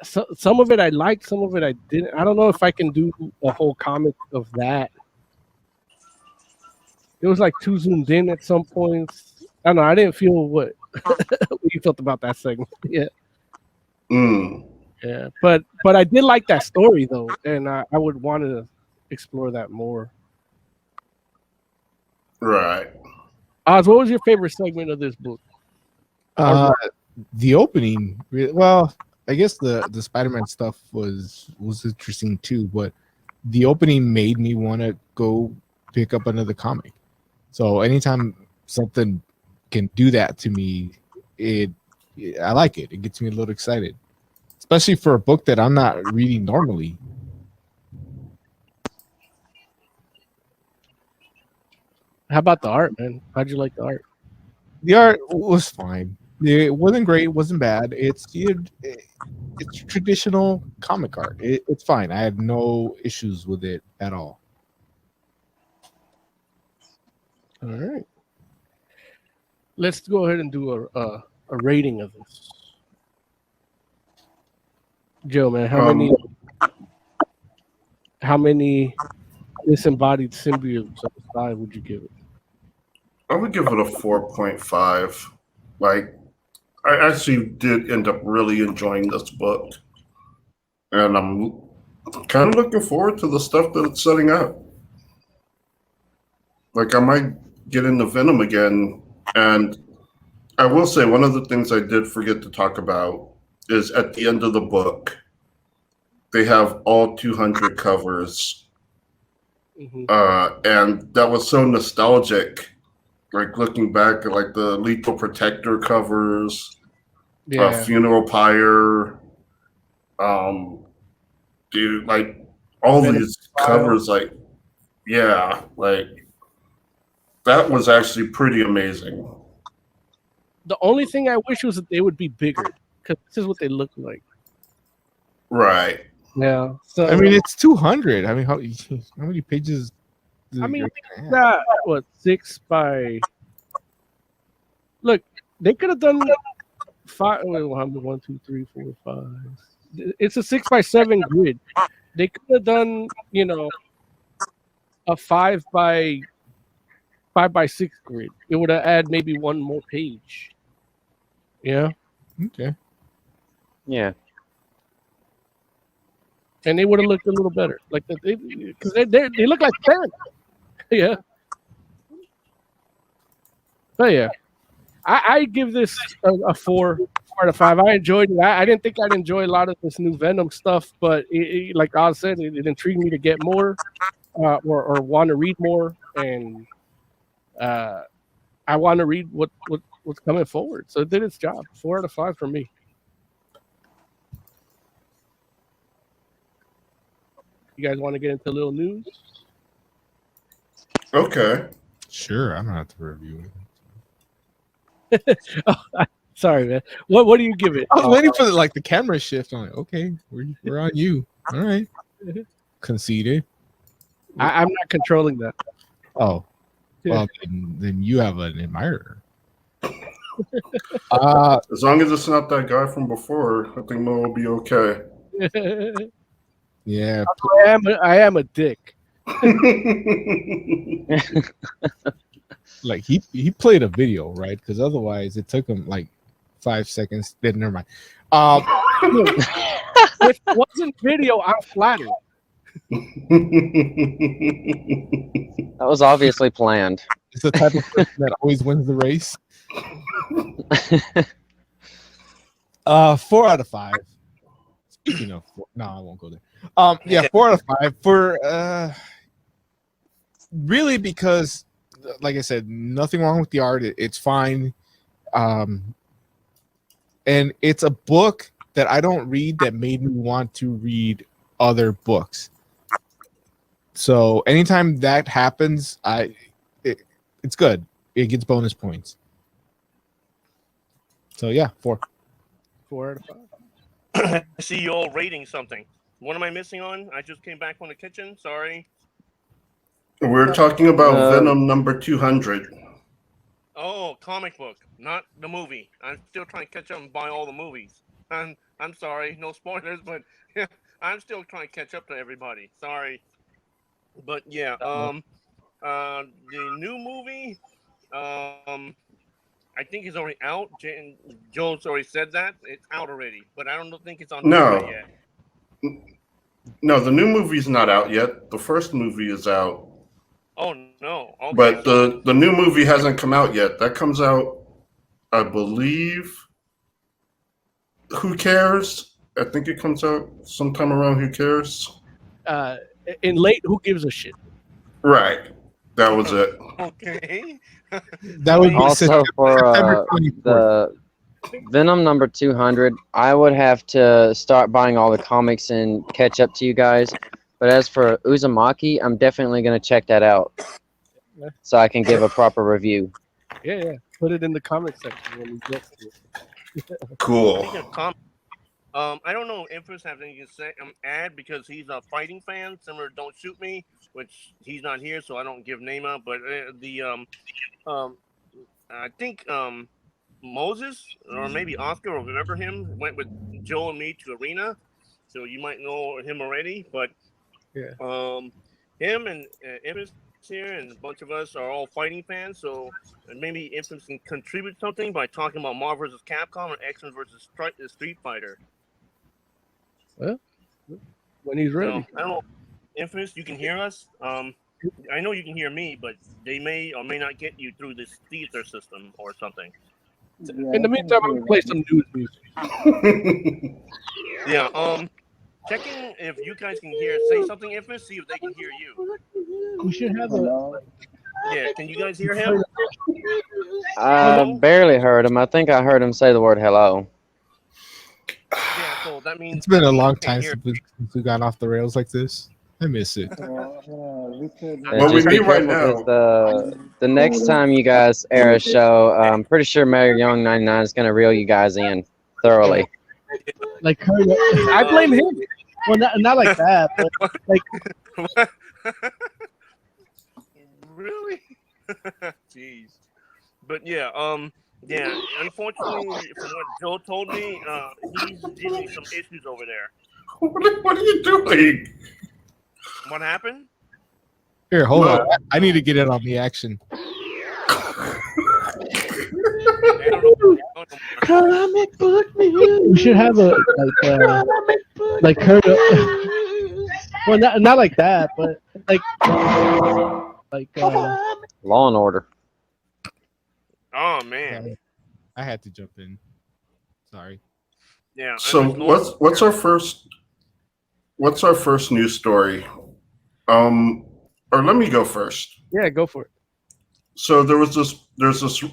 [SPEAKER 2] some of it I liked, some of it I didn't. I don't know if I can do a whole comic of that. It was like too zoomed in at some points. I don't know. I didn't feel what you felt about that segment. Yeah. Yeah, but I did like that story though, and I would want to explore that more.
[SPEAKER 3] Right.
[SPEAKER 2] Oz, what was your favorite segment of this book?
[SPEAKER 4] The opening, well, I guess the Spider-Man stuff was interesting too, but the opening made me want to go pick up another comic. So anytime something can do that to me, I like it. It gets me a little excited, especially for a book that I'm not reading normally.
[SPEAKER 2] How about the art, man? How'd you like the art?
[SPEAKER 4] The art was fine. It wasn't great. It wasn't bad. It's traditional comic art. It's fine. I have no issues with it at all.
[SPEAKER 2] All right. let's go ahead and do a rating of this. Joe, man, how many disembodied symbiotes out of 5 would you give it?
[SPEAKER 3] I would give it a 4.5. Like, I actually did end up really enjoying this book. And I'm kind of looking forward to the stuff that it's setting up. Like, I might get into Venom again. And I will say, one of the things I did forget to talk about is at the end of the book, they have all 200 covers.
[SPEAKER 2] Mm-hmm.
[SPEAKER 3] And that was so nostalgic. Like, looking back at, like, the Lethal Protector covers, Funeral Pyre, dude, like, all
[SPEAKER 2] Venom
[SPEAKER 3] these covers, like, yeah, like, that was actually pretty amazing.
[SPEAKER 2] The only thing I wish was that they would be bigger, because this is what they look like.
[SPEAKER 3] Right.
[SPEAKER 2] Yeah. So
[SPEAKER 4] I mean, it's 200. I mean, how many pages?
[SPEAKER 2] I mean, what 6 by? Look, they could have done 5. Wait, 1, 2, 3, 4, 5. It's a 6 by 7 grid. They could have done, a 5 by 6 grid. It would have added maybe one more page. Yeah.
[SPEAKER 4] Okay.
[SPEAKER 6] Yeah.
[SPEAKER 2] And they would have looked a little better, like because they look like fans. Yeah. But yeah, I give this a 4 out of 5. I enjoyed it. I didn't think I'd enjoy a lot of this new Venom stuff, but like Oz said, it intrigued me to get more, or want to read more, and I want to read what's coming forward. So it did its job. 4 out of 5 for me. You guys want to get into a little news?
[SPEAKER 3] Okay.
[SPEAKER 4] Sure, I don't have to review it.
[SPEAKER 2] Sorry, man. What do you give it?
[SPEAKER 4] I was waiting for the camera shift. I'm like, okay, we're on you. All right. Conceded.
[SPEAKER 2] I'm not controlling that.
[SPEAKER 4] Oh, well, then you have an admirer.
[SPEAKER 3] As long as it's not that guy from before, I think Mo will be okay.
[SPEAKER 4] Yeah.
[SPEAKER 2] I am a dick.
[SPEAKER 4] Like he played a video, right? Because otherwise it took him like 5 seconds. Then never mind.
[SPEAKER 2] If it wasn't video, I'm flattered.
[SPEAKER 6] That was obviously planned.
[SPEAKER 4] It's the type of person that always wins the race. 4 out of 5. Speaking of 4, no, I won't go there. Yeah, 4 out of 5 for really, because like I said, nothing wrong with the art. It's fine. And it's a book that I don't read that made me want to read other books. So anytime that happens, it's good. It gets bonus points. So yeah, 4.
[SPEAKER 2] 4 out of 5.
[SPEAKER 8] I see you all rating something. What am I missing on? I just came back from the kitchen. Sorry.
[SPEAKER 3] We're talking about Venom number 200.
[SPEAKER 8] Oh, comic book, not the movie. I'm still trying to catch up and buy all the movies. I'm sorry, no spoilers, but yeah, I'm still trying to catch up to everybody. Sorry, but yeah, the new movie, I think it's already out. Joe's already said that it's out already, but I don't think it's on Blu-ray yet.
[SPEAKER 3] No, the new movie's not out yet. The first movie is out.
[SPEAKER 8] Oh no! Okay,
[SPEAKER 3] but the new movie hasn't come out yet. That comes out, I believe. Who cares? I think it comes out sometime around Who Cares.
[SPEAKER 2] In late Who Gives a Shit.
[SPEAKER 3] Right. That was it.
[SPEAKER 8] Okay.
[SPEAKER 4] That would be
[SPEAKER 6] also for the Venom number 200. I would have to start buying all the comics and catch up to you guys. But as for Uzumaki, I'm definitely going to check that out so I can give a proper review.
[SPEAKER 2] Yeah. Put it in the comment section when we get to it.
[SPEAKER 3] Cool.
[SPEAKER 8] I don't know if Infus has anything to say. Add because he's a fighting fan, similar to Don't Shoot Me, which he's not here, so I don't give name out. But I think Moses or maybe Oscar will remember him. Went with Joe and me to Arena, so you might know him already. But
[SPEAKER 2] Yeah.
[SPEAKER 8] him and Infamous here and a bunch of us are all fighting fans. So maybe Infamous can contribute something by talking about Marvel vs. Capcom or X-Men versus Street Fighter.
[SPEAKER 2] Well, when he's ready.
[SPEAKER 8] So, I don't know, Infamous, you can hear us. I know you can hear me, but they may or may not get you through this theater system or something.
[SPEAKER 2] In the meantime, I'm gonna play some news music.
[SPEAKER 8] Yeah. Checking if you guys can hear. Say something, Infamous. See if they can hear you.
[SPEAKER 2] We should have a.
[SPEAKER 8] Yeah. Can you guys hear him?
[SPEAKER 6] I barely heard him. I think I heard him say the word hello.
[SPEAKER 8] Yeah. So that means
[SPEAKER 4] It's been a
[SPEAKER 8] he
[SPEAKER 4] long
[SPEAKER 8] can
[SPEAKER 4] time
[SPEAKER 8] hear.
[SPEAKER 4] since we've gone off the rails like this. I miss it.
[SPEAKER 3] What we
[SPEAKER 6] Just be
[SPEAKER 3] need right
[SPEAKER 6] careful,
[SPEAKER 3] now.
[SPEAKER 6] 'cause the next time you guys air a show, I'm pretty sure Mayor Young 99 is going to reel you guys in thoroughly.
[SPEAKER 2] Like her, I blame him. Well, not like that, but like
[SPEAKER 8] Really? Jeez. But yeah, yeah. Unfortunately, from what Joe told me, he's dealing with some issues over there.
[SPEAKER 3] What are you doing?
[SPEAKER 8] What happened?
[SPEAKER 4] Here, hold
[SPEAKER 3] No.
[SPEAKER 4] on. I need to get in on the action.
[SPEAKER 8] I don't know.
[SPEAKER 2] comic book news. We should have a like her. Well, not like that, but like
[SPEAKER 6] Law and Order.
[SPEAKER 8] Oh man.
[SPEAKER 4] I had to jump in. Sorry.
[SPEAKER 8] Yeah.
[SPEAKER 3] So what's our first news story? Or let me go first.
[SPEAKER 2] yeah, go for it.
[SPEAKER 3] So there's this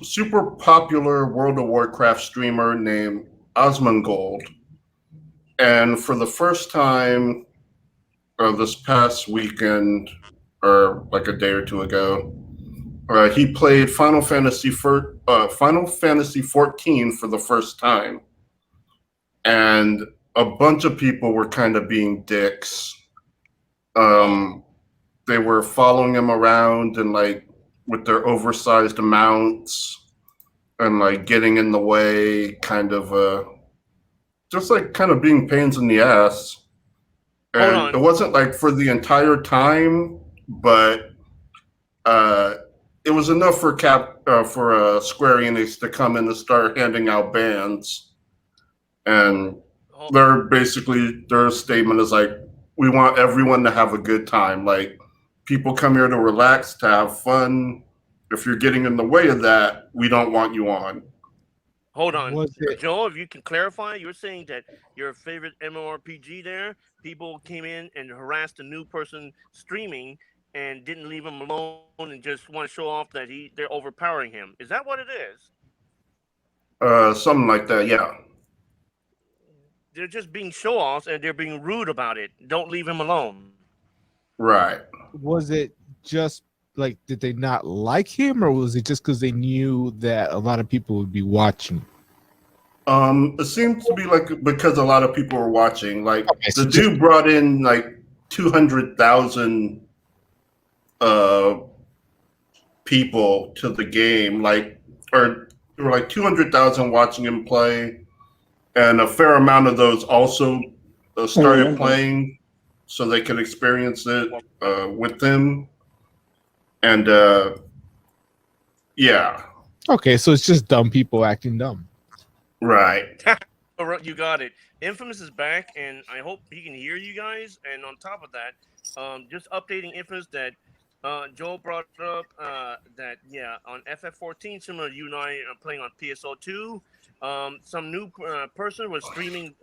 [SPEAKER 3] super popular World of Warcraft streamer named Osmongold, and for the first time this past weekend, or like a day or two ago, he played Final Fantasy 14 for the first time, and a bunch of people were kind of being dicks. They were following him around and like with their oversized mounts and like getting in the way, kind of just like kind of being pains in the ass. And it wasn't like for the entire time, but it was enough for Square Enix to come in and start handing out bans. And their statement is like, we want everyone to have a good time. Like, people come here to relax, to have fun. If you're getting in the way of that, we don't want you on.
[SPEAKER 8] Hold on, Joe. If you can clarify, you're saying that your favorite MMORPG there, people came in and harassed a new person streaming and didn't leave him alone and just want to show off that they're overpowering him. Is that what it is?
[SPEAKER 3] Something like that, yeah.
[SPEAKER 8] They're just being show-offs and they're being rude about it. Don't leave him alone.
[SPEAKER 3] Right.
[SPEAKER 4] Was it just like, did they not like him, or was it just because they knew that a lot of people would be watching?
[SPEAKER 3] It seems to be like because a lot of people were watching. Like, the dude brought in like 200,000 people to the game, or there were like 200,000 watching him play, and a fair amount of those also started playing so they could experience it with them. And yeah.
[SPEAKER 4] Okay, so it's just dumb people acting dumb.
[SPEAKER 3] Right.
[SPEAKER 8] You got it. Infamous is back, and I hope he can hear you guys. And on top of that, just updating Infamous that Joel brought up that, yeah, on FF14, similar to you and I are playing on PSO2, some new person was streaming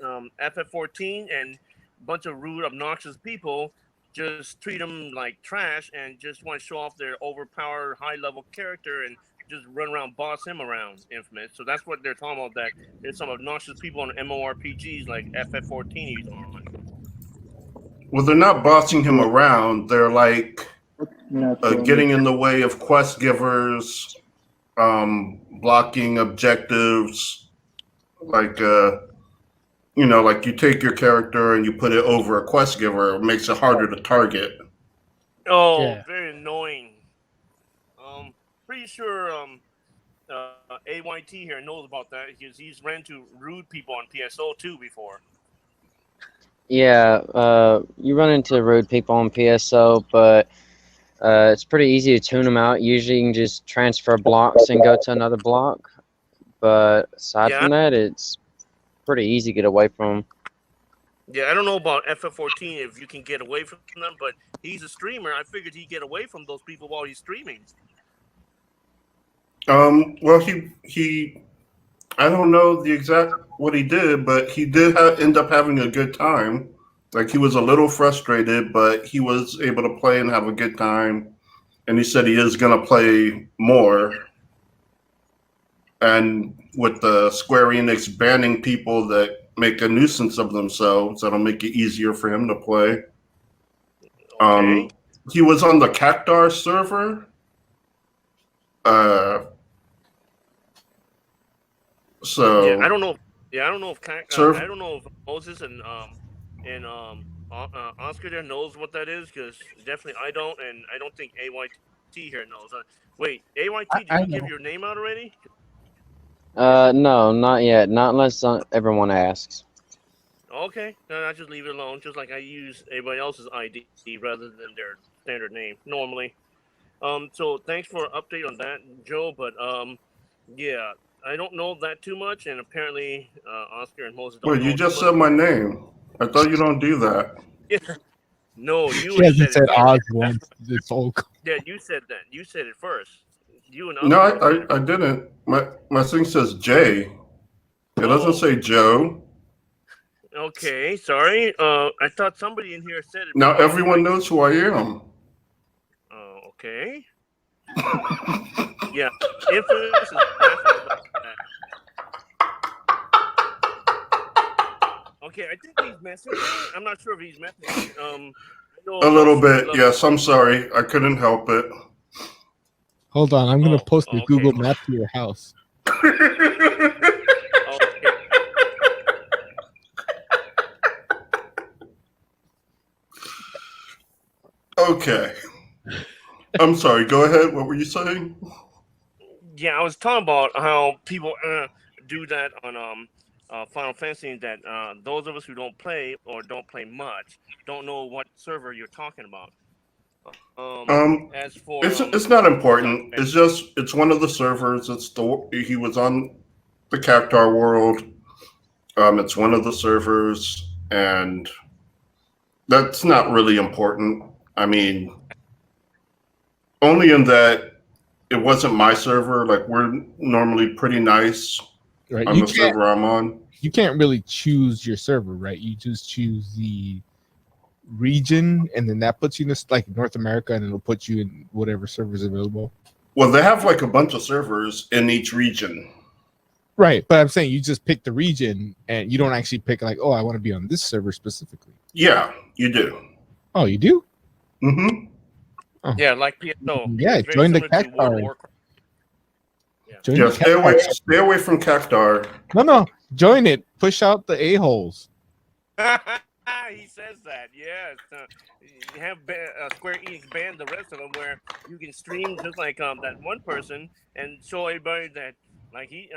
[SPEAKER 8] FF14, and a bunch of rude, obnoxious people just treat them like trash and just want to show off their overpowered, high-level character and just run around, boss him around, Infamous. So that's what they're talking about, that there's some obnoxious people on MMORPGs like FF14 he's on.
[SPEAKER 3] Well, they're not bossing him around. They're like getting in the way of quest givers, blocking objectives. Like, like you take your character and you put it over a quest giver, it makes it harder to target.
[SPEAKER 8] Oh, yeah. Very annoying. Pretty sure AYT here knows about that because he's ran to rude people on PSO too before.
[SPEAKER 6] Yeah, you run into rude people on PSO, but it's pretty easy to tune them out. Usually, you can just transfer blocks and go to another block. But aside from that, it's pretty easy to get away from.
[SPEAKER 8] Yeah, I don't know about FF14 if you can get away from them, but he's a streamer. I figured he'd get away from those people while he's streaming.
[SPEAKER 3] Well, he I don't know the exact what he did, but he did end up having a good time. Like he was a little frustrated, but he was able to play and have a good time. And he said he is going to play more. And with the Square Enix banning people that make a nuisance of themselves, that'll make it easier for him to play.
[SPEAKER 8] Okay.
[SPEAKER 3] He was on the Cactar server. So
[SPEAKER 8] yeah, I don't know. Yeah, I don't know if I don't know if Moses and Oscar there knows what that is because definitely I don't, and I don't think AYT here knows. Wait, AYT, did you give your name out already?
[SPEAKER 6] No, not yet. Not unless everyone asks.
[SPEAKER 8] Okay, then I just leave it alone. Just like I use everybody else's ID rather than their standard name normally. So thanks for an update on that, Joe. But yeah, I don't know that too much, and apparently Oscar and Moses don't.
[SPEAKER 3] Wait, you just said my name. I thought you don't do that.
[SPEAKER 8] Yeah. No, you
[SPEAKER 4] He hasn't said Oz
[SPEAKER 8] it.
[SPEAKER 4] once this whole.
[SPEAKER 8] Yeah, you said that. You said it first. You and
[SPEAKER 3] No,
[SPEAKER 8] Oscar
[SPEAKER 3] I didn't. My thing says J. It doesn't say Joe.
[SPEAKER 8] Okay, sorry. I thought somebody in here said it.
[SPEAKER 3] Now everyone knows who I am.
[SPEAKER 8] Oh, okay. Yeah, Infamous is laughing about that. Okay, I think he's messaging. I'm not sure if he's messaging.
[SPEAKER 3] A little bit, yes. I'm sorry. I couldn't help it.
[SPEAKER 4] Hold on, I'm gonna post a Google map to your house.
[SPEAKER 3] Okay. I'm sorry. Go ahead. What were you saying?
[SPEAKER 8] Yeah, I was talking about how people do that on Final Fantasy. That those of us who don't play or don't play much don't know what server you're talking about. As for
[SPEAKER 3] it's not important. It's just it's one of the servers. He was on the Cactar world. It's one of the servers, and that's not really important. I mean, only in that it wasn't my server. Like we're normally pretty nice
[SPEAKER 4] right.
[SPEAKER 3] on the server I'm on.
[SPEAKER 4] You can't really choose your server, right? You just choose the region, and then that puts you in like North America, and it'll put you in whatever server is available.
[SPEAKER 3] Well, they have like a bunch of servers in each region.
[SPEAKER 4] Right, but I'm saying you just pick the region, and you don't actually pick like, oh, I want to be on this server specifically.
[SPEAKER 3] Yeah, you do.
[SPEAKER 4] Oh, you do?
[SPEAKER 3] Mm-hmm.
[SPEAKER 4] Oh.
[SPEAKER 8] Yeah, like PSO.
[SPEAKER 4] Yeah, join the Cactar.
[SPEAKER 3] Yeah, stay away from Cactar.
[SPEAKER 4] No, join it. Push out the a-holes.
[SPEAKER 8] He says that. Yes, you have Square Enix ban the rest of them, where you can stream just like that one person and show everybody that, like he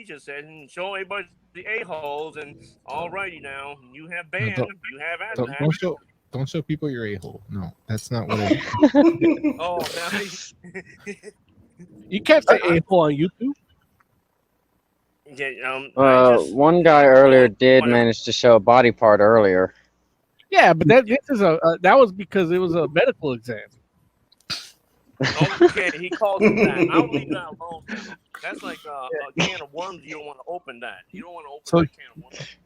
[SPEAKER 8] just said, and show everybody the a-holes. And alrighty now, you have banned. You have admin.
[SPEAKER 4] Don't show people your a-hole. No, that's not what it is.
[SPEAKER 8] Oh, now
[SPEAKER 2] you can't say a-hole on YouTube.
[SPEAKER 8] Yeah,
[SPEAKER 6] one guy earlier did manage to show a body part earlier.
[SPEAKER 2] Yeah, but that was because it was a medical exam.
[SPEAKER 8] Okay, he called it that. I'll leave that alone. That's like a can of worms. You don't want to open that. You don't want to open that can of worms.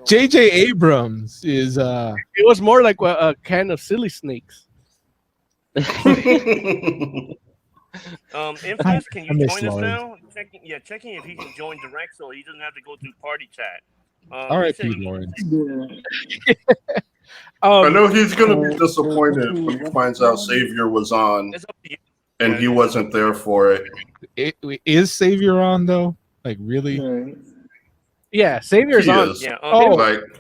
[SPEAKER 4] J.J. Abrams is
[SPEAKER 2] It was more like a can of silly snakes.
[SPEAKER 8] Infamous, can you join us now? Checking if he can join direct so he doesn't have to go through party chat.
[SPEAKER 4] All right, Lawrence.
[SPEAKER 3] I know he's going to be disappointed when he finds out Savior was on and he wasn't there for it.
[SPEAKER 4] Is Savior on though? Like really?
[SPEAKER 2] Yeah, Savior's on.
[SPEAKER 8] Yeah.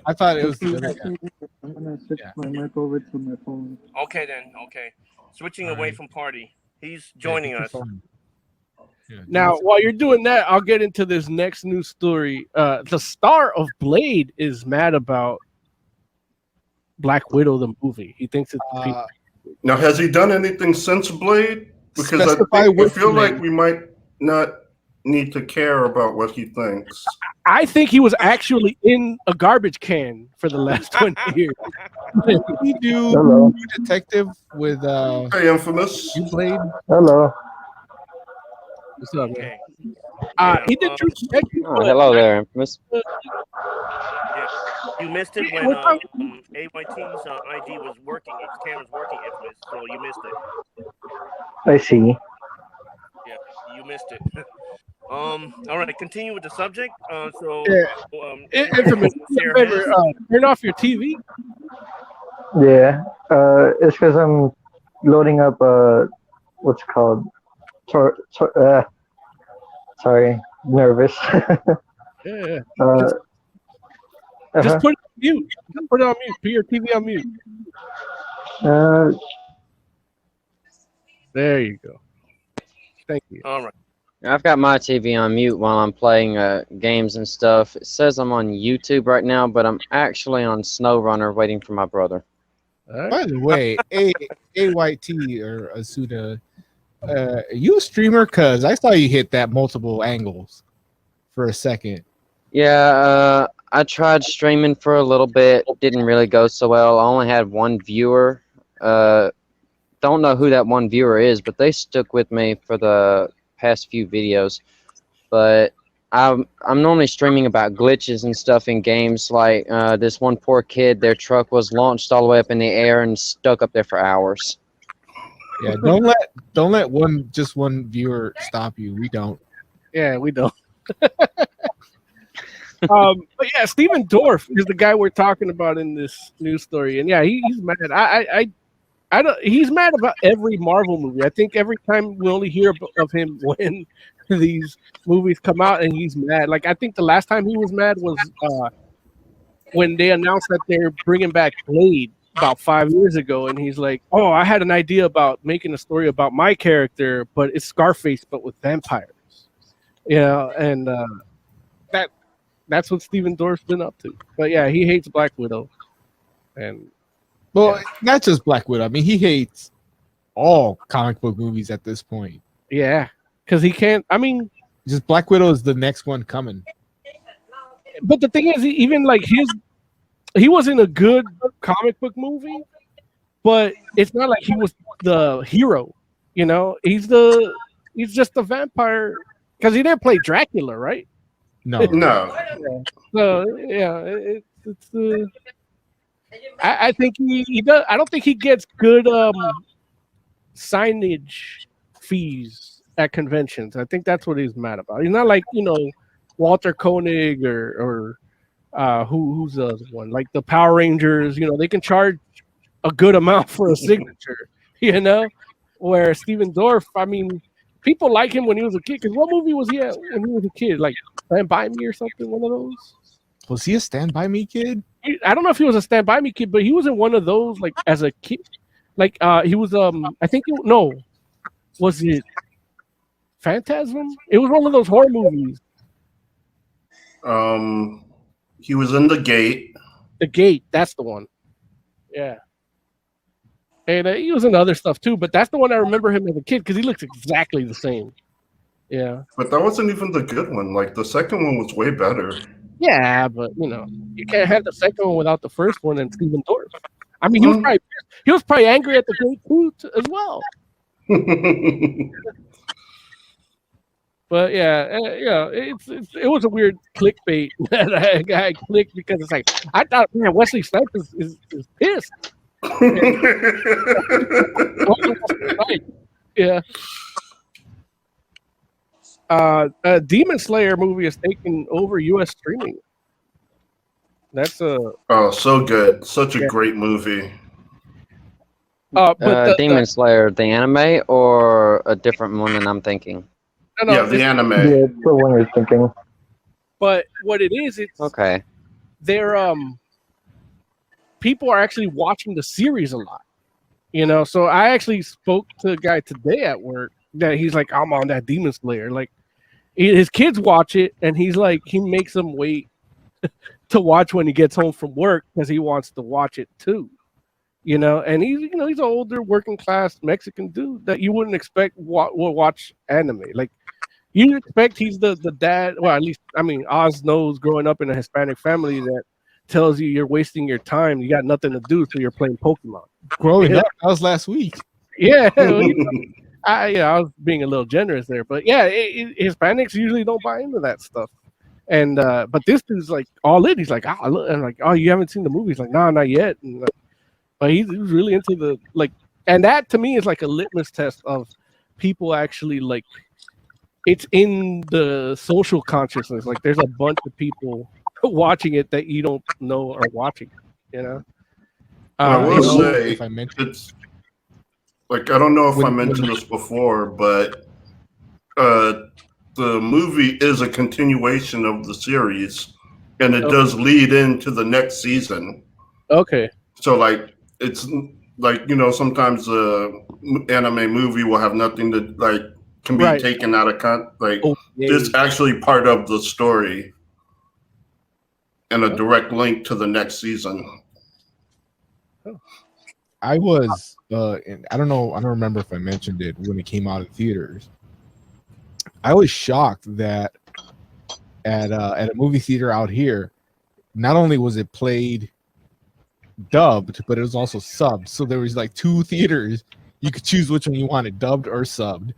[SPEAKER 4] I thought it was.
[SPEAKER 9] I'm gonna switch my mic over to my phone.
[SPEAKER 8] Okay then. Okay, switching away from party. He's joining us.
[SPEAKER 2] Now, while you're doing that, I'll get into this next news story. The star of Blade is mad about Black Widow, the movie. He thinks it's
[SPEAKER 3] Now, has he done anything since Blade? Because
[SPEAKER 4] Specify
[SPEAKER 3] I
[SPEAKER 4] which
[SPEAKER 3] feel like
[SPEAKER 4] Blade.
[SPEAKER 3] we might not need to care about what he thinks.
[SPEAKER 2] I think he was actually in a garbage can for the last 20 years.
[SPEAKER 4] He do
[SPEAKER 9] Hello.
[SPEAKER 4] True Detective with
[SPEAKER 3] Hey, Infamous.
[SPEAKER 4] you Blade.
[SPEAKER 9] Hello.
[SPEAKER 2] What's up, man?
[SPEAKER 8] Okay.
[SPEAKER 2] He did True Detective.
[SPEAKER 6] Oh, hello there, Infamous.
[SPEAKER 8] You missed it when AYT's ID was working. His camera's working, Infamous. So you missed it.
[SPEAKER 9] I see.
[SPEAKER 8] Yeah, you missed it. All right, continue with the subject.
[SPEAKER 2] Infamous, turn off your TV.
[SPEAKER 9] Yeah. It's because I'm loading up what's it called? Sorry, nervous.
[SPEAKER 2] Yeah.
[SPEAKER 9] Uh-huh.
[SPEAKER 2] Just put it on mute. Just put it on mute. Put your TV on mute. There you go. Thank you.
[SPEAKER 8] All right.
[SPEAKER 6] I've got my TV on mute while I'm playing games and stuff. It says I'm on YouTube right now, but I'm actually on SnowRunner waiting for my brother.
[SPEAKER 4] By the way, AYT or Asuda, you a streamer? Cause I saw you hit that multiple angles for a second.
[SPEAKER 6] Yeah, I tried streaming for a little bit. Didn't really go so well. I only had one viewer. Don't know who that one viewer is, but they stuck with me for the past few videos. But I'm normally streaming about glitches and stuff in games. Like this one poor kid, their truck was launched all the way up in the air and stuck up there for hours.
[SPEAKER 4] Yeah, don't let one viewer stop you. We don't.
[SPEAKER 2] Yeah, we don't. But yeah, Steven Dorff is the guy we're talking about in this news story, and yeah, he's mad. I don't. He's mad about every Marvel movie. I think every time we only hear of him when these movies come out, and he's mad. Like I think the last time he was mad was when they announced that they're bringing back Blade about 5 years ago, and he's like, "Oh, I had an idea about making a story about my character, but it's Scarface, but with vampires." You know, and that's what Steven Dorff's been up to. But yeah, he hates Black Widow, and
[SPEAKER 4] well, not just Black Widow. I mean, he hates all comic book movies at this point.
[SPEAKER 2] Yeah, because he can't. I mean,
[SPEAKER 4] just Black Widow is the next one coming.
[SPEAKER 2] But the thing is, even like he wasn't a good comic book movie, but it's not like he was the hero. You know, he's just a vampire because he didn't play Dracula, right?
[SPEAKER 4] No.
[SPEAKER 2] So yeah, it's. I think he does. I don't think he gets good signage fees at conventions. I think that's what he's mad about. He's not like Walter Koenig or who's the other one, like the Power Rangers. They can charge a good amount for a signature. Where Steven Dorff, I mean, people like him when he was a kid. Because what movie was he at when he was a kid? Like Stand By Me or something. One of those.
[SPEAKER 4] Was he a Stand By Me kid?
[SPEAKER 2] I don't know if he was a Stand By Me kid, but he was in one of those like as a kid. Like he was I think was it Phantasm? It was one of those horror movies.
[SPEAKER 3] He was in The Gate.
[SPEAKER 2] The Gate, that's the one. Yeah. And he was in other stuff too, but that's the one I remember him as a kid because he looks exactly the same. Yeah.
[SPEAKER 3] But that wasn't even the good one. Like the second one was way better.
[SPEAKER 2] Yeah, but you can't have the second one without the first one and Steven Dorff. I mean, he was probably angry at the Great too as well. But yeah, it was a weird clickbait that I clicked because it's like I thought, man, Wesley Snipes is pissed. Yeah. A Demon Slayer movie is taking over U.S. streaming. That's
[SPEAKER 3] so good, such a great movie.
[SPEAKER 2] But
[SPEAKER 6] Demon Slayer, the anime, or a different one than I'm thinking?
[SPEAKER 3] No, the anime.
[SPEAKER 9] Yeah, it's the one you're thinking.
[SPEAKER 2] But what it is, it's
[SPEAKER 6] okay.
[SPEAKER 2] They're people are actually watching the series a lot. So I actually spoke to a guy today at work that he's like, I'm on that Demon Slayer. Like his kids watch it, and he's like, he makes them wait to watch when he gets home from work because he wants to watch it too. You know, and he's he's an older working class Mexican dude that you wouldn't expect will watch anime. Like you expect he's the dad. Well, at least I mean, Oz knows growing up in a Hispanic family that tells you you're wasting your time. You got nothing to do, so you're playing Pokemon.
[SPEAKER 4] Growing up, that was last week.
[SPEAKER 2] Yeah, I was being a little generous there, but yeah, Hispanics usually don't buy into that stuff. And but this dude's like all in. He's like, and like, oh, you haven't seen the movie? He's like, no, not yet. And but he was really into the like, and that to me is like a litmus test of people actually like. It's in the social consciousness. Like, there's a bunch of people watching it that you don't know are watching. You know.
[SPEAKER 3] I will say,
[SPEAKER 4] if I mentioned
[SPEAKER 3] it's like I don't know if I mentioned this before, but the movie is a continuation of the series, and it does lead into the next season.
[SPEAKER 2] Okay.
[SPEAKER 3] So like it's like sometimes a anime movie will have nothing to like can be taken out of it's actually part of the story and a direct link to the next season.
[SPEAKER 4] I was I don't know, I don't remember if I mentioned it when it came out in theaters. I was shocked that at a movie theater out here, not only was it played dubbed, but it was also subbed. So there was like 2 theaters. You could choose which one you wanted, dubbed or subbed.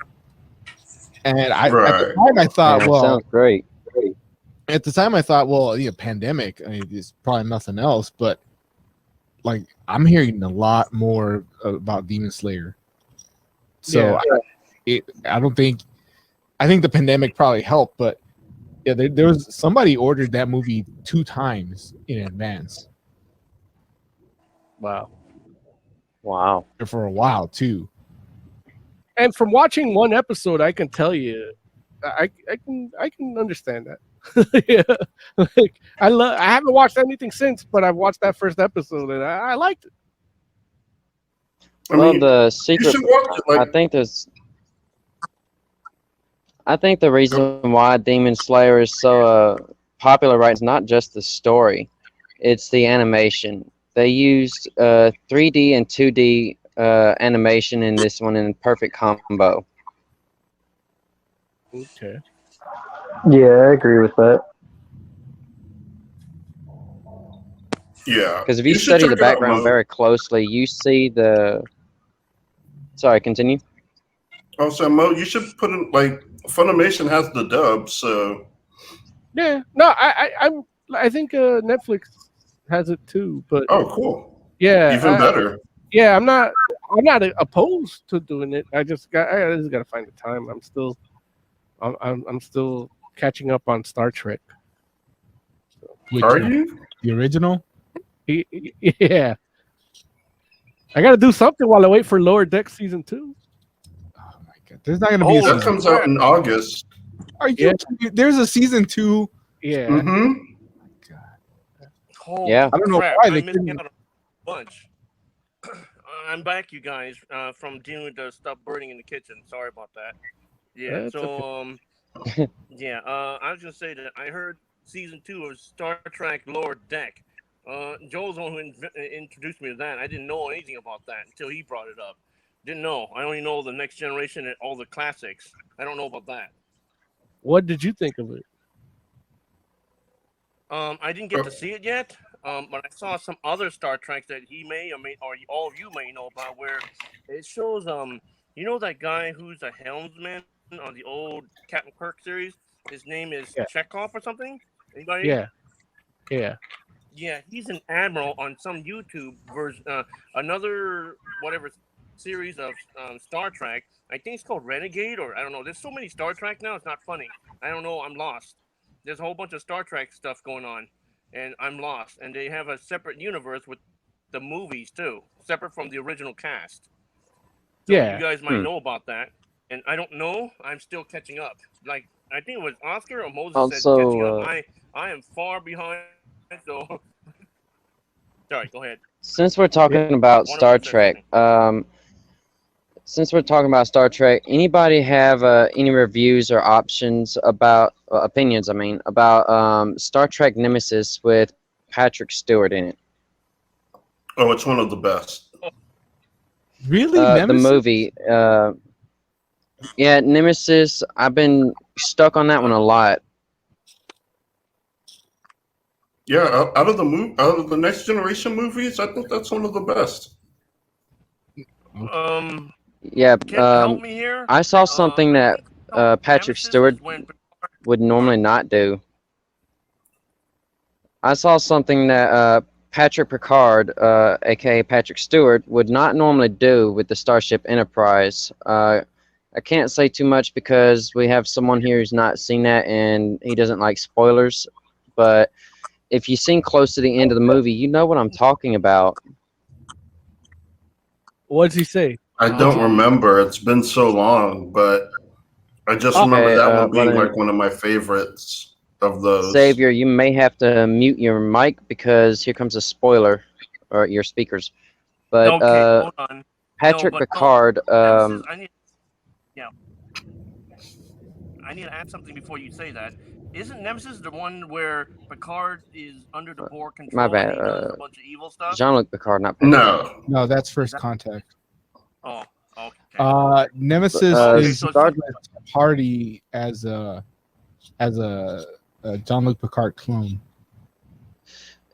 [SPEAKER 4] And at the time I thought,
[SPEAKER 6] sounds great.
[SPEAKER 4] At the time I thought, well, pandemic, I mean, it's probably nothing else, but like I'm hearing a lot more about Demon Slayer. So I think the pandemic probably helped, but yeah, there was somebody ordered that movie 2 times in advance.
[SPEAKER 2] Wow.
[SPEAKER 4] For a while too.
[SPEAKER 2] And from watching one episode, I can tell you, I can understand that. Yeah, like I haven't watched anything since, but I've watched that first episode and I liked it.
[SPEAKER 6] Well, the secret. I think the reason why Demon Slayer is so popular right now is not just the story; it's the animation. They used 3D and 2D animation in this one in perfect combo.
[SPEAKER 2] Okay.
[SPEAKER 9] Yeah, I agree with that.
[SPEAKER 3] Yeah.
[SPEAKER 6] Because if you study the background very closely, you see the. Sorry, continue.
[SPEAKER 3] Oh, so Mo, you should put in like Funimation has the dub, so.
[SPEAKER 2] Yeah. No, I think Netflix has it too, but.
[SPEAKER 3] Oh, cool.
[SPEAKER 2] Yeah.
[SPEAKER 3] Even better.
[SPEAKER 2] Yeah, I'm not opposed to doing it. I just got to find the time. I'm still catching up on Star Trek.
[SPEAKER 4] So.
[SPEAKER 3] Are you?
[SPEAKER 4] The original?
[SPEAKER 2] Yeah. I got to do something while I wait for Lower Deck season 2.
[SPEAKER 4] Oh my god, there's not gonna be.
[SPEAKER 3] That comes out in August.
[SPEAKER 4] Are you? Yeah. There's a season 2.
[SPEAKER 2] Yeah.
[SPEAKER 3] Mm-hmm.
[SPEAKER 4] Oh my god.
[SPEAKER 8] Oh,
[SPEAKER 6] yeah.
[SPEAKER 4] I don't know
[SPEAKER 8] crap.
[SPEAKER 4] why
[SPEAKER 8] I'm
[SPEAKER 4] they
[SPEAKER 8] missing
[SPEAKER 4] couldn't.
[SPEAKER 8] out on a bunch. I'm back, you guys, from dealing with the stuff burning in the kitchen. Sorry about that. Yeah.
[SPEAKER 2] That's
[SPEAKER 8] so yeah. I was gonna say that I heard season 2 of Star Trek Lower Deck. Joel's the one who introduced me to that. I didn't know anything about that until he brought it up. Didn't know. I only know the Next Generation and all the classics. I don't know about that.
[SPEAKER 2] What did you think of it?
[SPEAKER 8] I didn't get to see it yet, but I saw some other Star Treks that he may or all of you may know about, where it shows that guy who's a helmsman on the old Captain Kirk series. His name is Chekhov or something. Anybody?
[SPEAKER 2] Yeah.
[SPEAKER 8] Yeah, he's an admiral on some YouTube version, another whatever series of Star Trek. I think it's called Renegade, or I don't know. There's so many Star Trek now, it's not funny. I don't know. I'm lost. There's a whole bunch of Star Trek stuff going on, and I'm lost. And they have a separate universe with the movies too, separate from the original cast. So you guys might know about that, and I don't know. I'm still catching up. Like I think it was Oscar or Moses said catching up. I am far behind. So, sorry, go ahead.
[SPEAKER 6] Since we're talking about Star Trek, since we're talking about Star Trek, anybody have any reviews or options about opinions? I mean, about Star Trek Nemesis with Patrick Stewart in it?
[SPEAKER 3] Oh, it's one of the best.
[SPEAKER 4] Really,
[SPEAKER 6] The
[SPEAKER 4] Nemesis?
[SPEAKER 6] movie. Yeah, Nemesis. I've been stuck on that one a lot.
[SPEAKER 3] Yeah, out of the Next Generation movies, I think that's one of the best.
[SPEAKER 6] Yeah,
[SPEAKER 8] Can help me here.
[SPEAKER 6] I saw something that Patrick
[SPEAKER 8] Nemesis
[SPEAKER 6] Stewart
[SPEAKER 8] is when
[SPEAKER 6] would normally not do. I saw something that Patrick Picard, aka Patrick Stewart, would not normally do with the Starship Enterprise. I can't say too much because we have someone here who's not seen that and he doesn't like spoilers. But if you've seen close to the end of the movie, you know what I'm talking about.
[SPEAKER 2] What does he say?
[SPEAKER 3] I don't remember. It's been so long, but I just remember that one being like one of my favorites of those.
[SPEAKER 6] Xavier, you may have to mute your mic because here comes a spoiler, or your speakers. But
[SPEAKER 8] okay, hold on.
[SPEAKER 6] Patrick
[SPEAKER 8] No, but
[SPEAKER 6] Picard.
[SPEAKER 8] Nemesis, I need to add something before you say that. Isn't Nemesis the one where Picard is under the Borg control?
[SPEAKER 6] My bad.
[SPEAKER 8] And he does a bunch of evil stuff?
[SPEAKER 6] Jean-Luc Picard, not Picard.
[SPEAKER 4] No, that's First Contact.
[SPEAKER 8] Oh, okay.
[SPEAKER 4] Nemesis is
[SPEAKER 6] Star-
[SPEAKER 4] party as a Jean-Luc Picard clone.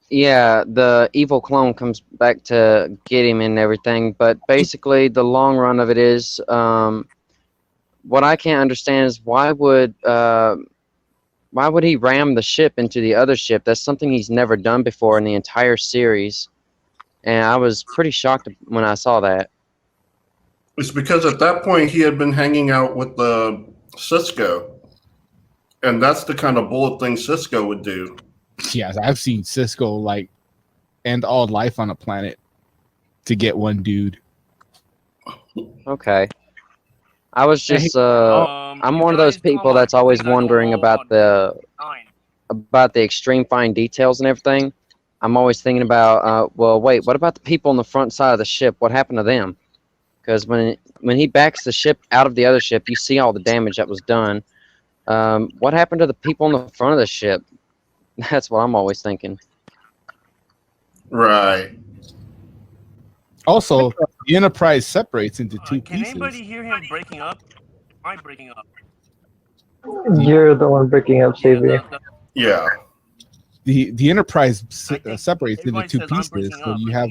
[SPEAKER 6] Yeah, the evil clone comes back to get him and everything. But basically, the long run of it is, what I can't understand is why would he ram the ship into the other ship? That's something he's never done before in the entire series, and I was pretty shocked when I saw that.
[SPEAKER 3] It's because at that point he had been hanging out with the Cisco, and that's the kind of bullet thing Cisco would do.
[SPEAKER 4] Yes, I've seen Cisco like end all life on a planet to get one dude.
[SPEAKER 6] Okay. I was just I'm one of those people that's always wondering about the extreme fine details and everything. I'm always thinking about well, wait, what about the people on the front side of the ship? What happened to them? Because when he backs the ship out of the other ship, you see all the damage that was done. What happened to the people on the front of the ship? That's what I'm always thinking.
[SPEAKER 3] Right.
[SPEAKER 4] Also, the Enterprise separates into two
[SPEAKER 8] Can
[SPEAKER 4] pieces.
[SPEAKER 8] anybody hear him breaking up? Am I breaking up?
[SPEAKER 9] You're the one breaking up, Xavier.
[SPEAKER 3] Yeah.
[SPEAKER 4] The Enterprise separates into two pieces. So you have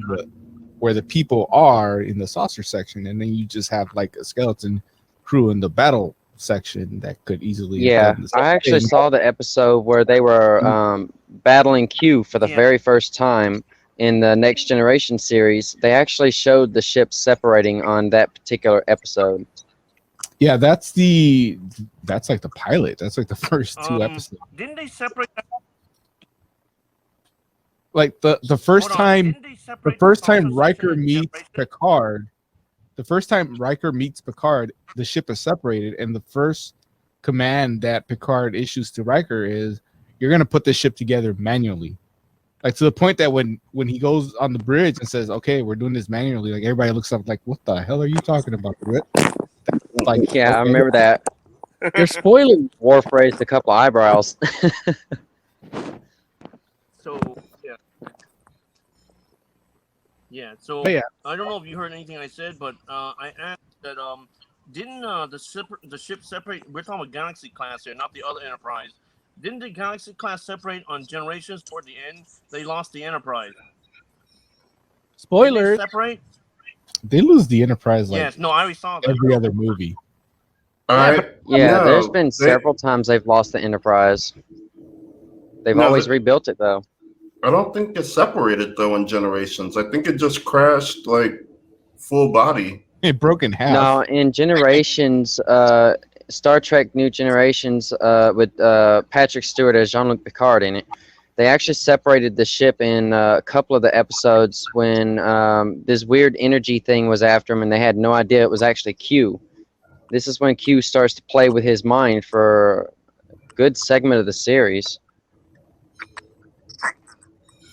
[SPEAKER 4] where the people are in the saucer section, and then you just have like a skeleton crew in the battle section that could easily.
[SPEAKER 6] Yeah, I actually saw the episode where they were battling Q for the very first time in the Next Generation series. They actually showed the ship separating on that particular episode.
[SPEAKER 4] Yeah, that's like the pilot. That's like the first two episodes.
[SPEAKER 8] Didn't they separate?
[SPEAKER 4] Like the first time Riker meets Picard, the ship is separated, and the first command that Picard issues to Riker is, "You're gonna put this ship together manually." Like to the point that when he goes on the bridge and says, "Okay, we're doing this manually," like everybody looks up like, "What the hell are you talking about?"
[SPEAKER 6] Like, yeah, I remember that. You're spoiling. Worf raised a couple eyebrows.
[SPEAKER 8] So yeah. So
[SPEAKER 4] yeah.
[SPEAKER 8] I don't know if you heard anything I said, but I asked that didn't the ship separate? We're talking about Galaxy class here, not the other Enterprise. Didn't the Galaxy class separate on Generations toward the end? They lost the Enterprise.
[SPEAKER 2] Spoilers.
[SPEAKER 8] Separate?
[SPEAKER 4] They lose the Enterprise like
[SPEAKER 8] yes. No, I already saw that.
[SPEAKER 4] every other movie.
[SPEAKER 6] There's been several times they've lost the Enterprise. They've always rebuilt it though.
[SPEAKER 3] I don't think it's separated though in Generations. I think it just crashed like full body.
[SPEAKER 4] It broke in half.
[SPEAKER 6] No, in Generations, Star Trek New Generations, with Patrick Stewart as Jean-Luc Picard in it, they actually separated the ship in a couple of the episodes when this weird energy thing was after him, and they had no idea it was actually Q. This is when Q starts to play with his mind for a good segment of the series.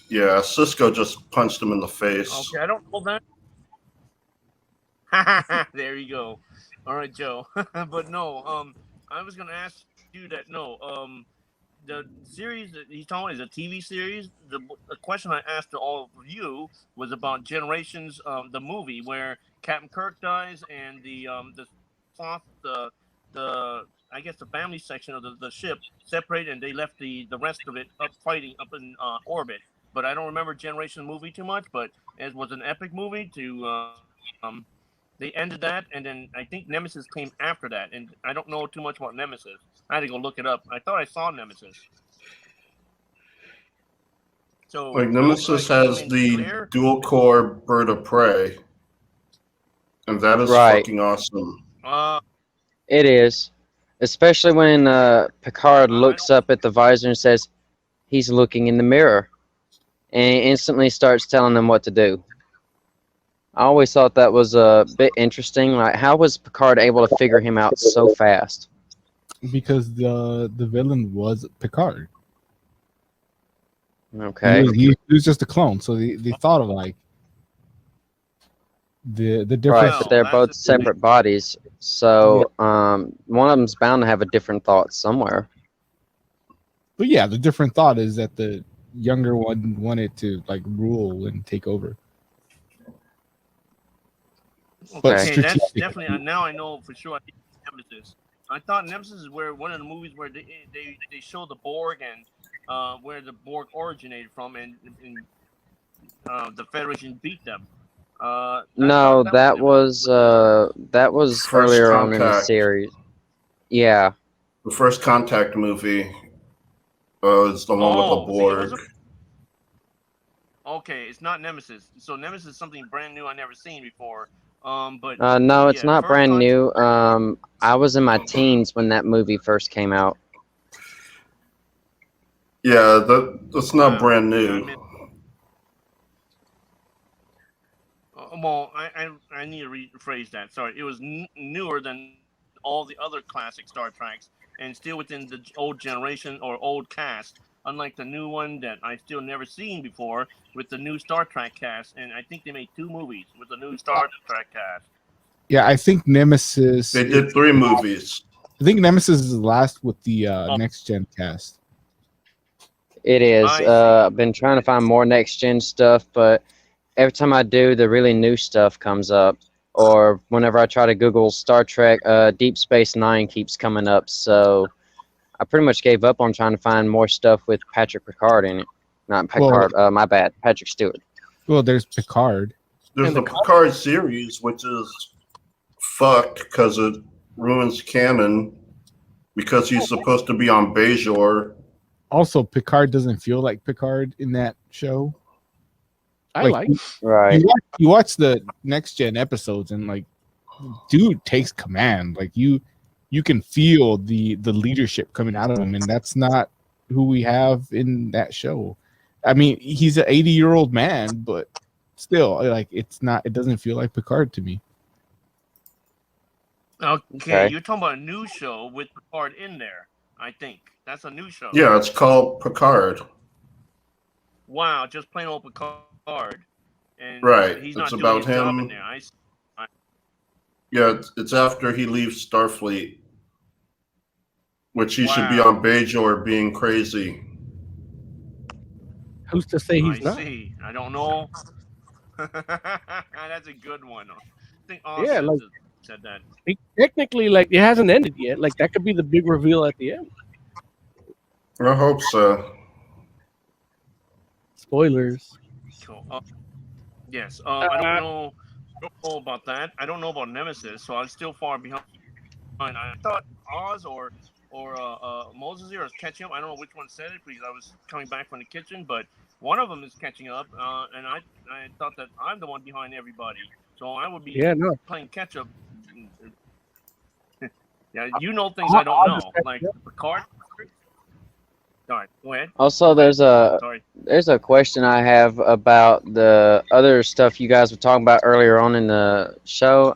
[SPEAKER 3] Yeah, Cisco just punched him in the face.
[SPEAKER 8] Okay, I don't know that. There you go. All right, Joe. But no, I was gonna ask you that. No, the series that he's talking about is a TV series. The question I asked to all of you was about Generations, the movie where Captain Kirk dies and the soft the I guess the family section of the ship separated and they left the rest of it up fighting up in orbit. But I don't remember Generation movie too much. But it was an epic movie to they ended that, and then I think Nemesis came after that, and I don't know too much about Nemesis. I had to go look it up. I thought I saw Nemesis. So
[SPEAKER 3] Like
[SPEAKER 8] I hope you
[SPEAKER 3] Nemesis
[SPEAKER 8] guys can hear
[SPEAKER 3] has
[SPEAKER 8] me
[SPEAKER 3] the
[SPEAKER 8] clear.
[SPEAKER 3] dual core bird of prey, and that is
[SPEAKER 6] Right.
[SPEAKER 3] fucking awesome.
[SPEAKER 6] It is. Especially when Picard
[SPEAKER 8] I
[SPEAKER 6] looks
[SPEAKER 8] don't.
[SPEAKER 6] up at the visor and says, he's looking in the mirror. And he instantly starts telling them what to do. I always thought that was a bit interesting. Like, how was Picard able to figure him out so fast?
[SPEAKER 4] Because the villain was Picard.
[SPEAKER 6] Okay.
[SPEAKER 4] He was just a clone, so they thought of like the
[SPEAKER 6] Right,
[SPEAKER 4] difference.
[SPEAKER 6] but they're
[SPEAKER 8] That's
[SPEAKER 6] both
[SPEAKER 8] the thing.
[SPEAKER 6] separate bodies. So one of them's bound to have a different thought somewhere.
[SPEAKER 4] But yeah, the different thought is that the younger one wanted to like rule and take over. But
[SPEAKER 8] Okay, that's
[SPEAKER 4] strategically,
[SPEAKER 8] definitely now I know for sure. I think it's Nemesis. I thought Nemesis is where one of the movies where they show the Borg and where the Borg originated from, and the Federation beat them. I
[SPEAKER 6] No,
[SPEAKER 8] thought that was Nemesis.
[SPEAKER 6] that was
[SPEAKER 3] First
[SPEAKER 6] earlier on in the
[SPEAKER 3] Contact.
[SPEAKER 6] series. Yeah.
[SPEAKER 3] The first Contact movie is the one with the
[SPEAKER 8] Oh, see, it was
[SPEAKER 3] Borg.
[SPEAKER 8] okay. It's not Nemesis. So Nemesis is something brand new I never seen before. But
[SPEAKER 6] No, it's
[SPEAKER 8] yeah,
[SPEAKER 6] not
[SPEAKER 8] first
[SPEAKER 6] brand
[SPEAKER 8] contact.
[SPEAKER 6] new. I was in my teens when that movie first came out.
[SPEAKER 3] Yeah, that's not
[SPEAKER 8] Wow.
[SPEAKER 3] brand
[SPEAKER 8] Yeah,
[SPEAKER 3] new.
[SPEAKER 8] well, I need to rephrase that. Sorry, it was newer than all the other classic Star Treks, and still within the old generation or old cast. Unlike the new one that I still never seen before with the new Star Trek cast, and I think they made 2 movies with the new Star Trek cast.
[SPEAKER 4] yeah, I think Nemesis.
[SPEAKER 3] They did 3 movies.
[SPEAKER 4] I think Nemesis is the last with the next gen cast.
[SPEAKER 6] It is.
[SPEAKER 8] I see.
[SPEAKER 6] I've been trying to find more next gen stuff, but every time I do, the really new stuff comes up. Or whenever I try to Google Star Trek, Deep Space Nine keeps coming up. So I pretty much gave up on trying to find more stuff with Patrick Picard in it. Not Picard. My bad. Patrick Stewart.
[SPEAKER 4] Well, there's Picard.
[SPEAKER 3] There's the Picard series, which is fucked because it ruins canon because he's supposed to be on Bajor.
[SPEAKER 4] Also, Picard doesn't feel like Picard in that show.
[SPEAKER 6] Right.
[SPEAKER 4] You watch the next gen episodes and like, dude takes command. Like you can feel the leadership coming out of him, and that's not who we have in that show. I mean, he's an 80-year-old man, but still, like it doesn't feel like Picard to me.
[SPEAKER 8] Okay, you're talking about a new show with Picard in there. I think that's a new show.
[SPEAKER 3] Yeah, it's called Picard.
[SPEAKER 8] Wow, just plain old Picard. And
[SPEAKER 3] Right,
[SPEAKER 8] he's
[SPEAKER 3] it's
[SPEAKER 8] not
[SPEAKER 3] about
[SPEAKER 8] doing his job in
[SPEAKER 3] him.
[SPEAKER 8] there.
[SPEAKER 3] Yeah, it's after he leaves Starfleet, which he should be
[SPEAKER 8] Wow.
[SPEAKER 3] on Bajor being crazy.
[SPEAKER 2] Who's to say he's not?
[SPEAKER 8] See. I don't know. That's a good one. I think
[SPEAKER 2] Yeah,
[SPEAKER 8] Austin said that.
[SPEAKER 2] Technically, like it hasn't ended yet. Like that could be the big reveal at the end.
[SPEAKER 3] I hope so.
[SPEAKER 2] Spoilers.
[SPEAKER 8] Cool. Yes. I don't know about that. I don't know about Nemesis, so I'm still far behind. I thought Oz or Moses here was catching up. I don't know which one said it because I was coming back from the kitchen, but one of them is catching up, and I thought that I'm the one behind everybody, so I would be playing catch up. Yeah, you know things I don't know, like Picard. All right, go ahead.
[SPEAKER 6] Also, there's a question I have about the other stuff you guys were talking about earlier on in the show.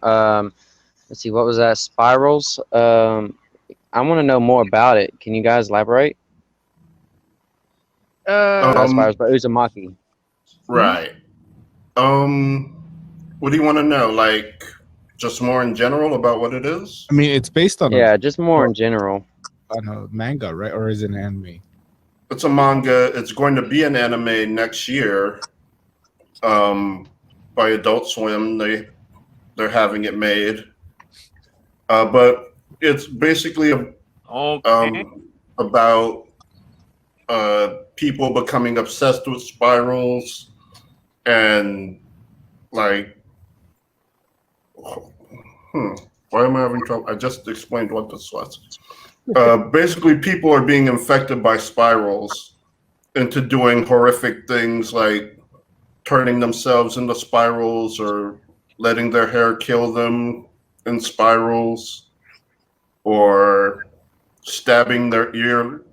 [SPEAKER 6] Let's see, what was that? Spirals. I want to know more about it. Can you guys elaborate? Not spirals, but Uzumaki.
[SPEAKER 3] Right. What do you want to know? Like just more in general about what it is?
[SPEAKER 4] I mean, it's based on
[SPEAKER 6] Yeah, just more in general.
[SPEAKER 4] on a manga, right? Or is it an anime?
[SPEAKER 3] It's a manga. It's going to be an anime next year, by Adult Swim. They're having it made, but it's basically
[SPEAKER 8] Okay.
[SPEAKER 3] about people becoming obsessed with spirals and like, why am I having trouble? I just explained what this was. Basically, people are being infected by spirals into doing horrific things like turning themselves into spirals or letting their hair kill them in spirals, or stabbing their ear,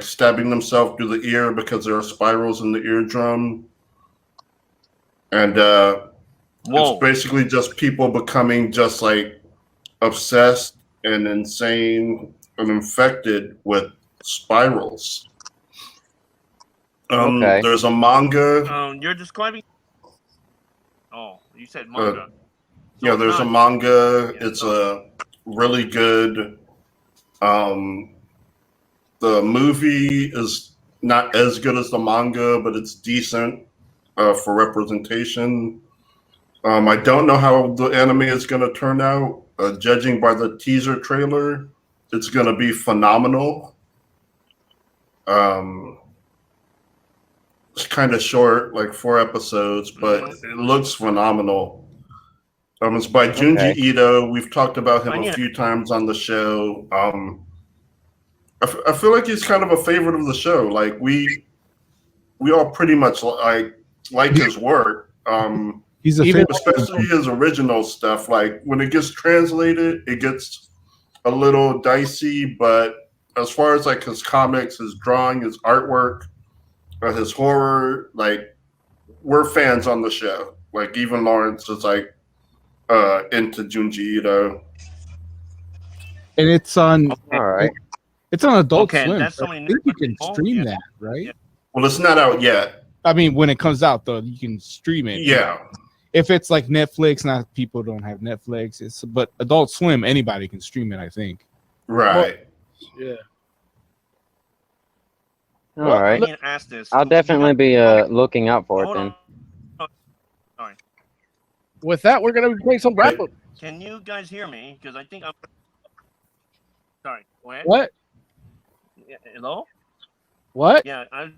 [SPEAKER 3] stabbing themselves through the ear because there are spirals in the eardrum. And it's basically just people becoming just like obsessed and insane and infected with spirals.
[SPEAKER 6] Okay.
[SPEAKER 3] There's a manga.
[SPEAKER 8] You're describing. Oh, you said manga.
[SPEAKER 3] Yeah, there's a manga. It's a really good. The movie is not as good as the manga, but it's decent for representation. I don't know how the anime is going to turn out. Judging by the teaser trailer, it's going to be phenomenal. It's kind of short, like 4 episodes, but it looks phenomenal. It's by Junji Ito. We've talked about him a few times on the show. I feel like he's kind of a favorite of the show. Like we all pretty much like his work.
[SPEAKER 4] He's a favorite,
[SPEAKER 3] especially his original stuff. Like when it gets translated, it gets a little dicey. But as far as like his comics, his drawing, his artwork, his horror, like we're fans on the show. Like even Lawrence is like into Junji Ito.
[SPEAKER 4] and it's on.
[SPEAKER 6] All right.
[SPEAKER 4] It's on Adult
[SPEAKER 8] Okay,
[SPEAKER 4] Swim.
[SPEAKER 8] that's
[SPEAKER 4] So I
[SPEAKER 8] something
[SPEAKER 4] think you can
[SPEAKER 8] new.
[SPEAKER 4] stream
[SPEAKER 8] Yeah.
[SPEAKER 4] that, right?
[SPEAKER 8] Yeah.
[SPEAKER 3] Well, it's not out yet.
[SPEAKER 4] I mean, when it comes out, though, you can stream it.
[SPEAKER 3] Yeah.
[SPEAKER 4] If it's like Netflix, not people don't have Netflix. But Adult Swim, anybody can stream it. I think.
[SPEAKER 3] Right.
[SPEAKER 2] Yeah.
[SPEAKER 6] All right.
[SPEAKER 8] I need to ask this.
[SPEAKER 6] I'll definitely be looking out for it
[SPEAKER 8] Hold
[SPEAKER 6] then.
[SPEAKER 8] on. Sorry.
[SPEAKER 2] With that, we're gonna be playing some wrap up.
[SPEAKER 8] Can you guys hear me? Because I think I'm. Sorry.
[SPEAKER 2] What?
[SPEAKER 8] Yeah, hello?
[SPEAKER 2] What?
[SPEAKER 8] Yeah, I'm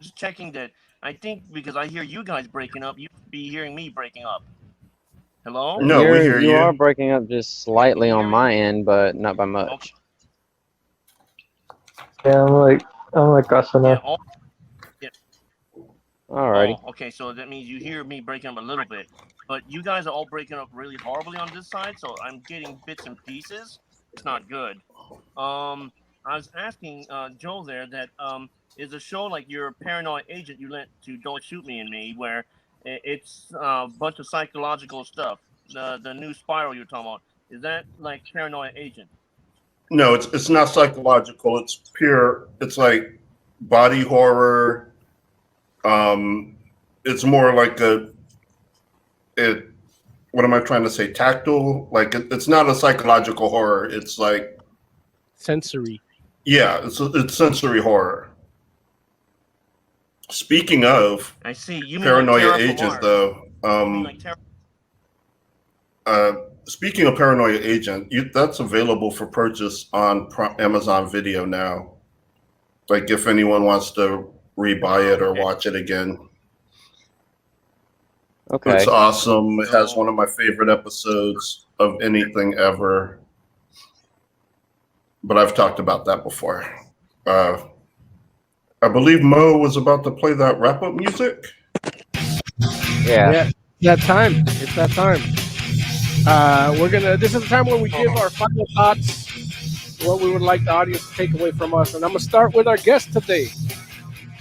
[SPEAKER 8] just checking that. I think because I hear you guys breaking up, you be hearing me breaking up. Hello?
[SPEAKER 3] No, we hear
[SPEAKER 6] You
[SPEAKER 3] you.
[SPEAKER 6] are breaking up just slightly on my end, but not by much.
[SPEAKER 8] Okay.
[SPEAKER 9] Yeah, I'm like Asana.
[SPEAKER 6] Alrighty.
[SPEAKER 8] Oh, okay, so that means you hear me breaking up a little bit, but you guys are all breaking up really horribly on this side, so I'm getting bits and pieces. It's not good. I was asking Joe there that is a show like your Paranoid Agent you lent to Don't Shoot Me and Me, where it's a bunch of psychological stuff. The new Spiral you're talking about, is that like Paranoid Agent?
[SPEAKER 3] No, it's not psychological. It's pure. It's like body horror. It's more like what am I trying to say? Tactile. Like it's not a psychological horror. It's like
[SPEAKER 2] sensory.
[SPEAKER 3] Yeah, it's sensory horror. Speaking of,
[SPEAKER 8] I see. You mean
[SPEAKER 3] Paranoia
[SPEAKER 8] like
[SPEAKER 3] Agent, though. Speaking of Paranoia Agent, that's available for purchase on Amazon Video now. Like if anyone wants to rebuy it or watch it again.
[SPEAKER 6] Okay.
[SPEAKER 3] It's awesome. It has one of my favorite episodes of anything ever. But I've talked about that before. I believe Mo was about to play that wrap-up music.
[SPEAKER 6] Yeah.
[SPEAKER 2] That time. It's that time. This is the time where we give our final thoughts, what we would like the audience to take away from us. And I'm going to start with our guest today,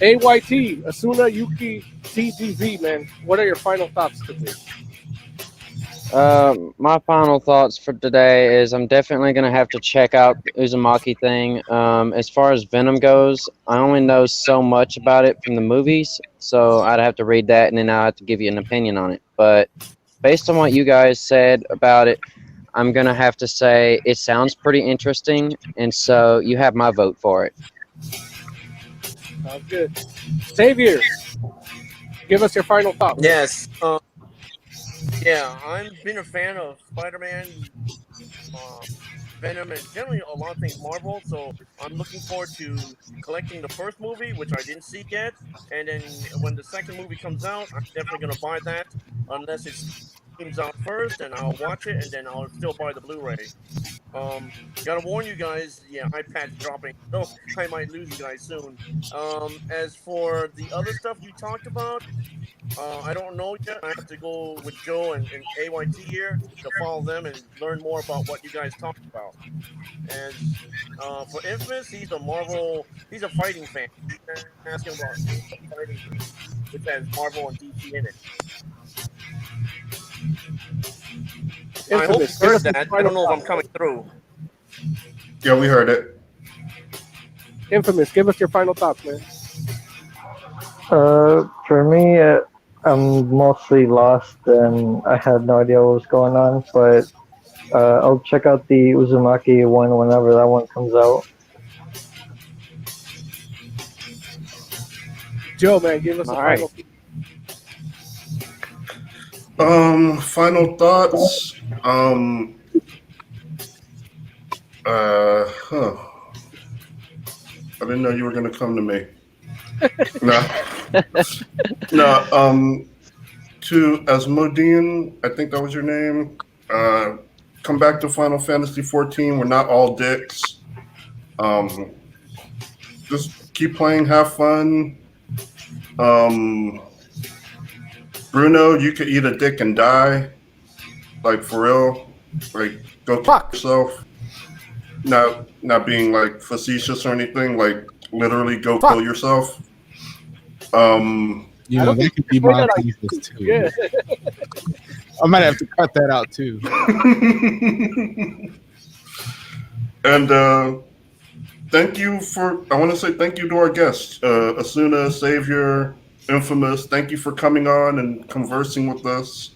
[SPEAKER 2] AYT, Asuna Yuki TGV, man. What are your final thoughts today?
[SPEAKER 6] My final thoughts for today is I'm definitely going to have to check out the UZUMAKI thing. As far as Venom goes, I only know so much about it from the movies, so I'd have to read that and then I'll have to give you an opinion on it. But based on what you guys said about it, I'm gonna have to say it sounds pretty interesting, and so you have my vote for it.
[SPEAKER 2] Sounds good. Xavier, give us your final thoughts.
[SPEAKER 8] Yes. Yeah, I've been a fan of Spider-Man, uh, Venom, and generally a lot of things Marvel. So I'm looking forward to collecting the first movie, which I didn't see yet, and then when the second movie comes out, I'm definitely gonna buy that, unless it streams out first, and I'll watch it, and then I'll still buy the Blu-ray. Gotta warn you guys, yeah, iPad's dropping, so I might lose you guys soon. As for the other stuff you talked about, I don't know yet. I have to go with Joe and AYT here to follow them and learn more about what you guys talked about. And for Infamous, he's a fighting fan. Ask him about a fighting game, which has Marvel and DC in it. I hope you heard that. I don't know if I'm coming through.
[SPEAKER 3] Yeah, we heard it.
[SPEAKER 2] Infamous, give us your final thoughts, man.
[SPEAKER 9] For me, I'm mostly lost and I had no idea what was going on, but I'll check out the Uzumaki one whenever that one comes out.
[SPEAKER 2] Joe, man, give us a final.
[SPEAKER 3] Final thoughts. I didn't know you were gonna come to me. No. To Asmodine, I think that was your name. Come back to Final Fantasy 14. We're not all dicks. Just keep playing, have fun. Bruno, you could eat a dick and die. Like, for real. Like, go fuck yourself. Not being, like, facetious or anything. Like, literally go kill yourself.
[SPEAKER 4] You know, they could be monetized too.
[SPEAKER 2] Yeah.
[SPEAKER 4] I might have to cut that out too.
[SPEAKER 3] And I want to say thank you to our guests, Asuna, Savior, Infamous. Thank you for coming on and conversing with us.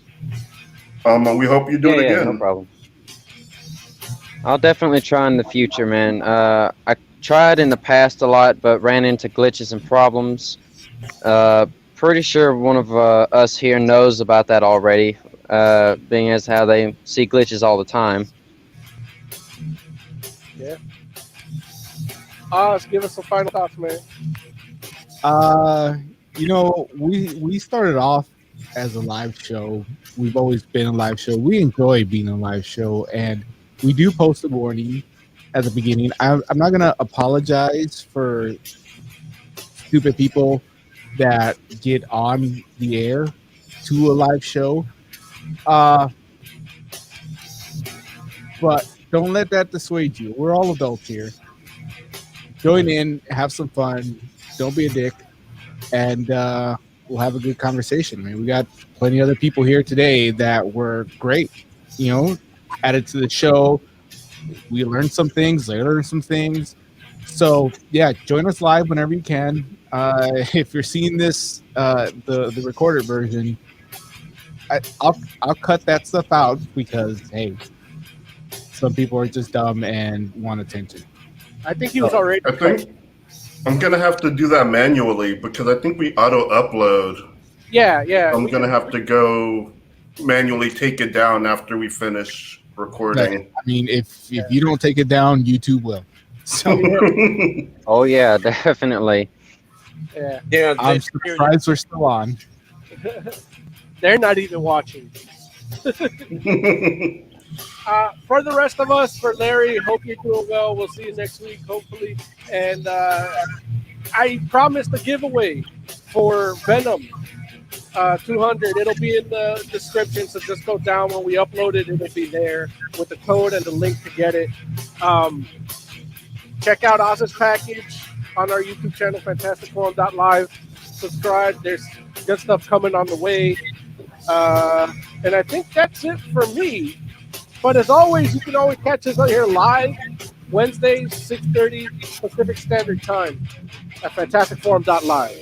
[SPEAKER 3] And we hope you do it again.
[SPEAKER 6] No problem. I'll definitely try in the future, man. I tried in the past a lot, but ran into glitches and problems. Pretty sure one of us here knows about that already, being as how they see glitches all the time.
[SPEAKER 2] Yeah. Give us some final thoughts, man.
[SPEAKER 4] You know, we started off as a live show. We've always been a live show. We enjoy being a live show, and we do post a warning at the beginning. I'm not gonna apologize for stupid people that get on the air to a live show, but don't let that dissuade you. We're all adults here. Join in, have some fun, don't be a dick, and we'll have a good conversation. I mean, we got plenty of other people here today that were great, you know, added to the show. We learned some things, they learned some things. So yeah, join us live whenever you can. If you're seeing this, the recorded version, I'll cut that stuff out because hey, some people are just dumb and want attention.
[SPEAKER 2] I think he was already.
[SPEAKER 3] I think I'm gonna have to do that manually because I think we auto upload.
[SPEAKER 2] Yeah.
[SPEAKER 3] I'm gonna have to go manually take it down after we finish recording.
[SPEAKER 4] I mean, if you don't take it down, YouTube will. So
[SPEAKER 6] Oh yeah, definitely.
[SPEAKER 2] Yeah.
[SPEAKER 4] I'm surprised we're still on.
[SPEAKER 2] They're not even watching. For the rest of us, for Larry, hope you're doing well. We'll see you next week, hopefully. And I promised a giveaway for Venom 200. It'll be in the description, so just go down when we upload it. It'll be there with the code and the link to get it. Check out Oz's package on our YouTube channel, fantasticforum.live. Subscribe. There's good stuff coming on the way. And I think that's it for me. But as always, you can always catch us out here live Wednesdays, 6:30 Pacific Standard Time at fantasticforum.live.